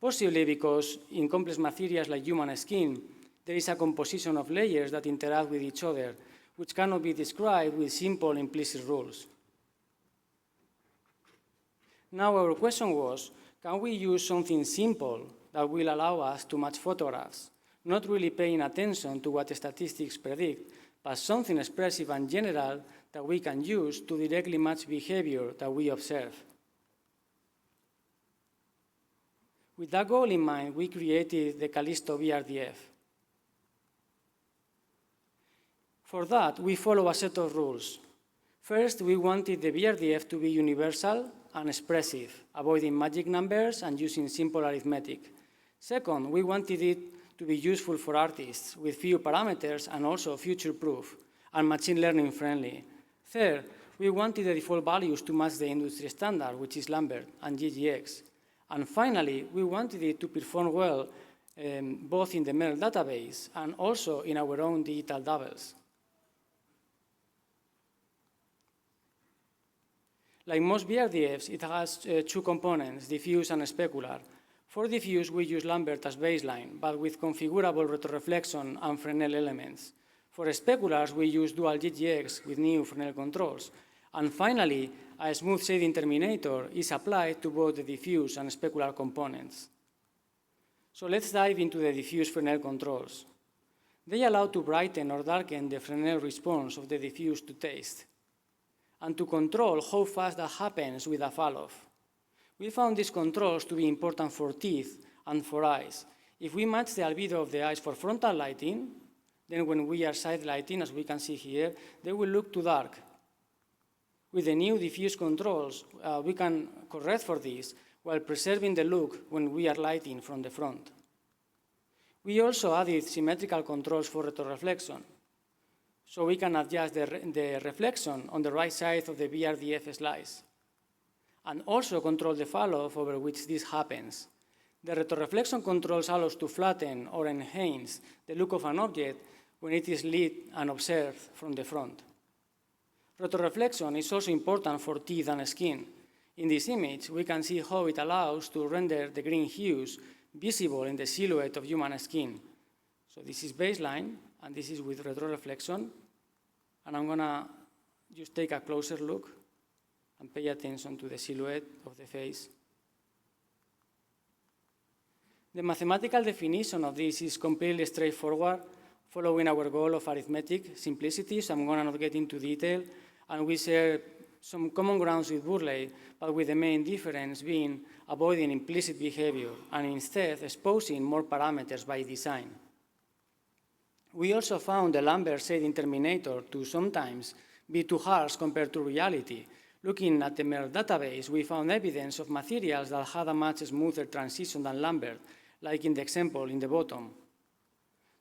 Speaker 8: Possibly because in complex materials like human skin, there is a composition of layers that interact with each other, which cannot be described with simple implicit rules. Now our question was, can we use something simple that will allow us to match photographs, not really paying attention to what statistics predict, but something expressive and general that we can use to directly match behavior that we observe? With that goal in mind, we created the Callisto BRDF. For that, we follow a set of rules. First, we wanted the BRDF to be universal and expressive, avoiding magic numbers and using simple arithmetic. Second, we wanted it to be useful for artists with few parameters and also future-proof and machine learning friendly. Third, we wanted the default values to match the industry standard, which is Lambert and GGX. And finally, we wanted it to perform well both in the MERL database and also in our own digital doubles. Like most BRDFs, it has two components, diffuse and specular. For diffuse, we use Lambert as baseline, but with configurable retroreflection and Fresnel elements. For speculars, we use dual GGX with new Fresnel controls. And finally, a smooth shading terminator is applied to both the diffuse and specular components. So let's dive into the diffuse Fresnel controls. They allow to brighten or darken the Fresnel response of the diffuse to taste, and to control how fast that happens with a fall-off. We found these controls to be important for teeth and for eyes. If we match the albedo of the eyes for frontal lighting, then when we are side lighting, as we can see here, they will look too dark. With the new diffuse controls, we can correct for this while preserving the look when we are lighting from the front. We also added symmetrical controls for retroreflection, so we can adjust the reflection on the right side of the BRDF slice, and also control the fall-off over which this happens. The retroreflection controls allow us to flatten or enhance the look of an object when it is lit and observed from the front. Retroreflection is also important for teeth and skin. In this image, we can see how it allows to render the green hues visible in the silhouette of human skin. So this is baseline, and this is with retroreflection. And I'm gonna just take a closer look and pay attention to the silhouette of the face. The mathematical definition of this is completely straightforward, following our goal of arithmetic simplicity, so I'm gonna not get into detail. And we share some common grounds with Burley, but with the main difference being avoiding implicit behavior and instead exposing more parameters by design. We also found the Lambert shading terminator to sometimes be too harsh compared to reality. Looking at the MERL database, we found evidence of materials that had a much smoother transition than Lambert, like in the example in the bottom.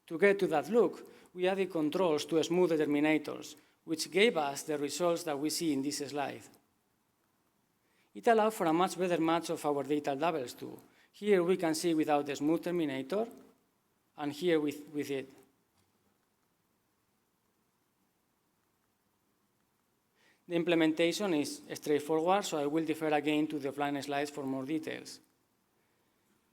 Speaker 8: To get to that look, we added controls to smooth terminators, which gave us the results that we see in this slide. It allowed for a much better match of our data doubles too. Here we can see without the smooth terminator, and here with it. The implementation is straightforward, so I will defer again to the offline slides for more details.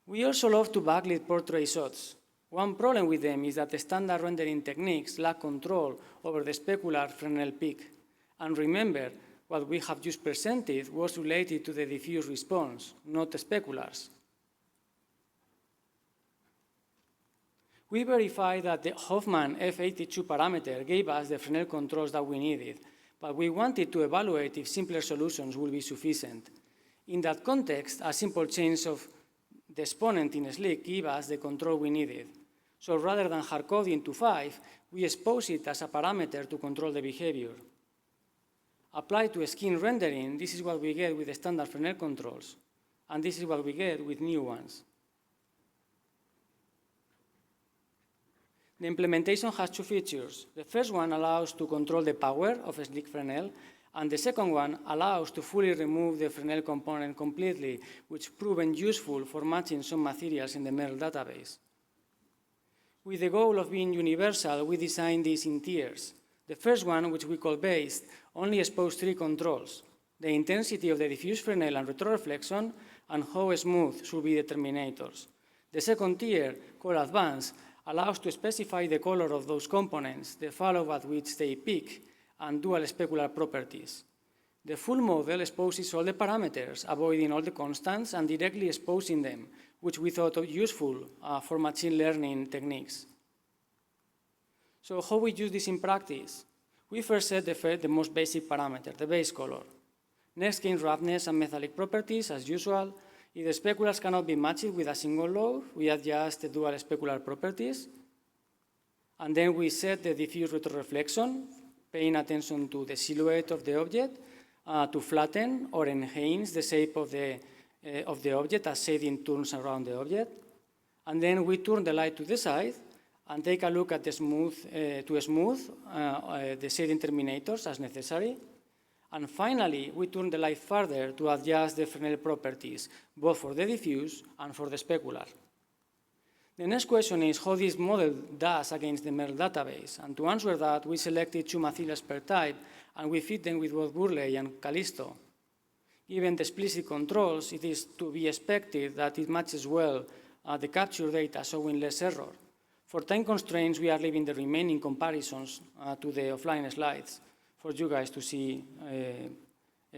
Speaker 8: We also love to backlit portrait shots. One problem with them is that the standard rendering techniques lack control over the specular Fresnel peak. And remember, what we have just presented was related to the diffuse response, not the speculars. We verified that the Hoffman F82 parameter gave us the Fresnel controls that we needed, but we wanted to evaluate if simpler solutions would be sufficient. In that context, a simple change of the exponent in SLIC gave us the control we needed. So rather than hard-coding to 5, we expose it as a parameter to control the behavior. Applied to skin rendering, this is what we get with the standard Fresnel controls, and this is what we get with new ones. The implementation has two features. The first one allows to control the power of a SLIC Fresnel, and the second one allows to fully remove the Fresnel component completely, which proven useful for matching some materials in the MERL database. With the goal of being universal, we designed this in tiers. The first one, which we call based, only exposed 3 controls: the intensity of the diffuse Fresnel and retroreflection, and how smooth should be the terminators. The second tier, called advanced, allows to specify the color of those components, the value at which they peak, and dual specular properties. The full model exposes all the parameters, avoiding all the constants and directly exposing them, which we thought useful for machine learning techniques. So how we use this in practice? We first set the most basic parameter, the base color. Next came roughness and metallic properties, as usual. If the speculars cannot be matched with a single load, we adjust the dual specular properties. And then we set the diffuse retroreflection, paying attention to the silhouette of the object, to flatten or enhance the shape of the object as shading turns around the object. And then we turn the light to the side and take a look at the smooth the shading terminators as necessary. And finally, we turn the light further to adjust the Fresnel properties, both for the diffuse and for the specular. The next question is how this model does against the MERL database. And to answer that, we selected 2 materials per type, and we fit them with both Burley and Callisto. Given the explicit controls, it is to be expected that it matches well the capture data, showing less error. For time constraints, we are leaving the remaining comparisons to the offline slides for you guys to see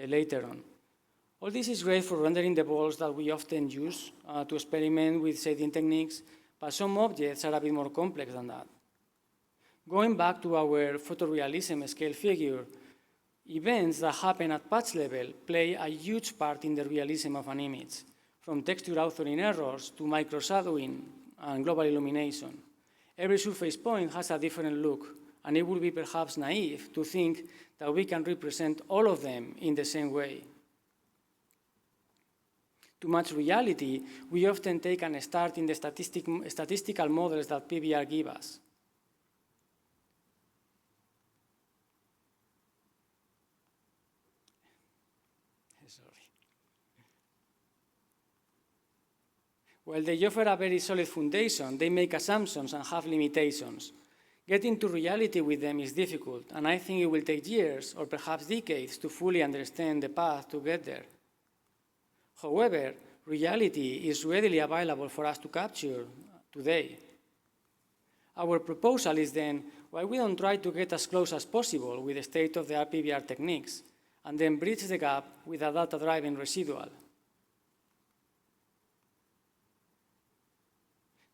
Speaker 8: later on. All this is great for rendering the balls that we often use to experiment with shading techniques, but some objects are a bit more complex than that. Going back to our photorealism scale figure, events that happen at patch level play a huge part in the realism of an image, from texture authoring errors to microshadowing and global illumination. Every surface point has a different look, and it would be perhaps naive to think that we can represent all of them in the same way. To match reality, we often take and start in the statistical models that PBR give us. While they offer a very solid foundation, they make assumptions and have limitations. Getting to reality with them is difficult, and I think it will take years or perhaps decades to fully understand the path to get there. However, reality is readily available for us to capture today. Our proposal is then, why we don't try to get as close as possible with the state-of-the-art PBR techniques, and then bridge the gap with a data-driven residual.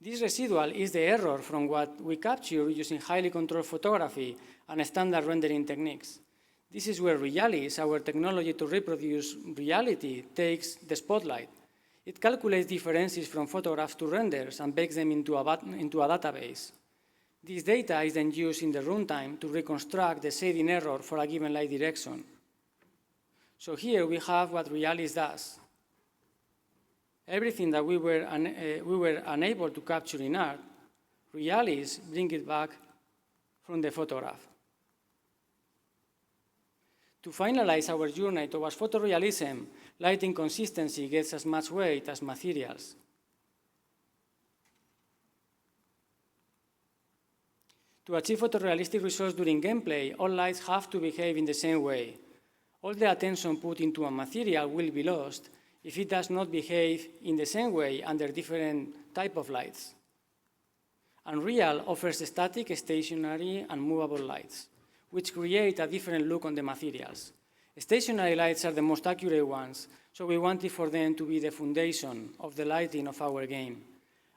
Speaker 8: This residual is the error from what we capture using highly controlled photography and standard rendering techniques. This is where Realis, our technology to reproduce reality, takes the spotlight. It calculates differences from photographs to renders and bakes them into a database. This data is then used in the runtime to reconstruct the shading error for a given light direction. So here we have what Realis does. Everything that we were unable to capture in art, Realis bring it back from the photograph. To finalize our journey towards photorealism, lighting consistency gets as much weight as materials. To achieve photorealistic results during gameplay, all lights have to behave in the same way. All the attention put into a material will be lost if it does not behave in the same way under different type of lights. Unreal offers static, stationary, and movable lights, which create a different look on the materials. Stationary lights are the most accurate ones, so we wanted for them to be the foundation of the lighting of our game.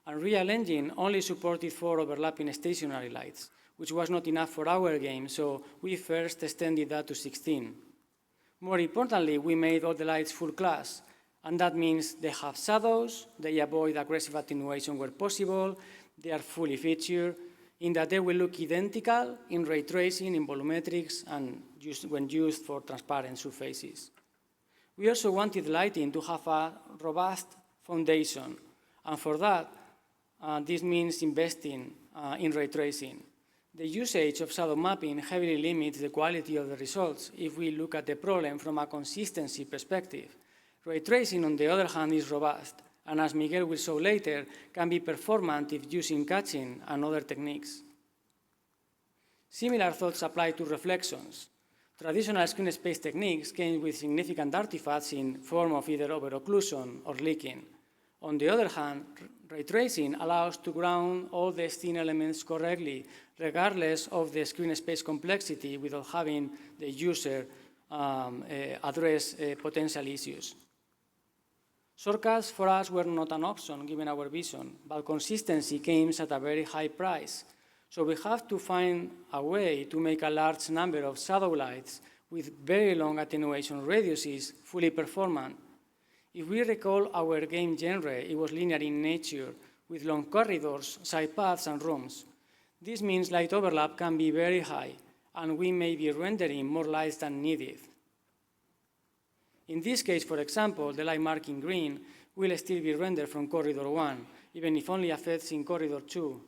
Speaker 8: Unreal Engine only supported 4 overlapping stationary lights, which was not enough for our game, so we first extended that to 16. More importantly, we made all the lights full class, and that means they have shadows, they avoid aggressive attenuation where possible, they are fully featured, in that they will look identical in ray tracing, in volumetrics, and when used for transparent surfaces. We also wanted lighting to have a robust foundation, and for that, this means investing in ray tracing. The usage of shadow mapping heavily limits the quality of the results if we look at the problem from a consistency perspective. Ray tracing, on the other hand, is robust, and as Miguel will show later, can be performant if using catching and other techniques. Similar thoughts apply to reflections. Traditional screen space techniques came with significant artifacts in form of either over-occlusion or leaking. On the other hand, ray tracing allows to ground all the scene elements correctly, regardless of the screen space complexity, without having the user address potential issues. Shortcuts for us were not an option given our vision, but consistency came at a very high price. So we have to find a way to make a large number of shadow lights with very long attenuation radiuses fully performant. If we recall our game genre, it was linear in nature, with long corridors, side paths, and rooms. This means light overlap can be very high, and we may be rendering more lights than needed. In this case, for example, the light marked in green will still be rendered from corridor 1, even if only affects in corridor 2.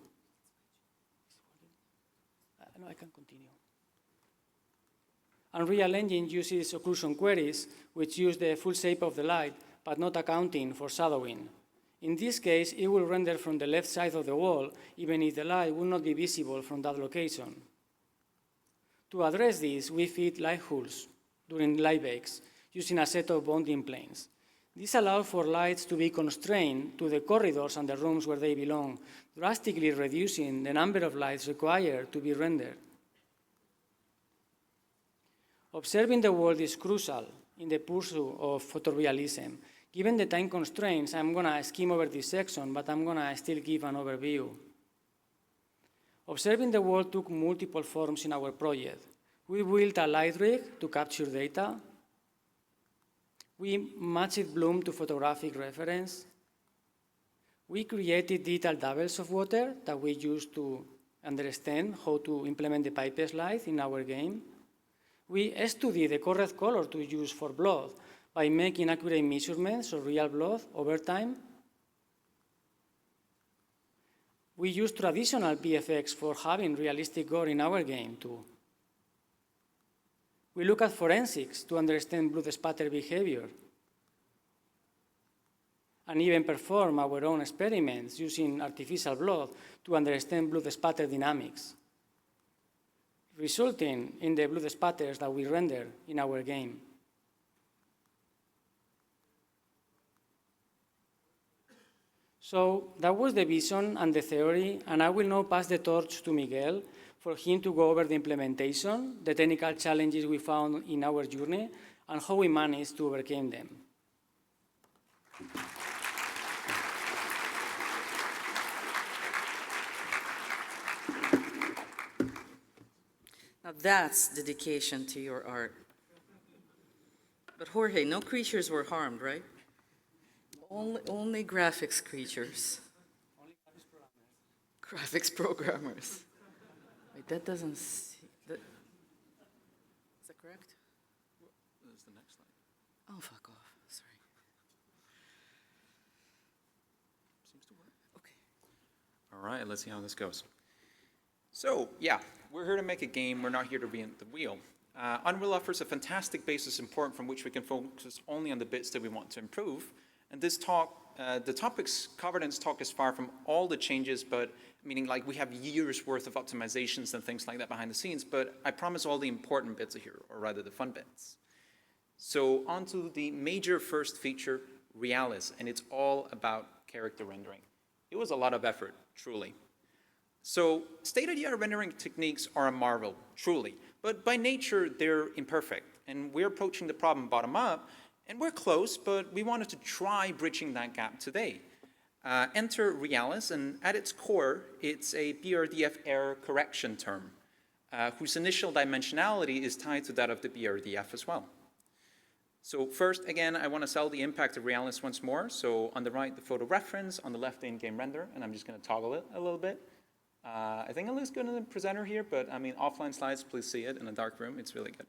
Speaker 8: No, I can continue. Unreal Engine uses occlusion queries, which use the full shape of the light, but not accounting for shadowing. In this case, it will render from the left side of the wall, even if the light will not be visible from that location. To address this, we feed light holes during light bakes, using a set of bonding planes. This allows for lights to be constrained to the corridors and the rooms where they belong, drastically reducing the number of lights required to be rendered. Observing the world is crucial in the pursuit of photorealism. Given the time constraints, I'm going to skim over this section, but I'm going to still give an overview. Observing the world took multiple forms in our project. We built a light rig to capture data. We matched bloom to photographic reference. We created detailed doubles of water that we used to understand how to implement the pipe slide in our game. We studied the correct color to use for blood by making accurate measurements of real blood over time. We use traditional VFX for having realistic gore in our game too. We look at forensics to understand blood spatter behavior, and even perform our own experiments using artificial blood to understand blood spatter dynamics, resulting in the blood spatters that we render in our game. So that was the vision and the theory, and I will now pass the torch to Miguel for him to go over the implementation, the technical challenges we found in our journey, and how we managed to overcome them.
Speaker 1: Now that's dedication to your art. But Jorge, no creatures were harmed, right? Only graphics creatures. Graphics programmers. Wait, that doesn't see, that, is that correct?
Speaker 3: That's the next slide.
Speaker 1: Oh, fuck off, sorry.
Speaker 3: Seems to work.
Speaker 1: Okay.
Speaker 9: All right, let's see how this goes. So, yeah, we're here to make a game. We're not here to reinvent the wheel. Unreal offers a fantastic basis in point from which we can focus only on the bits that we want to improve. And this talk, the topics covered in this talk is far from all the changes, but meaning like we have years worth of optimizations and things like that behind the scenes, but I promise all the important bits are here, or rather the fun bits. So on to the major first feature, Realis, and it's all about character rendering. It was a lot of effort, truly. So state-of-the-art rendering techniques are a marvel, truly, but by nature, they're imperfect, and we're approaching the problem bottom up, and we're close, but we wanted to try bridging that gap today. Enter Realis, and at its core, it's a BRDF error correction term, whose initial dimensionality is tied to that of the BRDF as well. So first, again, I want to sell the impact of Realis once more. So on the right, the photo reference, on the left, the in-game render, and I'm just going to toggle it a little bit. I think it looks good in the presenter here, but I mean, offline slides, please see it in a dark room. It's really good.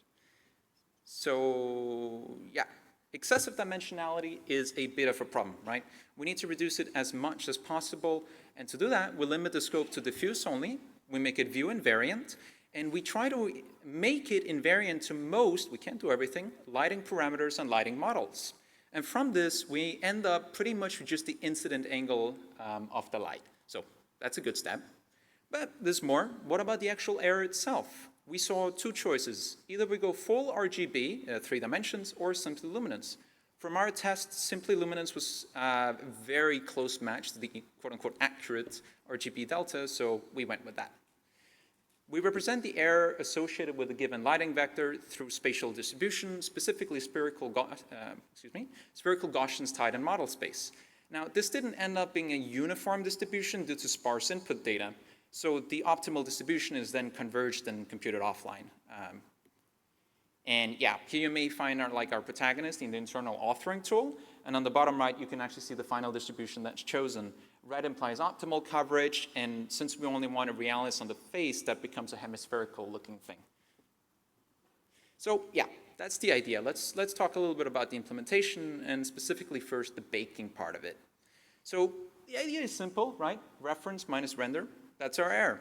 Speaker 9: So yeah, excessive dimensionality is a bit of a problem, right? We need to reduce it as much as possible. And to do that, we limit the scope to diffuse only. We make it view invariant. And we try to make it invariant to most, we can't do everything, lighting parameters and lighting models. And from this, we end up pretty much with just the incident angle of the light. So that's a good step. But there's more. What about the actual error itself? We saw two choices. Either we go full RGB, 3 dimensions, or simply luminance. From our test, simply luminance was a very close match to the quote-unquote accurate RGB delta, so we went with that. We represent the error associated with a given lighting vector through spatial distribution, specifically spherical Gaussians tied in model space. Now, this didn't end up being a uniform distribution due to sparse input data, so the optimal distribution is then converged and computed offline. And yeah, here you may find our protagonist in the internal authoring tool, and on the bottom right, you can actually see the final distribution that's chosen. Red implies optimal coverage, and since we only want a Realis on the face, that becomes a hemispherical looking thing. So yeah, that's the idea. Let's talk a little bit about the implementation, and specifically first the baking part of it. So the idea is simple, right? Reference minus render, that's our error.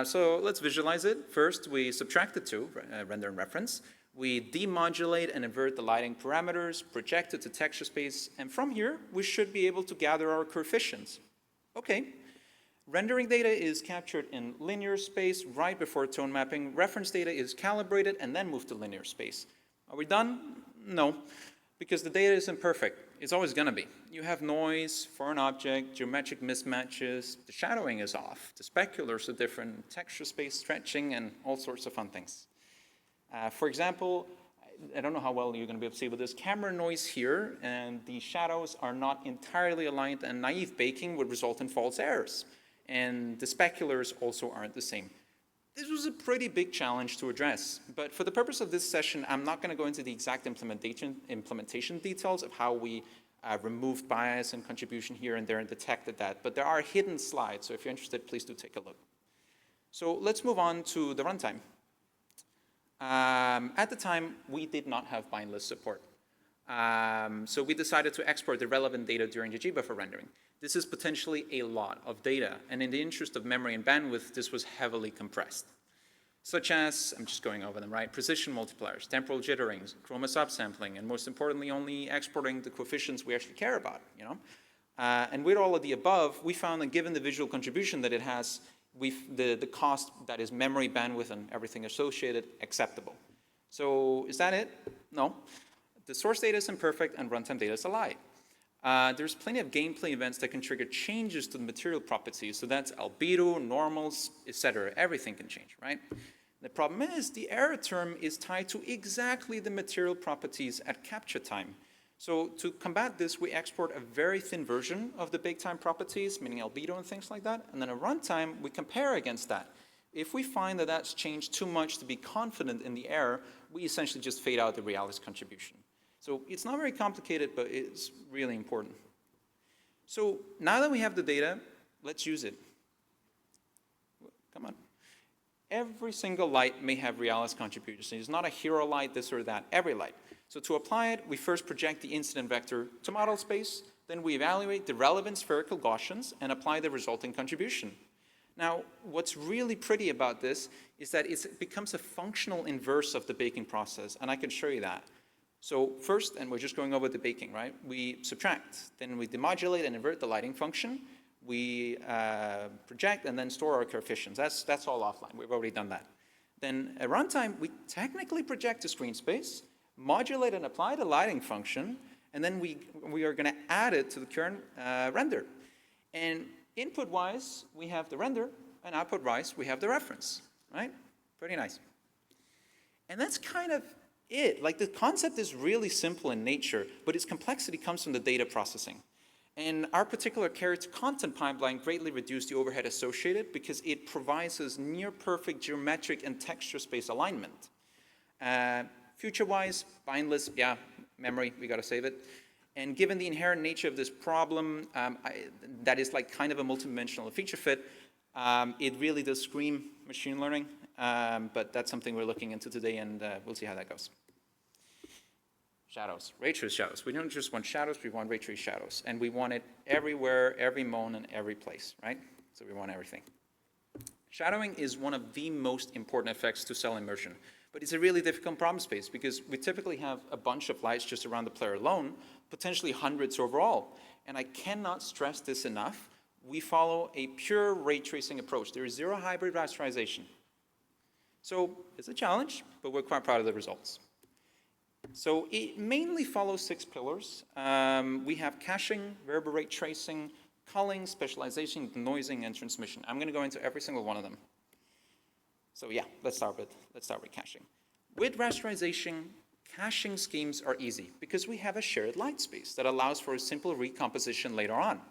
Speaker 9: So let's visualize it. First, we subtract the two, render and reference. We demodulate and invert the lighting parameters, project it to texture space, and from here, we should be able to gather our coefficients. Okay. Rendering data is captured in linear space right before tone mapping. Reference data is calibrated and then moved to linear space. Are we done? No, because the data isn't perfect. It's always going to be. You have noise, foreign object, geometric mismatches, the shadowing is off, the speculars are different, texture space stretching, and all sorts of fun things. For example, I don't know how well you're going to be able to see with this camera noise here, and the shadows are not entirely aligned, and naive baking would result in false errors. And the speculars also aren't the same. This was a pretty big challenge to address, but for the purpose of this session, I'm not going to go into the exact implementation details of how we removed bias and contribution here and there and detected that, but there are hidden slides, so if you're interested, please do take a look. So let's move on to the runtime. At the time, we did not have bindless support. So we decided to export the relevant data during the GBuffer rendering. This is potentially a lot of data, and in the interest of memory and bandwidth, this was heavily compressed. Such as, I'm just going over them, right? Precision multipliers, temporal jitterings, chroma subsampling, and most importantly, only exporting the coefficients we actually care about, you know? And with all of the above, we found that given the visual contribution that it has, the cost that is memory, bandwidth, and everything associated, acceptable. So is that it? No. The source data is imperfect and runtime data is a lie. there's plenty of gameplay events that can trigger changes to the material properties. So that's albedo, normals, etc. Everything can change, right? The problem is the error term is tied to exactly the material properties at capture time. So to combat this, we export a very thin version of the bake time properties, meaning albedo and things like that, and then at runtime, we compare against that. If we find that that's changed too much to be confident in the error, we essentially just fade out the Realis contribution. So it's not very complicated, but it's really important. So now that we have the data, let's use it. Come on. Every single light may have Realis contributions. It's not a hero light, this or that, every light. So to apply it, we first project the incident vector to model space, then we evaluate the relevant spherical Gaussians and apply the resulting contribution. Now, what's really pretty about this is that it becomes a functional inverse of the baking process, and I can show you that. So first, and we're just going over the baking, right? We subtract, then we demodulate and invert the lighting function. We project and then store our coefficients. That's all offline. We've already done that. Then at runtime, we technically project the screen space, modulate and apply the lighting function, and then we are going to add it to the current render. And input-wise, we have the render, and output-wise, we have the reference, right? Pretty nice. And that's kind of it. Like, the concept is really simple in nature, but its complexity comes from the data processing. And our particular character content pipeline greatly reduced the overhead associated because it provides us near-perfect geometric and texture space alignment. Future-wise, bindless, yeah, memory, we got to save it. And given the inherent nature of this problem, that is like kind of a multidimensional feature fit, it really does scream machine learning, but that's something we're looking into today, and we'll see how that goes. Shadows, ray trace shadows. We don't just want shadows, we want ray trace shadows. And we want it everywhere, every mode, and every place, right? So we want everything. Shadowing is one of the most important effects to cell immersion. But it's a really difficult problem space because we typically have a bunch of lights just around the player alone, potentially hundreds overall. And I cannot stress this enough. We follow a pure ray tracing approach. There is zero hybrid rasterization. So it's a challenge, but we're quite proud of the results. So it mainly follows 6 pillars. We have caching, variable rate tracing, culling, specialization, denoising, and transmission. I'm going to go into every single one of them. So yeah, let's start with caching. With rasterization, caching schemes are easy because we have a shared light space that allows for a simple recomposition later on.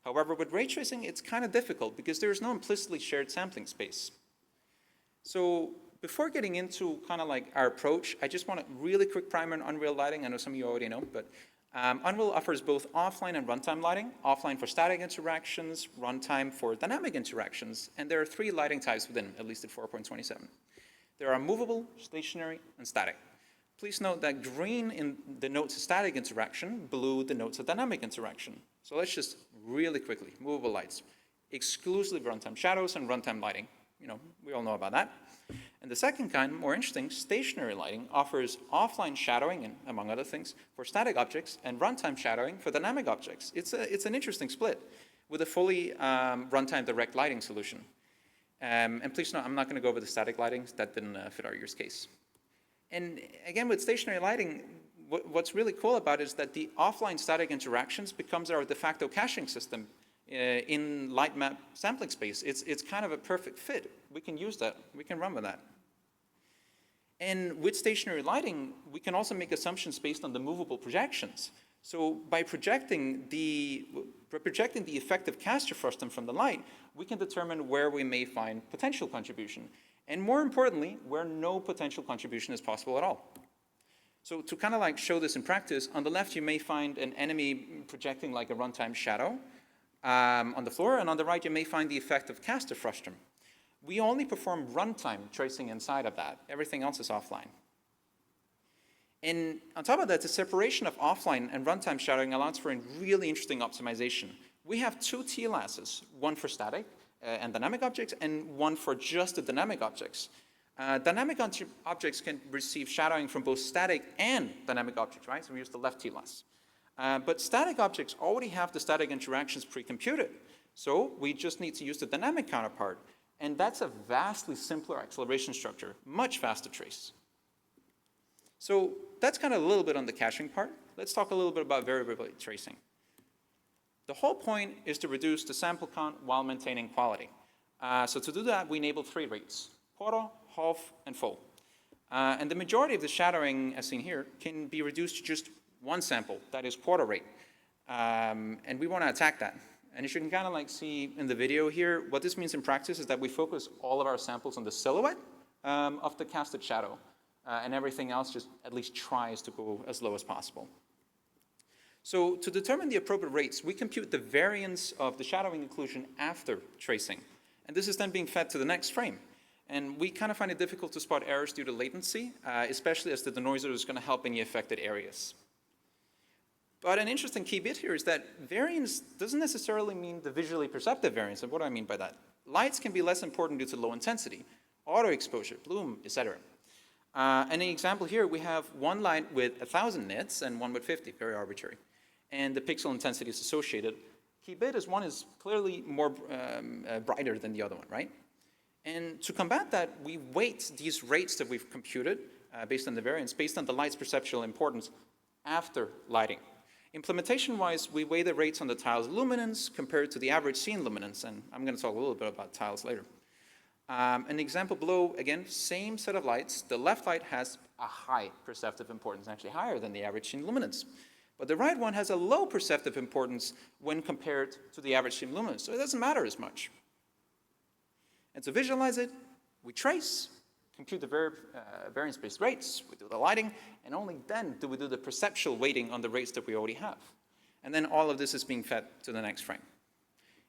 Speaker 9: However, with ray tracing, it's kind of difficult because there is no implicitly shared sampling space. So before getting into kind of like our approach, I just want a really quick primer on Unreal lighting. I know some of you already know, but Unreal offers both offline and runtime lighting, offline for static interactions, runtime for dynamic interactions, and there are 3 lighting types within, at least at 4.27. There are movable, stationary, and static. Please note that green denotes a static interaction, blue denotes a dynamic interaction. So let's just really quickly, movable lights, exclusively runtime shadows and runtime lighting. You know, we all know about that. And the second kind, more interesting, stationary lighting, offers offline shadowing, and among other things, for static objects, and runtime shadowing for dynamic objects. It's an interesting split with a fully runtime direct lighting solution. And please note, I'm not going to go over the static lighting. That didn't fit our use case. And again, with stationary lighting, what's really cool about it is that the offline static interactions becomes our de facto caching system in light map sampling space. It's kind of a perfect fit. We can use that. We can run with that. And with stationary lighting, we can also make assumptions based on the movable projections. So by projecting the effective caster frustum from the light, we can determine where we may find potential contribution. And more importantly, where no potential contribution is possible at all. So to kind of like show this in practice, on the left you may find an enemy projecting like a runtime shadow on the floor, and on the right you may find the effect of caster frustum. We only perform runtime tracing inside of that. Everything else is offline. And on top of that, the separation of offline and runtime shadowing allows for a really interesting optimization. We have 2 TLASs, one for static and dynamic objects, and one for just the dynamic objects. Dynamic objects can receive shadowing from both static and dynamic objects, right? So we use the left TLAS. But static objects already have the static interactions pre-computed. So we just need to use the dynamic counterpart. And that's a vastly simpler acceleration structure, much faster trace. So that's kind of a little bit on the caching part. Let's talk a little bit about variable rate tracing. The whole point is to reduce the sample count while maintaining quality. So to do that, we enable 3 rates: quarter, half, and full. And the majority of the shadowing, as seen here, can be reduced to just one sample, that is quarter rate. And we want to attack that. And as you can kind of like see in the video here, what this means in practice is that we focus all of our samples on the silhouette of the casted shadow, and everything else just at least tries to go as low as possible. So to determine the appropriate rates, we compute the variance of the shadowing occlusion after tracing. And this is then being fed to the next frame. And we kind of find it difficult to spot errors due to latency, especially as the denoiser is going to help any affected areas. But an interesting key bit here is that variance doesn't necessarily mean the visually perceptive variance. And what do I mean by that? Lights can be less important due to low intensity, auto exposure, bloom, etc. And an example here, we have one light with 1,000 nits and one with 50, very arbitrary. And the pixel intensity is associated. Key bit is one is clearly more brighter than the other one, right? And to combat that, we weight these rates that we've computed based on the variance, based on the light's perceptual importance after lighting. Implementation-wise, we weigh the rates on the tile's luminance compared to the average scene luminance, and I'm going to talk a little bit about tiles later. An example below, again, same set of lights. The left light has a high perceptive importance, actually higher than the average scene luminance. But the right one has a low perceptive importance when compared to the average scene luminance, so it doesn't matter as much. And to visualize it, we trace, compute the variance-based rates, we do the lighting, and only then do we do the perceptual weighting on the rates that we already have. And then all of this is being fed to the next frame.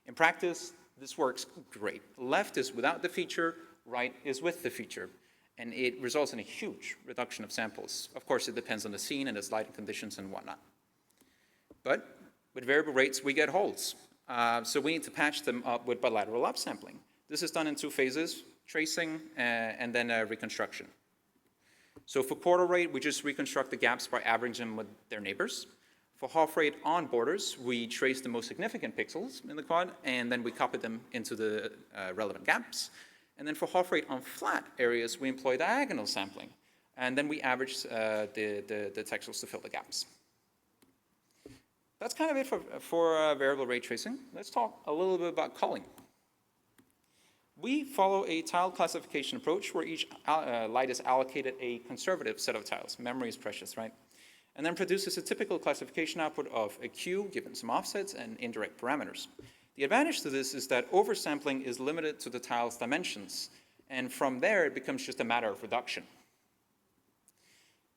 Speaker 9: In practice, this works great. Left is without the feature, right is with the feature. And it results in a huge reduction of samples. Of course, it depends on the scene and its lighting conditions and whatnot. But with variable rates, we get holes. So we need to patch them up with bilateral upsampling. This is done in 2 phases, tracing and then reconstruction. So for quarter rate, we just reconstruct the gaps by averaging them with their neighbors. For half rate on borders, we trace the most significant pixels in the quad, and then we copy them into the relevant gaps. And then for half rate on flat areas, we employ diagonal sampling. And then we average the texels to fill the gaps. That's kind of it for variable rate tracing. Let's talk a little bit about culling. We follow a tile classification approach where each light is allocated a conservative set of tiles. Memory is precious, right? And then produces a typical classification output of a Q given some offsets and indirect parameters. The advantage to this is that oversampling is limited to the tile's dimensions, and from there it becomes just a matter of reduction.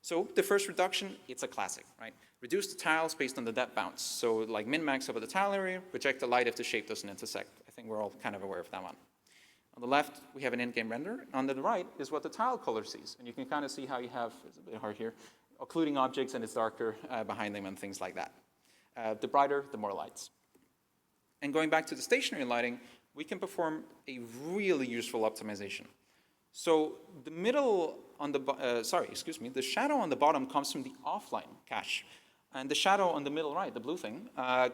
Speaker 9: So the first reduction, it's a classic, right? Reduce the tiles based on the depth bounds. So like min-max over the tile area, reject the light if the shape doesn't intersect. I think we're all kind of aware of that one. On the left, we have an in-game render. On the right is what the tile color sees. And you can kind of see how you have, it's a bit hard here, occluding objects and it's darker behind them and things like that. The brighter, the more lights. And going back to the stationary lighting, we can perform a really useful optimization. So the middle on the, the shadow on the bottom comes from the offline cache. And the shadow on the middle right, the blue thing,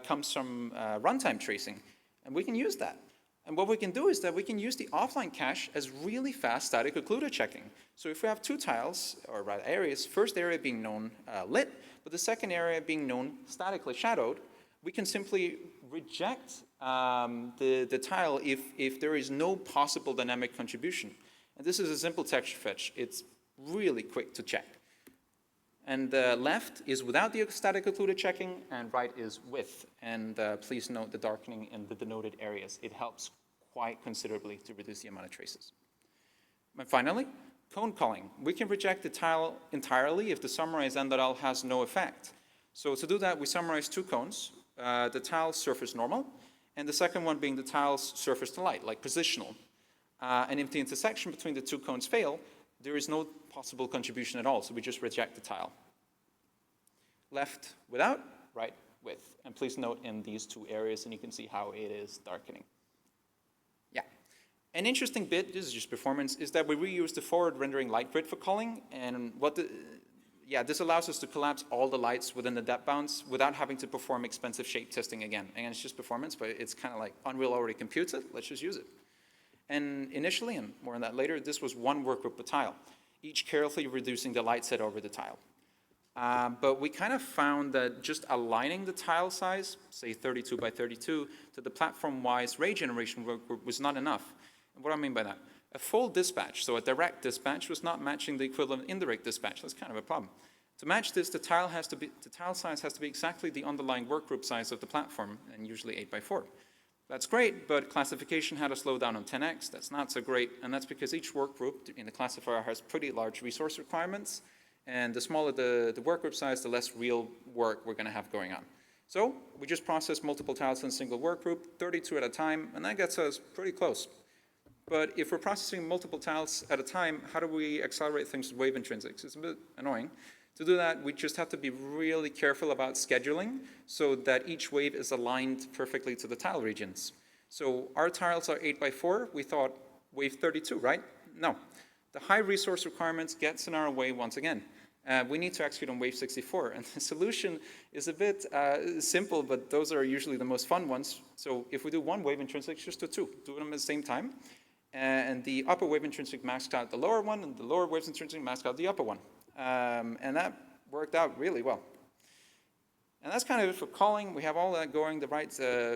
Speaker 9: comes from runtime tracing. And we can use that. And what we can do is that we can use the offline cache as really fast static occluder checking. So if we have 2 tiles, or rather areas, first area being known lit, but the second area being known statically shadowed, we can simply reject the tile if there is no possible dynamic contribution. And this is a simple texture fetch. It's really quick to check. And left is without the static occluder checking, and right is with. And please note the darkening in the denoted areas. It helps quite considerably to reduce the amount of traces. And finally, cone culling. We can reject the tile entirely if the summarized end.l has no effect. So to do that, we summarize 2 cones, the tile surface normal, and the second one being the tile's surface to light, like positional. And if the intersection between the 2 cones fail, there is no possible contribution at all, so we just reject the tile. Left without, right with. And please note in these 2 areas, and you can see how it is darkening. Yeah. An interesting bit, this is just performance, is that we reuse the forward rendering light grid for culling, and this allows us to collapse all the lights within the depth bounds without having to perform expensive shape testing again. And it's just performance, but it's kind of like Unreal already computes it, let's just use it. And initially, and more on that later, this was one workgroup per tile, each carefully reducing the light set over the tile. But we kind of found that just aligning the tile size, say 32 by 32, to the platform-wise ray generation work group was not enough. And what do I mean by that? A full dispatch, so a direct dispatch, was not matching the equivalent indirect dispatch. That's kind of a problem. To match this, the tile size has to be exactly the underlying workgroup size of the platform, and usually 8 by 4. That's great, but classification had a slowdown on 10x. That's not so great, and that's because each workgroup in the classifier has pretty large resource requirements, and the smaller the workgroup size, the less real work we're going to have going on. So we just process multiple tiles in a single workgroup, 32 at a time, and that gets us pretty close. But if we're processing multiple tiles at a time, how do we accelerate things with wave intrinsics? It's a bit annoying. To do that, we just have to be really careful about scheduling so that each wave is aligned perfectly to the tile regions. So our tiles are 8 by 4. We thought wave 32, right? No. The high resource requirements gets in our way once again. We need to execute on wave 64. And the solution is a bit simple, but those are usually the most fun ones. So if we do one wave intrinsic, just do two. Do them at the same time. And the upper wave intrinsic maxed out the lower one, and the lower wave intrinsic maxed out the upper one. And that worked out really well. And that's kind of it for calling. We have all that going, the right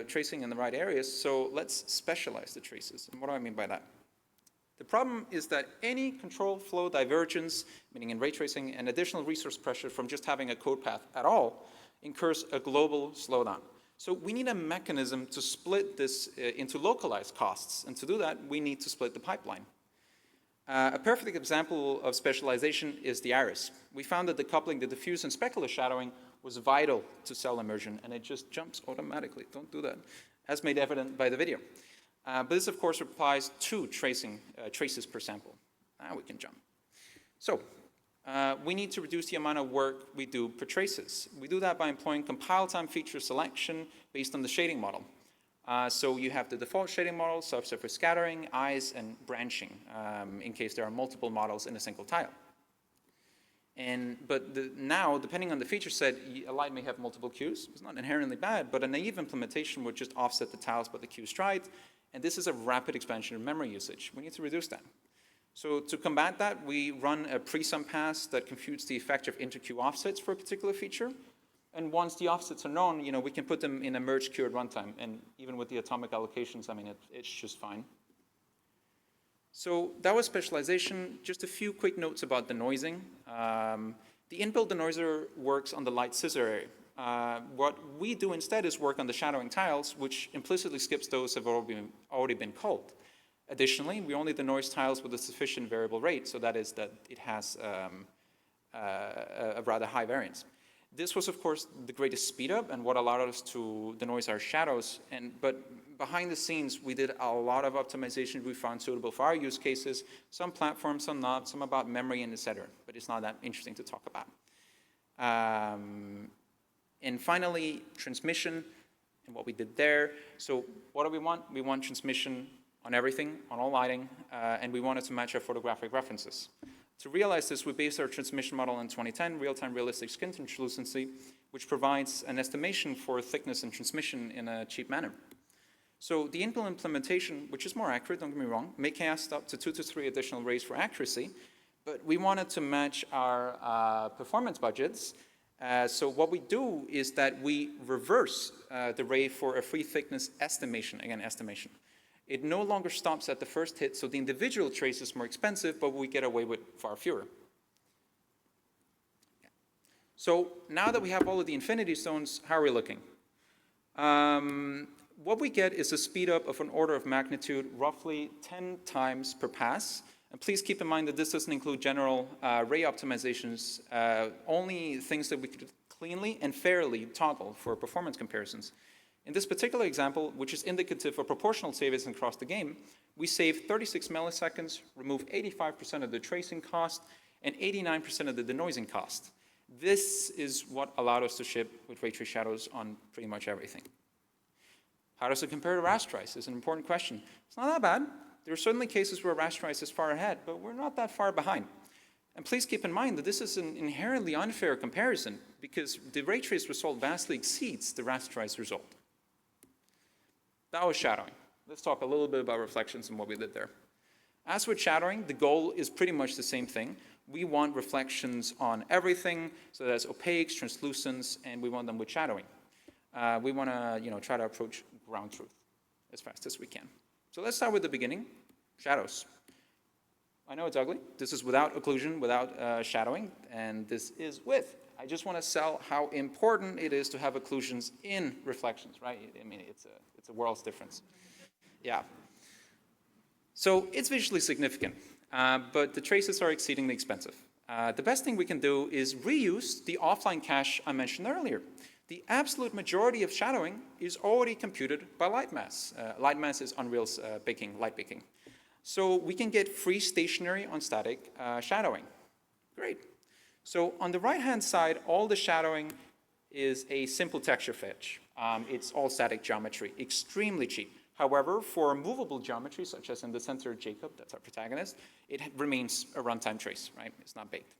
Speaker 9: tracing in the right areas. So let's specialize the traces. And what do I mean by that? The problem is that any control flow divergence, meaning in ray tracing, and additional resource pressure from just having a code path at all incurs a global slowdown. So we need a mechanism to split this into localized costs. And to do that, we need to split the pipeline. A perfect example of specialization is the iris. We found that decoupling the diffuse and specular shadowing was vital to cell immersion, and it just jumps automatically. Don't do that, as made evident by the video. But this, of course, applies to traces per sample. Now we can jump. So we need to reduce the amount of work we do per traces. We do that by employing compile time feature selection based on the shading model. So you have the default shading model, subsurface scattering, eyes, and branching, in case there are multiple models in a single tile. But now, depending on the feature set, a light may have multiple cues. It's not inherently bad, but a naive implementation would just offset the tiles by the cue stride, and this is a rapid expansion of memory usage. We need to reduce that. So to combat that, we run a pre-sum pass that computes the effect of inter-queue offsets for a particular feature. And once the offsets are known, we can put them in a merge queue at runtime. And even with the atomic allocations, I mean, it's just fine. So that was specialization. Just a few quick notes about denoising. The inbuilt denoiser works on the light scissor area. What we do instead is work on the shadowing tiles, which implicitly skips those that have already been called. Additionally, we only denoise tiles with a sufficient variable rate, so that is that it has a rather high variance. This was, of course, the greatest speed up and what allowed us to denoise our shadows. But behind the scenes, we did a lot of optimization we found suitable for our use cases, some platforms, some not, some about memory and etc. But it's not that interesting to talk about. And finally, transmission and what we did there. So what do we want? We want transmission on everything, on all lighting, and we wanted to match our photographic references. To realize this, we based our transmission model in 2010, real-time realistic skin translucency, which provides an estimation for thickness and transmission in a cheap manner. So the inbuilt implementation, which is more accurate, don't get me wrong, may cast up to 2 to 3 additional rays for accuracy, but we wanted to match our performance budgets. So what we do is that we reverse the ray for a free thickness estimation, again, estimation. It no longer stops at the first hit, so the individual trace is more expensive, but we get away with far fewer. Yeah. So now that we have all of the infinity stones, how are we looking? What we get is a speed up of an order of magnitude, roughly 10 times per pass. And please keep in mind that this doesn't include general ray optimizations, only things that we could cleanly and fairly toggle for performance comparisons. In this particular example, which is indicative of proportional savings across the game, we save 36 milliseconds, remove 85% of the tracing cost, and 89% of the denoising cost. This is what allowed us to ship with ray trace shadows on pretty much everything. How does it compare to rasterize? Is an important question. It's not that bad. There are certainly cases where rasterize is far ahead, but we're not that far behind. And please keep in mind that this is an inherently unfair comparison because the ray trace result vastly exceeds the rasterized result. That was shadowing. Let's talk a little bit about reflections and what we did there. As with shadowing, the goal is pretty much the same thing. We want reflections on everything, so that's opaques, translucents, and we want them with shadowing. We want to try to approach ground truth as fast as we can. So let's start with the beginning, shadows. I know it's ugly. This is without occlusion, without shadowing, and this is with. I just want to sell how important it is to have occlusions in reflections, right? I mean, it's a world's difference. Yeah. So it's visually significant, but the traces are exceedingly expensive. The best thing we can do is reuse the offline cache I mentioned earlier. The absolute majority of shadowing is already computed by Lightmass. Lightmass is Unreal's light baking. So we can get free stationary on static shadowing. Great. So on the right-hand side, all the shadowing is a simple texture fetch. It's all static geometry, extremely cheap. However, for movable geometry, such as in the center Jacob, that's our protagonist, it remains a runtime trace, right? It's not baked.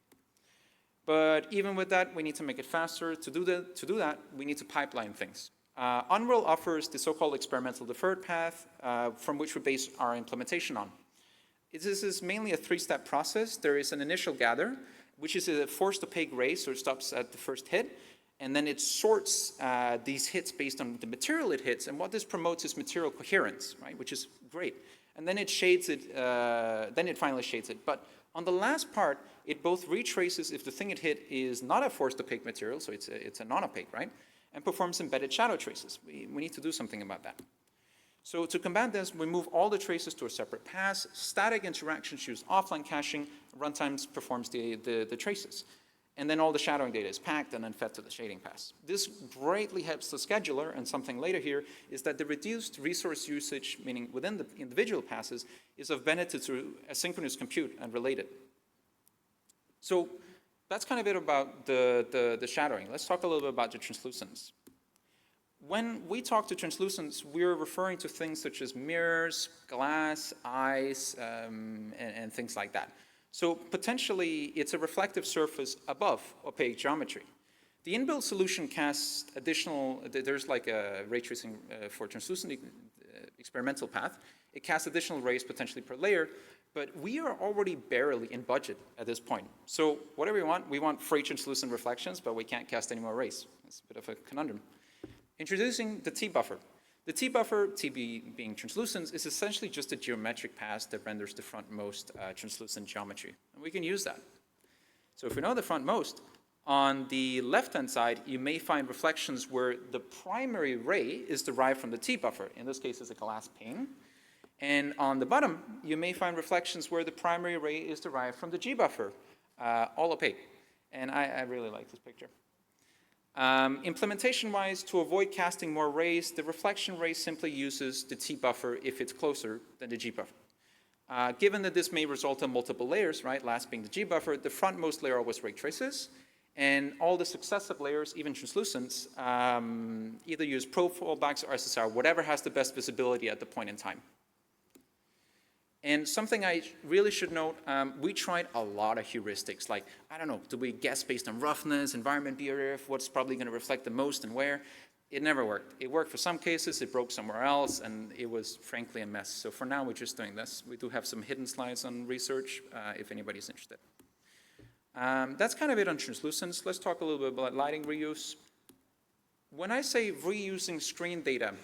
Speaker 9: But even with that, we need to make it faster. To do that, we need to pipeline things. Unreal offers the so-called experimental deferred path, from which we base our implementation on. This is mainly a three-step process. There is an initial gather, which is a forced opaque ray, so it stops at the first hit, and then it sorts these hits based on the material it hits, and what this promotes is material coherence, right, which is great. And then it shades it, then it finally shades it. But on the last part, it both retraces if the thing it hit is not a forced opaque material, so it's a non-opaque, right, and performs embedded shadow traces. We need to do something about that. So to combat this, we move all the traces to a separate pass. Static interactions use offline caching. Runtimes performs the traces. And then all the shadowing data is packed and then fed to the shading pass. This greatly helps the scheduler, and something later here is that the reduced resource usage, meaning within the individual passes, is of benefit to asynchronous compute and related. So that's kind of it about the shadowing. Let's talk a little bit about the translucence. When we talk to translucence, we're referring to things such as mirrors, glass, eyes, and things like that. So potentially, it's a reflective surface above opaque geometry. The inbuilt solution casts additional, there's like a ray tracing for translucent experimental path. It casts additional rays potentially per layer, but we are already barely in budget at this point. So whatever we want free translucent reflections, but we can't cast any more rays. It's a bit of a conundrum. Introducing the T-buffer. The T-buffer, T being translucent, is essentially just a geometric pass that renders the frontmost translucent geometry. And we can use that. So if we know the frontmost, on the left-hand side, you may find reflections where the primary ray is derived from the T-buffer. In this case, it's a glass pane. And on the bottom, you may find reflections where the primary ray is derived from the G-buffer, all opaque. And I really like this picture. Implementation-wise, to avoid casting more rays, the reflection ray simply uses the T-buffer if it's closer than the G-buffer. Given that this may result in multiple layers, right, last being the G-buffer, the frontmost layer always ray traces, and all the successive layers, even translucents, either use probe fallbacks or SSR, whatever has the best visibility at the point in time. And something I really should note, we tried a lot of heuristics, like, I don't know, do we guess based on roughness, environment BRF, what's probably going to reflect the most and where? It never worked. It worked for some cases, it broke somewhere else, and it was frankly a mess. So for now, we're just doing this. We do have some hidden slides on research, if anybody's interested. That's kind of it on translucence. Let's talk a little bit about lighting reuse. When I say reusing screen data,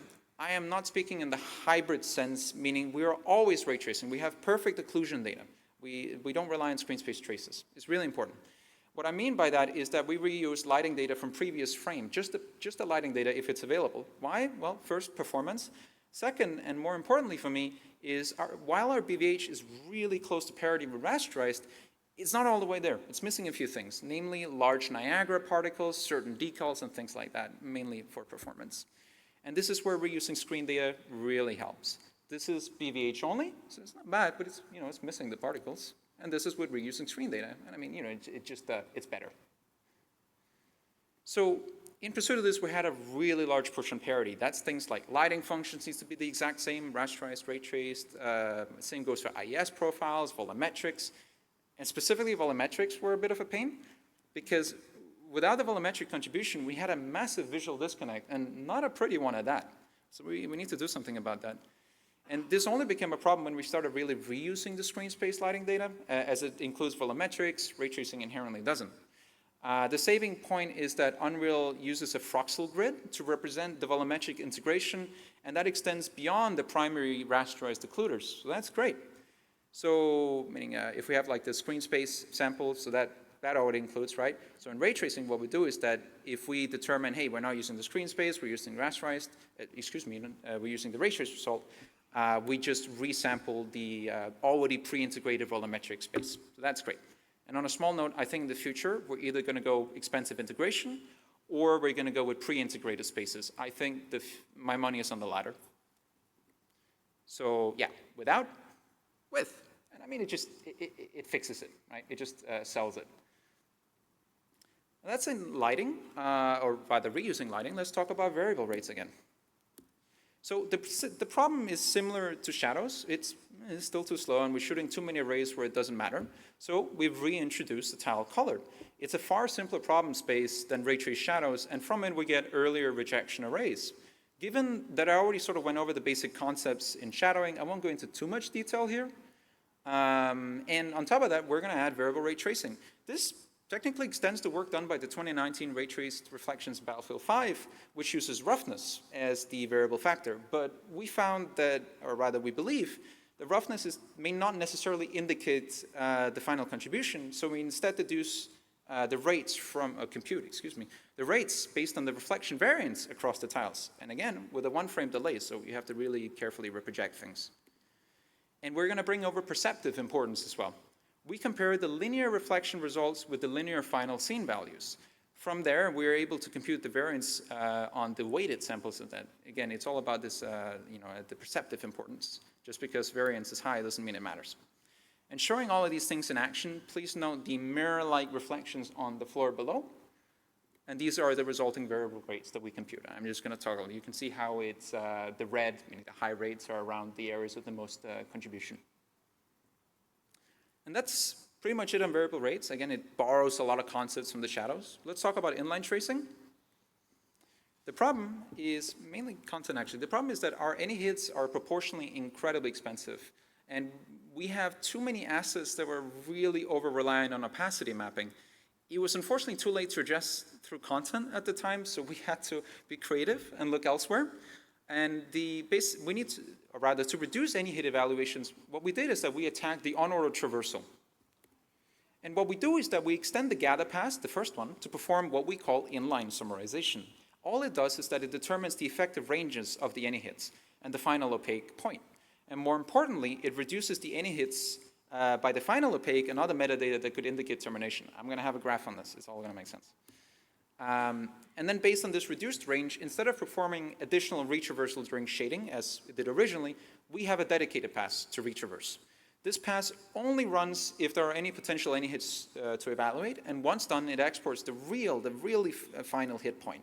Speaker 9: I am not speaking in the hybrid sense, meaning we are always ray tracing. We have perfect occlusion data. We don't rely on screen space traces. It's really important. What I mean by that is that we reuse lighting data from previous frame, just the lighting data if it's available. Why? Well, first, performance. Second, and more importantly for me, is while our BVH is really close to parity with rasterized, it's not all the way there. It's missing a few things, namely large Niagara particles, certain decals, and things like that, mainly for performance. And this is where reusing screen data really helps. This is BVH only, so it's not bad, but it's, it's missing the particles. And this is with reusing screen data. And I mean, it's better. So in pursuit of this, we had a really large push on parity. That's things like lighting functions needs to be the exact same, rasterized, ray traced. Same goes for IES profiles, volumetrics. And specifically, volumetrics were a bit of a pain because without the volumetric contribution, we had a massive visual disconnect and not a pretty one at that. So we need to do something about that. And this only became a problem when we started really reusing the screen space lighting data, as it includes volumetrics. Ray tracing inherently doesn't. The saving point is that Unreal uses a Froxel grid to represent the volumetric integration, and that extends beyond the primary rasterized occluders. So that's great. So, meaning if we have like the screen space sample, so that already includes, right? So in ray tracing, what we do is that if we determine, hey, we're not using the screen space, we're using rasterized, we're using the ray trace result, we just resample the already pre-integrated volumetric space. So that's great. And on a small note, I think in the future, we're either going to go expensive integration or we're going to go with pre-integrated spaces. I think my money is on the latter. So yeah, without, with. And I mean, it fixes it, right? It just sells it. That's in lighting, or rather reusing lighting. Let's talk about variable rates again. So the problem is similar to shadows. It's still too slow, and we're shooting too many arrays where it doesn't matter. So we've reintroduced the tile colored. It's a far simpler problem space than ray trace shadows, and from it we get earlier rejection arrays. Given that I already sort of went over the basic concepts in shadowing, I won't go into too much detail here. And on top of that, we're going to add variable ray tracing. This technically extends the work done by the 2019 Ray Traced Reflections Battlefield 5, which uses roughness as the variable factor. But we found that, or rather we believe, the roughness may not necessarily indicate the final contribution, so we instead deduce the rates from the rates based on the reflection variance across the tiles. And again, with a one-frame delay, so you have to really carefully reproject things. And we're going to bring over perceptive importance as well. We compare the linear reflection results with the linear final scene values. From there, we're able to compute the variance on the weighted samples of that. Again, it's all about this, the perceptive importance. Just because variance is high doesn't mean it matters. And showing all of these things in action, please note the mirror-like reflections on the floor below. And these are the resulting variable rates that we compute. I'm just going to toggle. You can see how it's the red, meaning the high rates, are around the areas with the most contribution. And that's pretty much it on variable rates. Again, it borrows a lot of concepts from the shadows. Let's talk about inline tracing. The problem is mainly content, actually. The problem is that our any hits are proportionally incredibly expensive. And we have too many assets that were really over-reliant on opacity mapping. It was unfortunately too late to address through content at the time, so we had to be creative and look elsewhere. And to reduce any hit evaluations, what we did is that we attacked the unordered traversal. And what we do is that we extend the gather pass, the first one, to perform what we call inline summarization. All it does is that it determines the effective ranges of the any hits and the final opaque point. And more importantly, it reduces the any hits by the final opaque and other metadata that could indicate termination. I'm going to have a graph on this. It's all going to make sense. And then based on this reduced range, instead of performing additional retraversal during shading, as it did originally, we have a dedicated pass to retraverse. This pass only runs if there are any potential any hits to evaluate, and once done, it exports the really final hit point.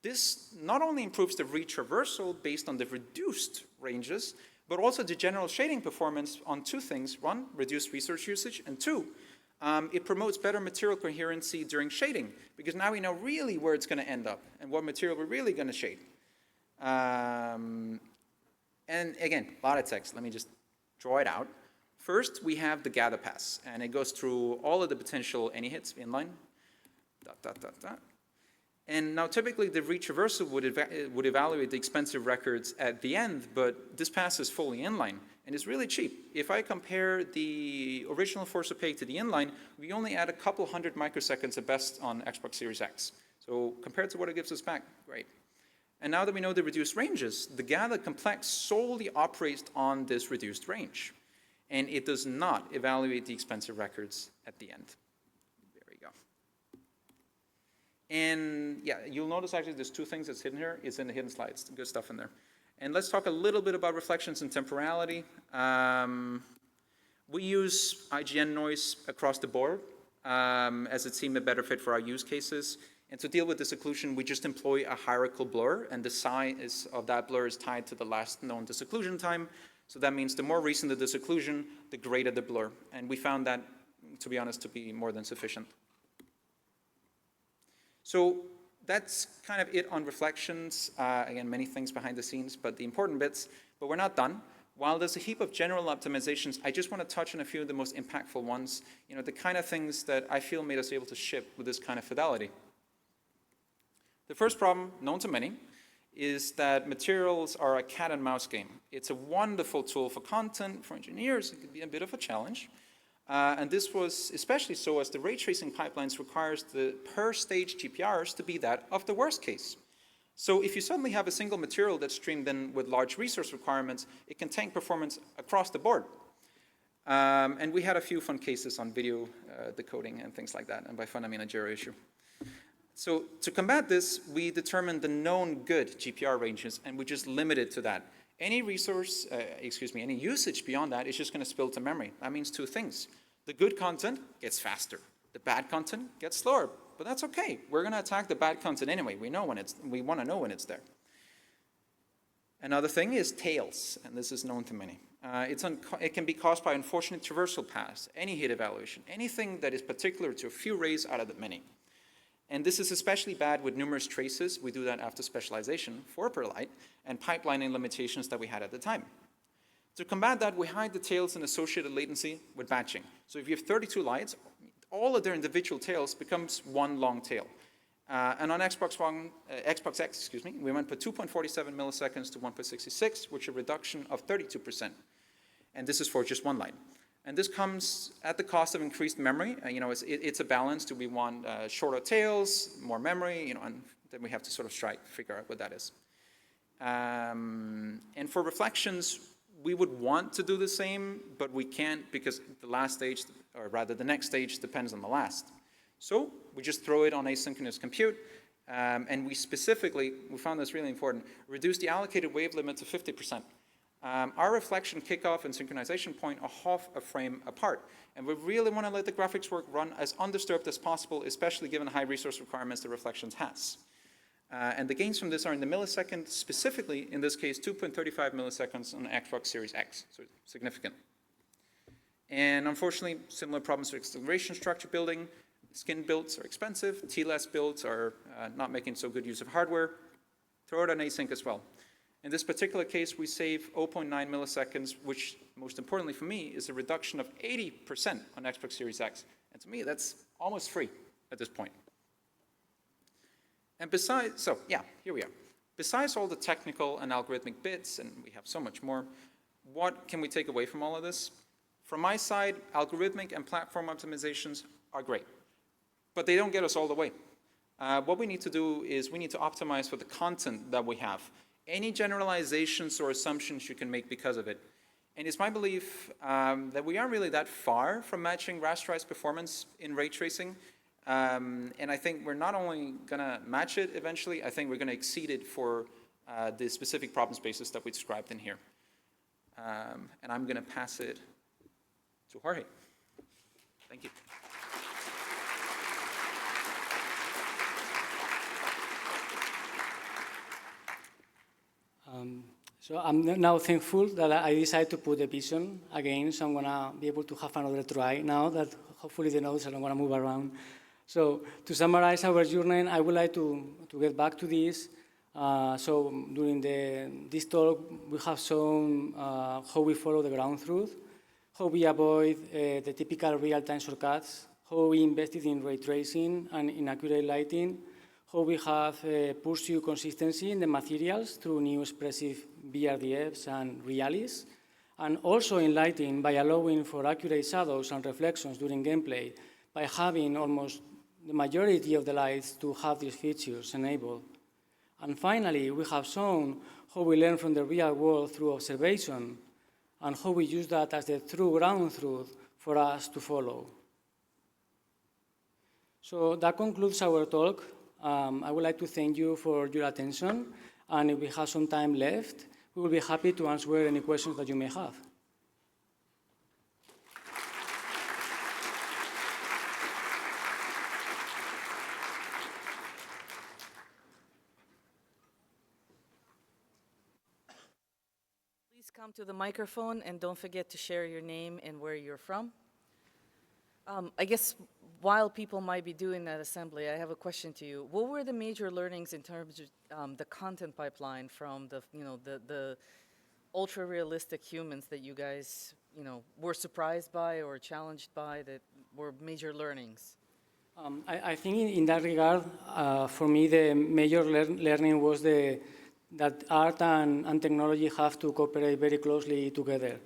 Speaker 9: This not only improves the retraversal based on the reduced ranges, but also the general shading performance on two things. One, reduced resource usage, and two, it promotes better material coherency during shading, because now we know really where it's going to end up and what material we're really going to shade. And again, a lot of text. Let me just draw it out. First, we have the gather pass, and it goes through all of the potential any hits inline. And now typically the retraversal would evaluate the expensive records at the end, but this pass is fully inline, and it's really cheap. If I compare the original force opaque to the inline, we only add a couple hundred microseconds at best on Xbox Series X. So compared to what it gives us back, great. And now that we know the reduced ranges, the gather complex solely operates on this reduced range, and it does not evaluate the expensive records at the end. And yeah, you'll notice actually there's two things that's hidden here. It's in the hidden slides, good stuff in there. And let's talk a little bit about reflections and temporality. We use IGN noise across the board as it seemed a better fit for our use cases. And to deal with this occlusion, we just employ a hierarchical blur, and the size of that blur is tied to the last known disocclusion time. So that means the more recent the disocclusion, the greater the blur. And we found that, to be honest, to be more than sufficient. So that's kind of it on reflections. Again, many things behind the scenes, but the important bits. But we're not done. While there's a heap of general optimizations, I just want to touch on a few of the most impactful ones, the kind of things that I feel made us able to ship with this kind of fidelity. The first problem, known to many, is that materials are a cat and mouse game. It's a wonderful tool for content, for engineers. It can be a bit of a challenge. And this was especially so as the ray tracing pipelines requires the per stage GPRs to be that of the worst case. So if you suddenly have a single material that's streamed in with large resource requirements, it can tank performance across the board. And we had a few fun cases on video decoding and things like that. And by fun, I mean a Jira issue. So to combat this, we determined the known good GPR ranges, and we just limited to that. Any resource, any usage beyond that is just going to spill to memory. That means two things. The good content gets faster. The bad content gets slower. But that's okay. We're going to attack the bad content anyway. We want to know when it's there. Another thing is tails, and this is known to many. It can be caused by unfortunate traversal paths, any hit evaluation, anything that is particular to a few rays out of the many. And this is especially bad with numerous traces. We do that after specialization for per light and pipelining limitations that we had at the time. To combat that, we hide the tails and associated latency with batching. So if you have 32 lights, all of their individual tails becomes one long tail. And on Xbox X, we went from 2.47 milliseconds to 1.66, which is a reduction of 32%. And this is for just one line. And this comes at the cost of increased memory. It's a balance. Do we want shorter tails, more memory? And then we have to sort of figure out what that is. And for reflections, we would want to do the same, but we can't because the last stage, or rather the next stage, depends on the last. So we just throw it on asynchronous compute. And we found this really important, reduce the allocated wave limit to 50%. Our reflection kickoff and synchronization point are half a frame apart. And we really want to let the graphics work run as undisturbed as possible, especially given the high resource requirements the reflections has. And the gains from this are in the millisecond, specifically, in this case, 2.35 milliseconds on Xbox Series X, so significant. And unfortunately, similar problems with acceleration structure building. Skin builds are expensive. TLS builds are not making so good use of hardware. Throw it on async as well. In this particular case, we save 0.9 milliseconds, which, most importantly for me, is a reduction of 80% on Xbox Series X. And to me, that's almost free at this point. And here we are. Besides all the technical and algorithmic bits, and we have so much more, what can we take away from all of this? From my side, algorithmic and platform optimizations are great, but they don't get us all the way. What we need to do is we need to optimize for the content that we have. Any generalizations or assumptions you can make because of it. And it's my belief that we aren't really that far from matching rasterized performance in ray tracing. And I think we're not only going to match it eventually, I think we're going to exceed it for the specific problem spaces that we described in here. And I'm going to pass it to Jorge. Thank you.
Speaker 8: So I'm now thankful that I decided to put the vision again, so I'm going to be able to have another try now that hopefully the nodes are not going to move around. So to summarize our journey, I would like to get back to this. So during this talk, we have shown how we follow the ground truth, how we avoid the typical real-time shortcuts, how we invested in ray tracing and in accurate lighting, how we have pursued consistency in the materials through new expressive BRDFs and realis, and also in lighting by allowing for accurate shadows and reflections during gameplay by having almost the majority of the lights to have these features enabled. And finally, we have shown how we learn from the real world through observation and how we use that as the true ground truth for us to follow. So that concludes our talk. I would like to thank you for your attention, and if we have some time left, we will be happy to answer any questions that you may have.
Speaker 1: Please come to the microphone and don't forget to share your name and where you're from. I guess while people might be doing that assembly, I have a question to you. What were the major learnings in terms of the content pipeline from the ultra-realistic humans that you guys, were surprised by or challenged by that were major learnings?
Speaker 8: I think in that regard, for me, the major learning was that art and technology have to cooperate very closely together.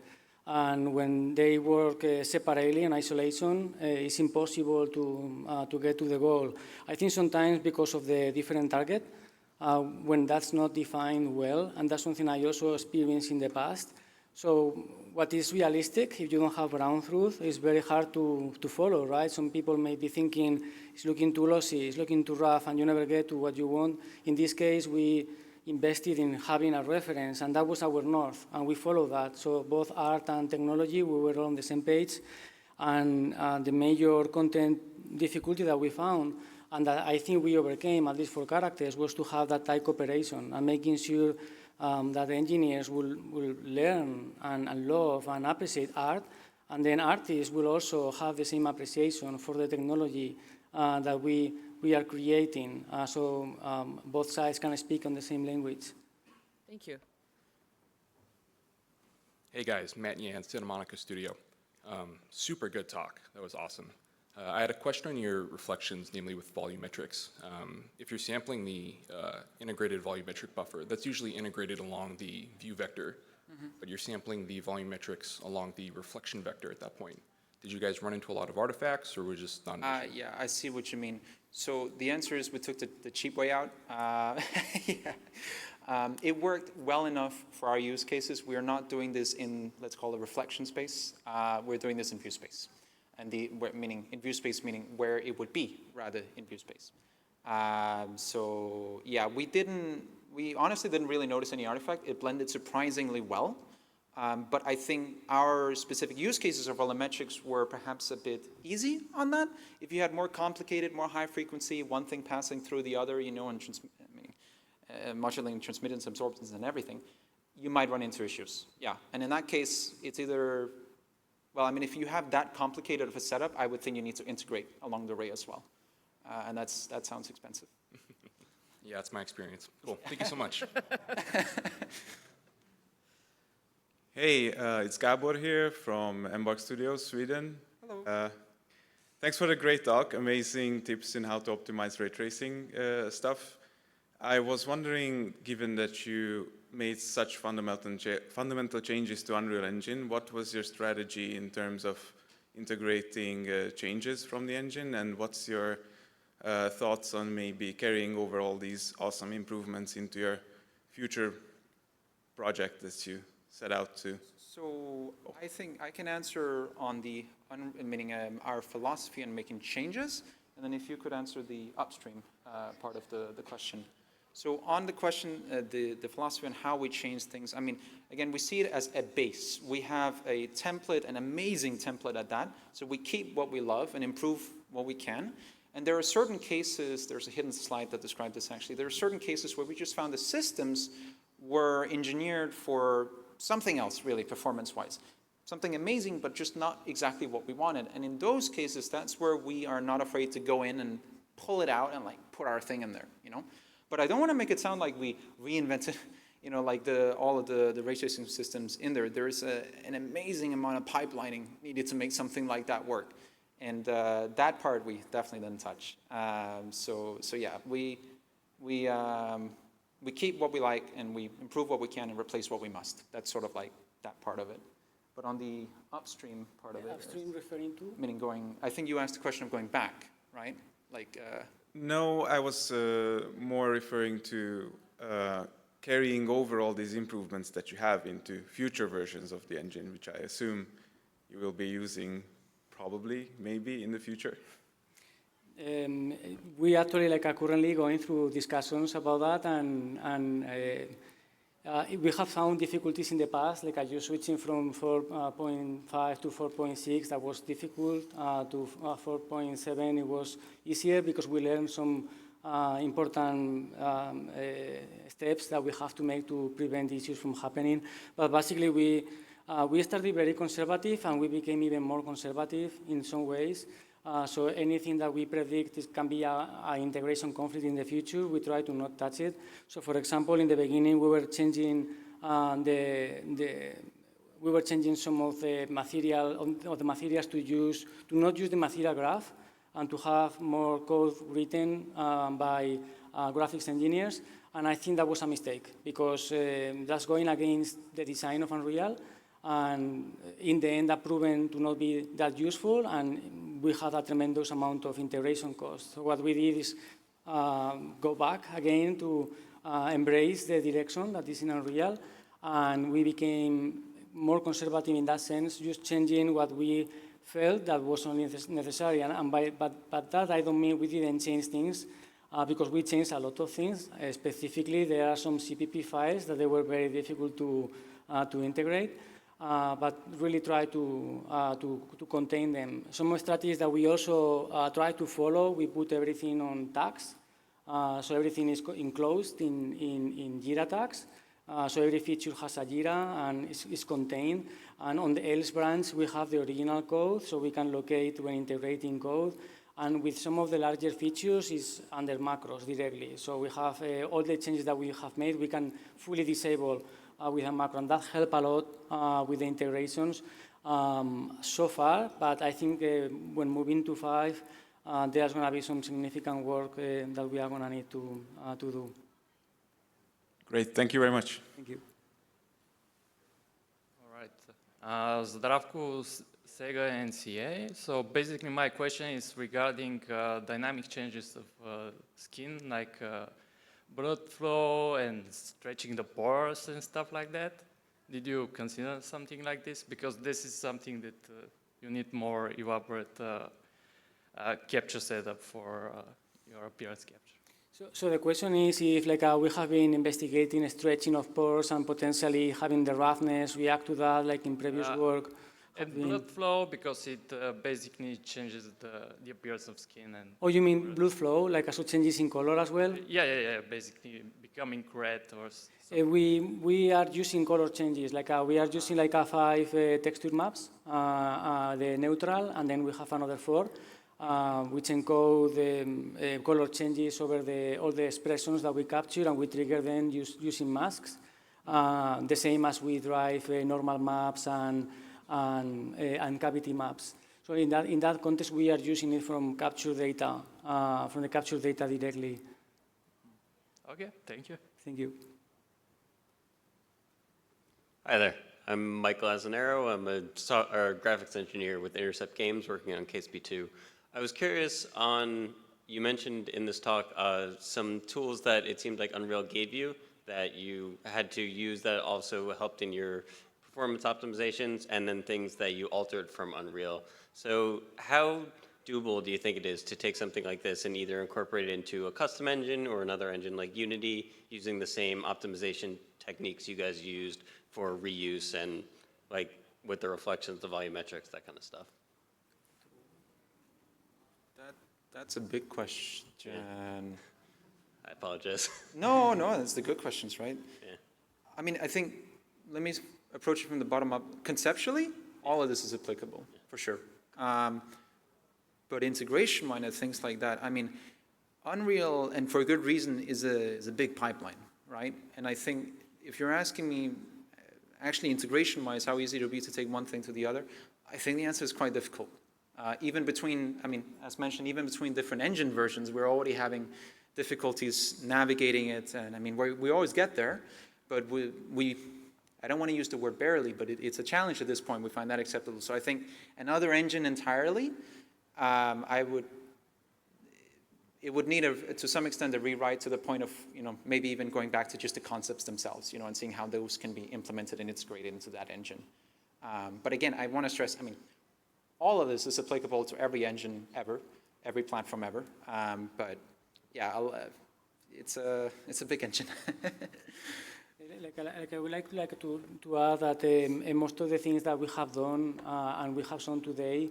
Speaker 8: And when they work separately in isolation, it's impossible to get to the goal. I think sometimes because of the different target, when that's not defined well, and that's something I also experienced in the past. So what is realistic, if you don't have ground truth, is very hard to follow, right? Some people may be thinking it's looking too lossy, it's looking too rough, and you never get to what you want. In this case, we invested in having a reference, and that was our north, and we followed that. So both art and technology, we were on the same page, and the major content difficulty that we found, and that I think we overcame, at least for characters, was to have that tight cooperation and making sure that the engineers will learn and love and appreciate art, and then artists will also have the same appreciation for the technology that we are creating, so both sides can speak on the same language.
Speaker 1: Thank you.
Speaker 10: Hey guys, Matt Yan, Santa Monica Studio. Super good talk, that was awesome. I had a question on your reflections, namely with volumetrics. If you're sampling the integrated volumetric buffer, that's usually integrated along the view vector, but you're sampling the volumetrics along the reflection vector at that point. Did you guys run into a lot of artifacts, or was it just not an issue?
Speaker 9: Yeah, I see what you mean. So the answer is we took the cheap way out. Yeah. It worked well enough for our use cases. We are not doing this in, let's call it reflection space. We're doing this in view space. And meaning in view space, meaning where it would be, rather in view space. So yeah, we honestly didn't really notice any artifact. It blended surprisingly well. But I think our specific use cases of volumetrics were perhaps a bit easy on that. If you had more complicated, more high frequency, one thing passing through the other, and modulating transmittance, absorptance, and everything, you might run into issues. Yeah, and in that case, it's either, well, I mean, if you have that complicated of a setup, I would think you need to integrate along the array as well. And that sounds expensive.
Speaker 10: Yeah, that's my experience. Cool, thank you so much.
Speaker 11: Hey, it's Gabor here from Embark Studios, Sweden.
Speaker 9: Hello.
Speaker 11: Thanks for the great talk. Amazing tips in how to optimize ray tracing stuff. I was wondering, given that you made such fundamental changes to Unreal Engine, what was your strategy in terms of integrating changes from the engine, and what's your thoughts on maybe carrying over all these awesome improvements into your future project that you set out to?
Speaker 9: So I think I can answer on the, meaning our philosophy on making changes, and then if you could answer the upstream part of the question. So on the question, the philosophy on how we change things, I mean, again, we see it as a base. We have a template, an amazing template at that, so we keep what we love and improve what we can. And there are certain cases, there's a hidden slide that described this actually, there are certain cases where we just found the systems were engineered for something else, really, performance-wise. Something amazing, but just not exactly what we wanted. And in those cases, that's where we are not afraid to go in and pull it out and like put our thing in there, But I don't want to make it sound like we reinvented, like all of the ray tracing systems in there. There's an amazing amount of pipelining needed to make something like that work. And that part we definitely didn't touch. So yeah, we keep what we like and we improve what we can and replace what we must. That's sort of like that part of it. But on the upstream part of it.
Speaker 8: Upstream referring to?
Speaker 9: Meaning I think you asked the question of going back, right? Like.
Speaker 11: No, I was more referring to carrying over all these improvements that you have into future versions of the engine, which I assume you will be using probably, maybe in the future.
Speaker 8: We actually are currently going through discussions about that, and we have found difficulties in the past, like you switching from 4.5 to 4.6, that was difficult, to 4.7, it was easier because we learned some important steps that we have to make to prevent issues from happening. But basically we started very conservative and we became even more conservative in some ways. So anything that we predict can be an integration conflict in the future, we try to not touch it. So for example, in the beginning, we were changing we were changing some of the materials to not use the material graph and to have more code written by graphics engineers. And I think that was a mistake because that's going against the design of Unreal. And in the end, that proven to not be that useful, and we had a tremendous amount of integration costs. So what we did is go back again to embrace the direction that is in Unreal, and we became more conservative in that sense, just changing what we felt that was only necessary. But that I don't mean we didn't change things, because we changed a lot of things. Specifically, there are some CPP files that they were very difficult to integrate. But really try to contain them. Some strategies that we also try to follow, we put everything on tags. So everything is enclosed in Jira tags. So every feature has a Jira and is contained. And on the else branch, we have the original code, so we can locate when integrating code. And with some of the larger features, is under macros directly. So we have all the changes that we have made, we can fully disable with a macro, and that helped a lot with the integrations so far. But I think when moving to 5, there's going to be some significant work that we are going to need to do.
Speaker 11: Great, thank you very much.
Speaker 8: Thank you.
Speaker 12: All right. Zdravko, Sega and CA. So basically my question is regarding dynamic changes of skin, like blood flow and stretching the pores and stuff like that. Did you consider something like this? Because this is something that you need more elaborate capture setup for your appearance capture.
Speaker 8: So the question is if we have been investigating stretching of pores and potentially having the roughness react to that like in previous work.
Speaker 12: And blood flow, because it basically changes the appearance of skin. And
Speaker 8: oh, you mean blood flow, like also changes in color as well?
Speaker 12: Yeah, basically becoming red or
Speaker 8: we are using color changes, we are using 5 texture maps, the neutral, and then we have another 4, which encode the color changes over all the expressions that we capture, and we trigger them using masks, the same as we drive normal maps and cavity maps. So in that context, we are using it from capture data, from the capture data directly.
Speaker 12: Okay, thank you.
Speaker 8: Thank you.
Speaker 13: Hi there. I'm Michael Azanero. I'm a graphics engineer with Intercept Games working on KSP2. I was curious on, you mentioned in this talk some tools that it seemed like Unreal gave you that you had to use that also helped in your performance optimizations, and then things that you altered from Unreal. So how doable do you think it is to take something like this and either incorporate it into a custom engine or another engine like Unity, using the same optimization techniques you guys used for reuse and like with the reflections, the volumetrics, that kind of stuff?
Speaker 14: That's a big question.
Speaker 13: Yeah. I apologize.
Speaker 14: No, that's the good questions, right?
Speaker 13: Yeah.
Speaker 14: I mean, I think, let me approach it from the bottom up. Conceptually, all of this is applicable, for sure. But integration-minded things like that, I mean, Unreal, and for good reason, is a big pipeline, right? And I think if you're asking me, actually integration-wise, how easy it would be to take one thing to the other, I think the answer is quite difficult. Even between, I mean, as mentioned, even between different engine versions, we're already having difficulties navigating it. And I mean, we always get there, but I don't want to use the word barely, but it's a challenge at this point. We find that acceptable. So I think another engine entirely, it would need, to some extent, a rewrite to the point of, maybe even going back to just the concepts themselves, and seeing how those can be implemented and integrated into that engine. But again, I want to stress, I mean, all of this is applicable to every engine ever, every platform ever. But yeah, it's a big engine.
Speaker 8: I would like to add that most of the things that we have done and we have shown today,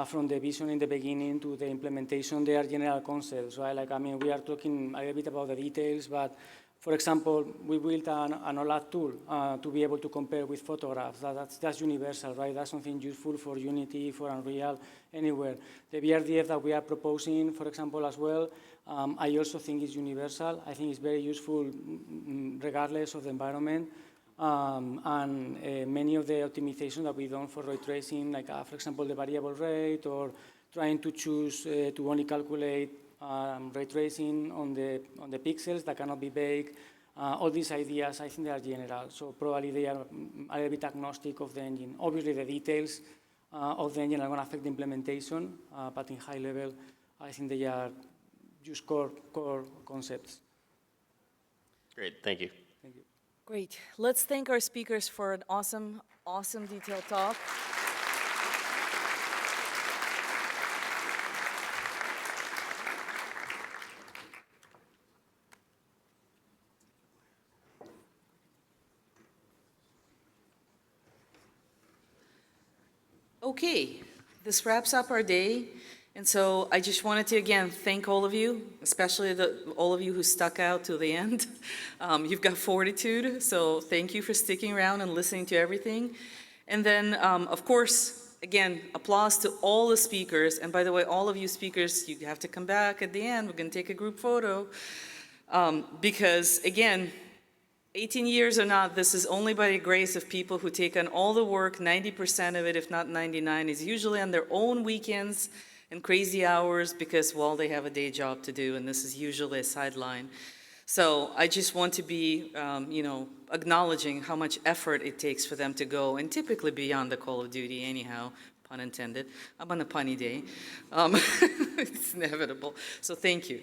Speaker 8: from the vision in the beginning to the implementation, they are general concepts, right? I mean, we are talking a little bit about the details, but for example, we built an OLAD tool to be able to compare with photographs. That's universal, right? That's something useful for Unity, for Unreal, anywhere. The BRDF that we are proposing, for example, as well, I also think is universal. I think it's very useful regardless of the environment. and many of the optimizations that we've done for ray tracing, like for example, the variable rate, or trying to choose to only calculate ray tracing on the pixels that cannot be baked. All these ideas, I think they are general, so probably they are a little bit agnostic of the engine. Obviously, the details of the engine are going to affect the implementation, but in high level, I think they are just core concepts.
Speaker 13: Great, thank you.
Speaker 8: Thank you.
Speaker 1: Great. Let's thank our speakers for an awesome, awesome detailed talk. Okay, this wraps up our day. And so I just wanted to, again, thank all of you, especially all of you who stuck out to the end. You've got fortitude, so thank you for sticking around and listening to everything. And then, of course, again, applause to all the speakers. And by the way, all of you speakers, you have to come back at the end. We're going to take a group photo. Because, again, 18 years or not, this is only by the grace of people who take on all the work. 90% of it, if not 99%, is usually on their own weekends and crazy hours because, well, they have a day job to do, and this is usually a sideline. So I just want to be, acknowledging how much effort it takes for them to go, and typically beyond the Call of Duty anyhow, pun intended. I'm on a punny day. It's inevitable. So thank you.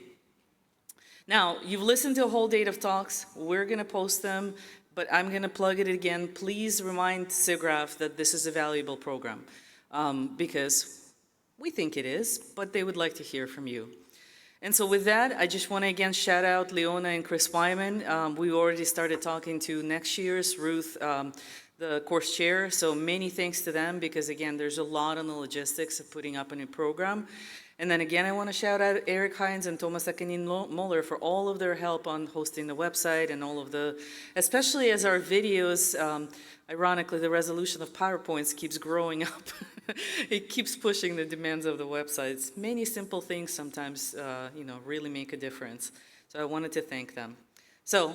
Speaker 1: Now, you've listened to a whole day of talks. We're going to post them, but I'm going to plug it again. Please remind SIGGRAPH that this is a valuable program because we think it is, but they would like to hear from you. And so with that, I just want to again shout out Leona and Chris Wyman. We already started talking to next year's Ruth, the course chair, so many thanks to them because again, there's a lot on the logistics of putting up a new program. And then again, I want to shout out Eric Hines and Thomas Akanin-Moller for all of their help on hosting the website and all of the, especially as our videos, ironically, the resolution of PowerPoints keeps growing up. It keeps pushing the demands of the websites. Many simple things sometimes, really make a difference. So I wanted to thank them. So